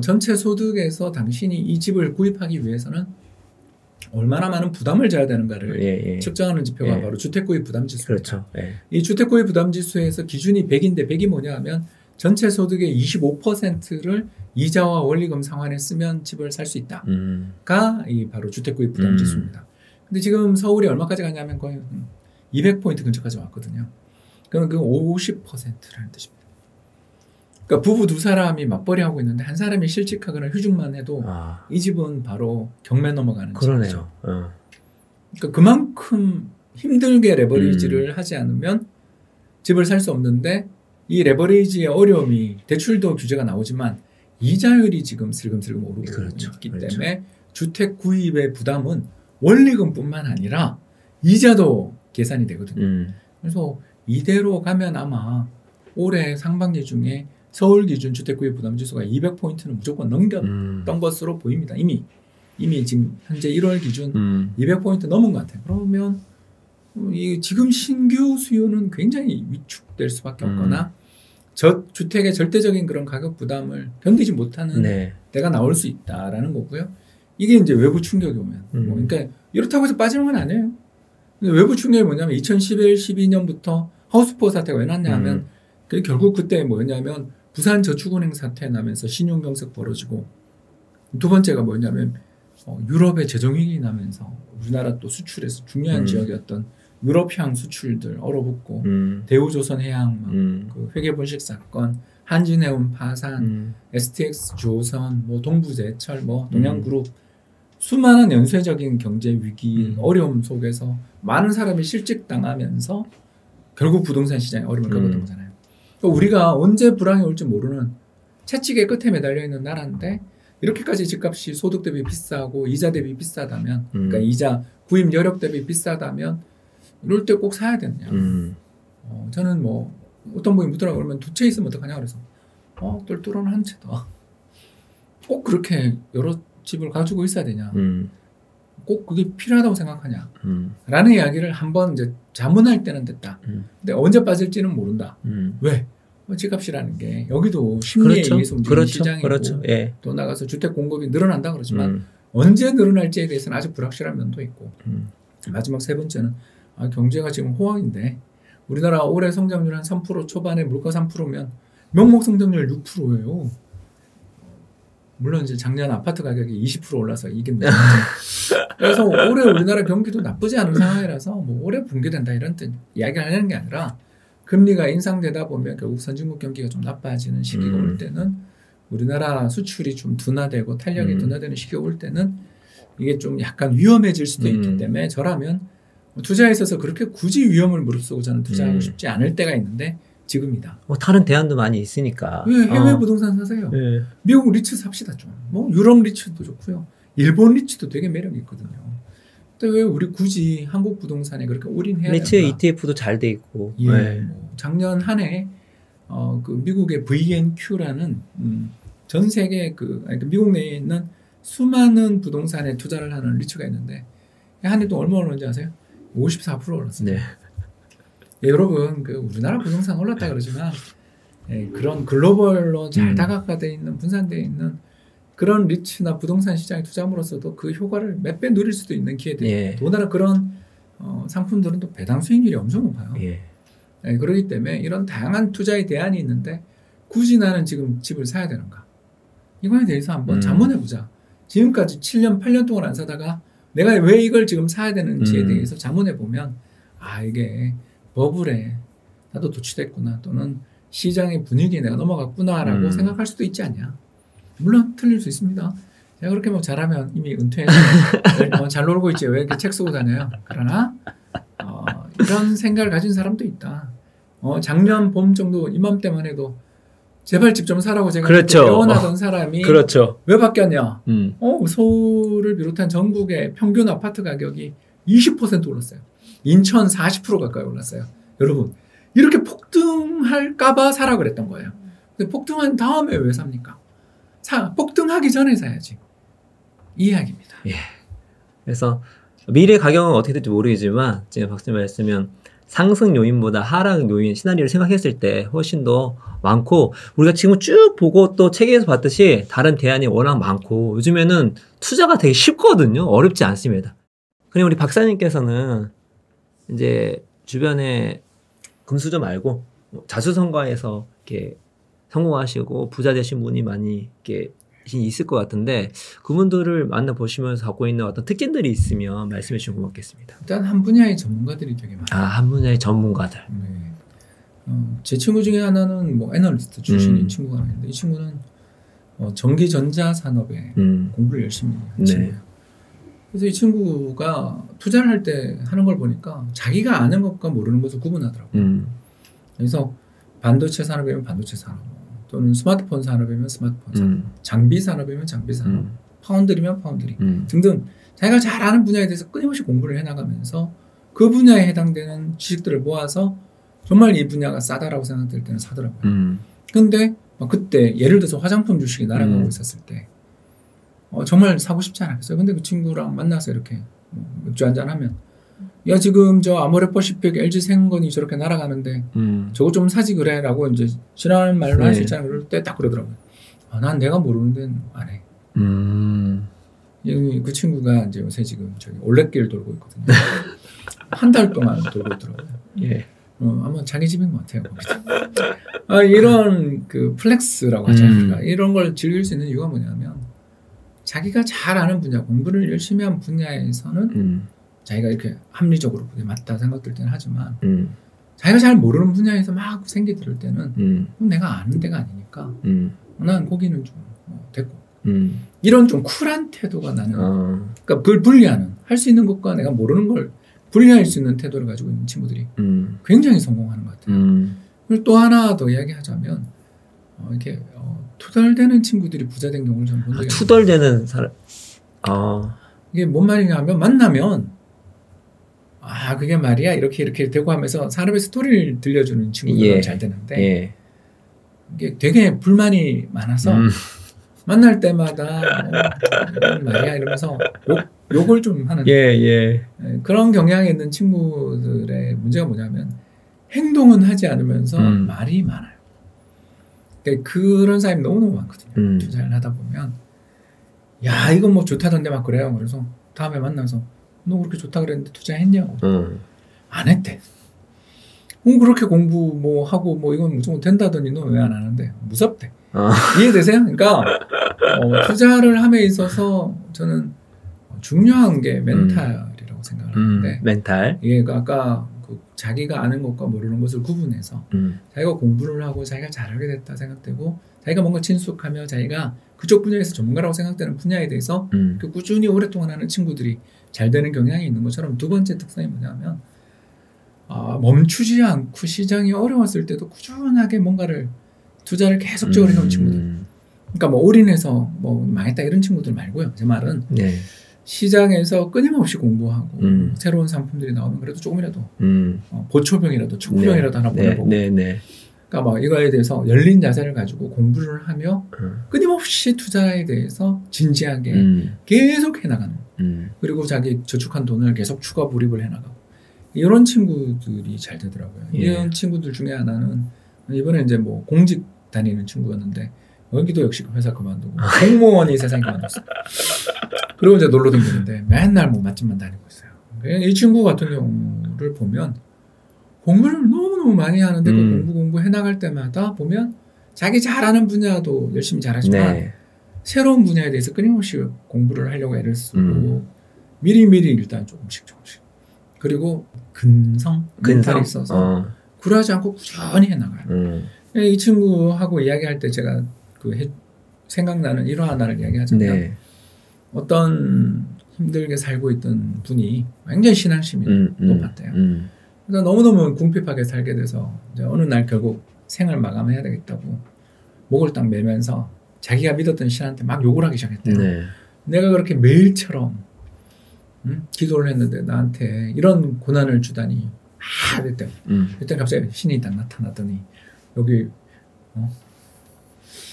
전체 소득에서 당신이 이 집을 구입하기 위해서는 얼마나 많은 부담을 져야 되는가를 측정하는 지표가 바로 주택구입 부담지수입니다. 그렇죠. 이 주택구입 부담지수에서 기준이 100인데 100이 뭐냐 하면 전체 소득의 25%를 이자와 원리금 상환에 쓰면 집을 살 수 있다가 이 바로 주택구입 부담지수입니다. 근데 지금 서울이 얼마까지 가냐면 거의 200포인트 근처까지 왔거든요. 그럼 그 50%라는 뜻입니다. 그러니까 부부 두 사람이 맞벌이 하고 있는데 한 사람이 실직하거나 휴직만 해도 이 집은 바로 경매 넘어가는 집이죠. 그러니까 그만큼 힘들게 레버리지를 하지 않으면 집을 살 수 없는데 이 레버리지의 어려움이 대출도 규제가 나오지만 이자율이 지금 슬금슬금 오르고 있기 때문에 주택 구입의 부담은 원리금뿐만 아니라 이자도 계산이 되거든요. 그래서 이대로 가면 아마 올해 상반기 중에 서울 기준 주택구입 부담지수가 200포인트는 무조건 넘겼던 것으로 보입니다. 이미 지금 현재 1월 기준 200포인트 넘은 것 같아요. 그러면 지금 신규 수요는 굉장히 위축될 수밖에 없거나 주택의 절대적인 그런 가격 부담을 견디지 못하는 때가 나올 수 있다라는 거고요. 이게 이제 외부 충격이 오면 그러니까 이렇다고 해서 빠지는 건 아니에요. 근데 외부 충격이 뭐냐면 2011, 12년부터 하우스포 사태가 왜 났냐 하면 결국 그때 뭐였냐면 부산저축은행 사태 나면서 신용경색 벌어지고 두 번째가 뭐였냐면 유럽의 재정위기 나면서 우리나라 또 수출에서 중요한 지역이었던 유럽향 수출들 얼어붙고 대우조선해양 그 회계분식 사건, 한진해운 파산, STX 조선, 뭐 동부제철, 뭐 동양그룹 수많은 연쇄적인 경제 위기 어려움 속에서 많은 사람이 실직당하면서 결국 부동산 시장에 어려움을 겪었던 거잖아요. 그러니까 우리가 언제 불황이 올지 모르는 채찍의 끝에 매달려 있는 나라인데 이렇게까지 집값이 소득 대비 비싸고 이자 대비 비싸다면 그러니까 이자 구입 여력 대비 비싸다면 이럴 때 꼭 사야 되느냐. 저는 뭐 어떤 분이 묻더라고 그러면 두 채 있으면 어떡하냐 그래서 똘똘한 한 채 더. 꼭 그렇게 여러 집을 가지고 있어야 되냐. 꼭 그게 필요하다고 생각하냐. 라는 이야기를 한번 이제 자문할 때는 됐다. 근데 언제 빠질지는 모른다. 왜? 집값이라는 게 여기도 심리에 의해서 움직이는 시장이고 그렇죠. 예. 또 나가서 주택 공급이 늘어난다 그러지만 언제 늘어날지에 대해서는 아직 불확실한 면도 있고 마지막 세 번째는 경제가 지금 호황인데 우리나라 올해 성장률 한 3% 초반에 물가 3%면 명목 성장률 6%예요. 물론 이제 작년 아파트 가격이 20% 올라서 이게 문제죠. 그래서 올해 우리나라 경기도 나쁘지 않은 상황이라서 뭐 올해 붕괴된다 이런 뜻 이야기를 하는 게 아니라 금리가 인상되다 보면 결국 선진국 경기가 좀 나빠지는 시기가 올 때는 우리나라 수출이 좀 둔화되고 탄력이 둔화되는 시기가 올 때는 이게 좀 약간 위험해질 수도 있기 때문에 저라면 투자에 있어서 그렇게 굳이 위험을 무릅쓰고 저는 투자하고 싶지 않을 때가 있는데 지금이다. 뭐 다른 대안도 많이 있으니까. 왜 해외 부동산 사세요? 네. 미국 리츠 삽시다 좀. 뭐 유럽 리츠도 좋고요. 일본 리츠도 되게 매력이 있거든요. 근데 왜 우리 굳이 한국 부동산에 그렇게 올인해야 될까? 리츠 ETF도 잘 돼 있고. 예. 네. 뭐 작년 한 해 그 미국의 VNQ라는 전 세계 그러니까 미국 내에 있는 수많은 부동산에 투자를 하는 리츠가 있는데 한 해 동안 얼마 올랐는지 아세요? 54% 올랐어요. 네. 예, 여러분 우리나라 부동산 올랐다 그러지만 그런 글로벌로 잘 다각화되어 있는 분산되어 있는 그런 리츠나 부동산 시장에 투자함으로써도 그 효과를 몇 배 누릴 수도 있는 기회들이 더군다나 그런 상품들은 또 배당 수익률이 엄청 높아요. 그렇기 때문에 이런 다양한 투자의 대안이 있는데 굳이 나는 지금 집을 사야 되는가? 이거에 대해서 한번 자문해보자. 지금까지 7년, 8년 동안 안 사다가 내가 왜 이걸 지금 사야 되는지에 대해서 자문해보면 이게 버블에 나도 도취됐구나 또는 시장의 분위기에 내가 넘어갔구나라고 생각할 수도 있지 않냐. 물론 틀릴 수 있습니다. 제가 그렇게 뭐 잘하면 이미 은퇴해서 잘 놀고 있지 왜 이렇게 책 쓰고 다녀요. 그러나 이런 생각을 가진 사람도 있다. 작년 봄 정도 이맘때만 해도 제발 집 좀 사라고 제가 애원하던 사람이 왜 바뀌었냐. 서울을 비롯한 전국의 평균 아파트 가격이 20% 올랐어요. 인천 40% 가까이 올랐어요. 여러분 이렇게 폭등할까봐 사라 그랬던 거예요. 근데 폭등한 다음에 왜 삽니까? 폭등하기 전에 사야지. 이 이야기입니다. 예. 그래서 미래 가격은 어떻게 될지 모르겠지만 지금 박사님 말씀은 상승 요인보다 하락 요인 시나리오를 생각했을 때 훨씬 더 많고 우리가 지금 쭉 보고 또 책에서 봤듯이 다른 대안이 워낙 많고 요즘에는 투자가 되게 쉽거든요. 어렵지 않습니다. 그냥 우리 박사님께서는 이제 주변에 금수저 말고 자수성가해서 이렇게 성공하시고 부자 되신 분이 많이 이렇게 있을 것 같은데 그분들을 만나보시면서 갖고 있는 어떤 특징들이 있으면 말씀해 주시면 고맙겠습니다. 일단 한 분야의 전문가들이 되게 많아요. 한 분야의 전문가들. 네. 제 친구 중에 하나는 뭐 애널리스트 출신인 친구가 있는데 이 친구는 전기전자 산업에 공부를 열심히 한 친구예요. 그래서 이 친구가 투자를 할 때 하는 걸 보니까 자기가 아는 것과 모르는 것을 구분하더라고요. 그래서 반도체 산업이면 반도체 산업, 또는 스마트폰 산업이면 스마트폰 산업, 장비 산업이면 장비 산업, 파운드리면 파운드리 등등 자기가 잘 아는 분야에 대해서 끊임없이 공부를 해나가면서 그 분야에 해당되는 지식들을 모아서 정말 이 분야가 싸다라고 생각될 때는 사더라고요. 근데 그때 예를 들어서 화장품 주식이 날아가고 있었을 때 정말 사고 싶지 않았어요. 근데 그 친구랑 만나서 이렇게 맥주 한잔 하면 야 지금 저 아모레퍼시픽 LG 생건이 저렇게 날아가는데 저거 좀 사지 그래 라고 이제 지나는 말로 할 수 있잖아요. 그럴 때 딱 그러더라고요. 난 내가 모르는 데는 안 해. 그 친구가 이제 요새 지금 저기 올레길 돌고 있거든요. 한 달 동안 돌고 있더라고요. 아마 자기 집인 것 같아요. 이런 그 플렉스라고 하죠. 그러니까 이런 걸 즐길 수 있는 이유가 뭐냐면 자기가 잘 아는 분야, 공부를 열심히 한 분야에서는 자기가 이렇게 합리적으로 그게 맞다 생각될 때는 하지만 자기가 잘 모르는 분야에서 막 생기 들을 때는 내가 아는 데가 아니니까 난 거기는 좀 됐고 이런 좀 쿨한 태도가 나는 그러니까 그걸 분리하는 할 수 있는 것과 내가 모르는 걸 분리할 수 있는 태도를 가지고 있는 친구들이 굉장히 성공하는 것 같아요. 그리고 또 하나 더 이야기하자면 이렇게 투덜대는 친구들이 부자된 경우를 저는 본 적이 있어요. 투덜대는 사람. 이게 뭔 말이냐면 만나면 그게 말이야 이렇게 되고 하면서 사람의 스토리를 들려주는 친구들은 잘 되는데 이게 되게 불만이 많아서 만날 때마다 이런 말이야 이러면서 욕을 좀 하는 그런 경향이 있는 친구들의 문제가 뭐냐면 행동은 하지 않으면서 말이 많아요. 그러니까 그런 사람이 너무너무 많거든요. 투자를 하다 보면 야 이건 뭐 좋다던데 막 그래요. 그래서 다음에 만나서 너 그렇게 좋다 그랬는데 투자했냐고. 안 했대. 그렇게 공부 뭐 하고 뭐 이건 무조건 된다더니 너 왜 안 하는데 무섭대. 이해되세요? 그러니까 투자를 함에 있어서 저는 중요한 게 멘탈이라고 생각을 하는데 멘탈. 아까 그 자기가 아는 것과 모르는 것을 구분해서 자기가 공부를 하고 자기가 잘하게 됐다 생각되고 자기가 뭔가 친숙하며 자기가 그쪽 분야에서 전문가라고 생각되는 분야에 대해서 그 꾸준히 오랫동안 하는 친구들이 잘 되는 경향이 있는 것처럼 두 번째 특성이 뭐냐면 멈추지 않고 시장이 어려웠을 때도 꾸준하게 뭔가를 투자를 계속적으로 해온 친구들. 그러니까 뭐 올인해서 뭐 망했다 이런 친구들 말고요. 제 말은 시장에서 끊임없이 공부하고 새로운 상품들이 나오면 그래도 조금이라도 보초병이라도 촉구병이라도 하나 보내보고 그러니까 뭐 이거에 대해서 열린 자세를 가지고 공부를 하며 끊임없이 투자에 대해서 진지하게 계속 해나가는 그리고 자기 저축한 돈을 계속 추가 불입을 해나가고 이런 친구들이 잘 되더라고요. 이런 친구들 중에 하나는 이번에 이제 뭐 공직 다니는 친구였는데 여기도 역시 회사 그만두고 공무원이 세상에 그만뒀어요. 그리고 이제 놀러 다니는데 맨날 뭐 맛집만 다니고 있어요. 이 친구 같은 경우를 보면 공부를 너무너무 많이 하는데 그 공부 해나갈 때마다 보면 자기 잘하는 분야도 열심히 잘하지만 새로운 분야에 대해서 끊임없이 공부를 하려고 애를 쓰고 미리미리 일단 조금씩 그리고 멘탈이 있어서 굴하지 않고 꾸준히 해나가요. 이 친구하고 이야기할 때 제가 생각나는 일화 하나를 이야기하자면 어떤 힘들게 살고 있던 분이 굉장히 신앙심이 높았대요. 그래서 너무너무 궁핍하게 살게 돼서 이제 어느 날 결국 생을 마감해야 되겠다고 목을 딱 매면서 자기가 믿었던 신한테 막 욕을 하기 시작했대요. 내가 그렇게 매일처럼 기도를 했는데 나한테 이런 고난을 주다니 그랬대요. 그때 갑자기 신이 딱 나타났더니 여기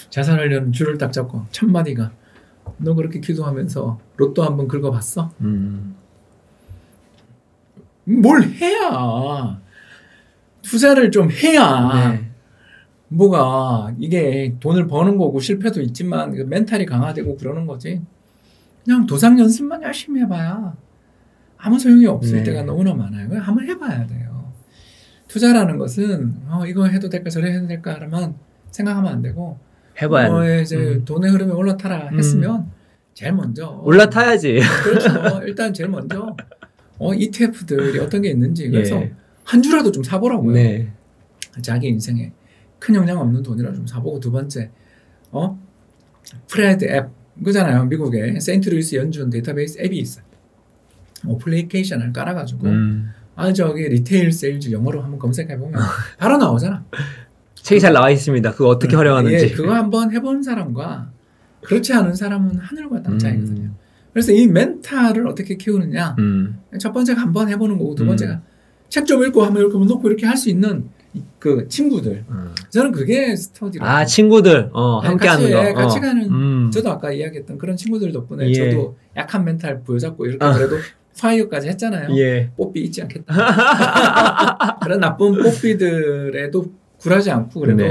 자살하려는 줄을 딱 잡고 첫마디가 너 그렇게 기도하면서 로또 한번 긁어봤어? 뭘 해야 투자를 좀 해야 뭐가 이게 돈을 버는 거고 실패도 있지만 멘탈이 강화되고 그러는 거지. 그냥 도상 연습만 열심히 해봐야 아무 소용이 없을 때가 너무나 많아요. 그냥 한번 해봐야 돼요. 투자라는 것은 이거 해도 될까 저래 해도 될까 하면 생각하면 안 되고 해봐야 이제 돈의 흐름에 올라타라 했으면 제일 먼저 올라타야지. 그렇죠. 일단 제일 먼저 ETF들이 어떤 게 있는지 그래서 한 주라도 좀 사보라고요. 자기 인생에 큰 영향 없는 돈이라도 좀 사보고 두 번째 프레드 앱 그잖아요. 미국에 세인트루이스 연준 데이터베이스 앱이 있어요. 어플리케이션을 깔아가지고 저기 리테일 세일즈 영어로 한번 검색해보면 바로 나오잖아. 책이 잘 나와 있습니다. 그거 어떻게 활용하는지. 그거 한번 해본 사람과 그렇지 않은 사람은 하늘과 땅 차이거든요. 그래서 이 멘탈을 어떻게 키우느냐. 첫 번째가 한번 해보는 거고 두 번째가 책 좀 읽고 한번 이렇게 놓고 이렇게 할 수 있는 그 친구들. 저는 그게 스터디라고. 친구들. 함께 하는 거. 같이 가는 저도 아까 이야기했던 그런 친구들 덕분에 저도 약한 멘탈 부여잡고 이렇게 그래도 파이어까지 했잖아요. 뽀삐 잊지 않겠다. 그런 나쁜 뽀삐들에도 굴하지 않고 그래도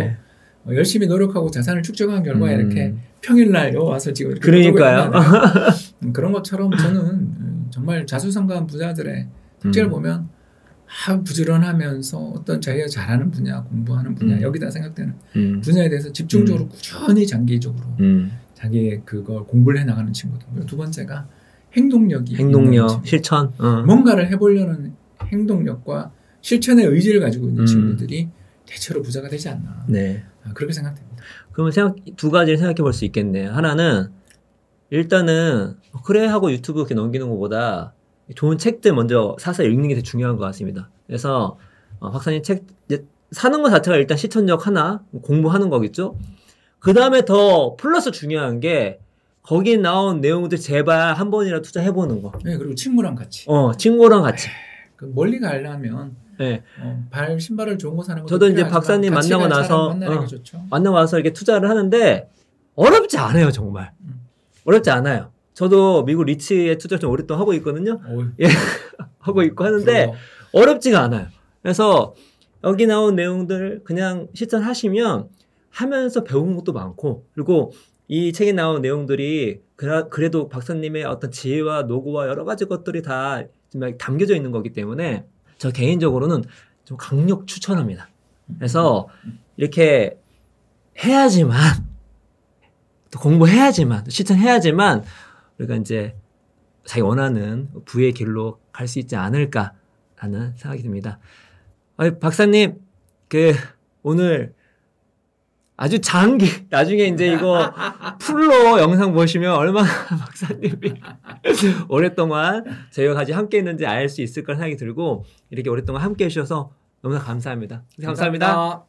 열심히 노력하고 자산을 축적한 결과에 이렇게 평일날 와서 지금 이렇게 그러니까요. 그런 것처럼 저는 정말 자수성가한 부자들의 특징을 보면 부지런하면서 어떤 자기가 잘하는 분야, 공부하는 분야, 여기다 생각되는 분야에 대해서 집중적으로 꾸준히 장기적으로 자기의 그걸 공부를 해나가는 친구들. 그리고 두 번째가 행동력, 실천. 뭔가를 해보려는 행동력과 실천의 의지를 가지고 있는 친구들이 대체로 부자가 되지 않나. 네. 그렇게 생각됩니다. 그러면 두 가지를 생각해 볼 수 있겠네요. 하나는 일단은 그래 하고 유튜브 이렇게 넘기는 것보다 좋은 책들 먼저 사서 읽는 게 되게 중요한 것 같습니다. 그래서 박사님 책 사는 것 자체가 일단 실천력 하나 공부하는 거겠죠. 그 다음에 더 플러스 중요한 게 거기 나온 내용들 제발 한 번이라도 투자해보는 거. 네, 그리고 친구랑 같이. 친구랑 같이. 멀리 가려면 네. 신발을 좋은 거 사는 것도 저도 이제 박사님 만나고 나서 만나고 나서 이렇게 투자를 하는데 어렵지 않아요, 정말. 어렵지 않아요. 저도 미국 리츠에 투자를 좀 오랫동안 하고 있거든요. 예, 하고 있고 하는데 어렵지가 않아요. 그래서 여기 나온 내용들 그냥 실천하시면 하면서 배우는 것도 많고, 그리고 이 책에 나온 내용들이 그래도 박사님의 어떤 지혜와 노고와 여러 가지 것들이 다 담겨져 있는 거기 때문에 저 개인적으로는 좀 강력 추천합니다. 그래서 이렇게 해야지만 또 공부해야지만 또 실천해야지만 우리가 이제 자기 원하는 부의 길로 갈 수 있지 않을까라는 생각이 듭니다. 박사님 오늘 아주 나중에 이제 이거 풀로 영상 보시면 얼마나 박사님이 오랫동안 저희가 같이 함께 했는지 알 수 있을 거라 생각이 들고, 이렇게 오랫동안 함께 해주셔서 너무나 감사합니다. 감사합니다.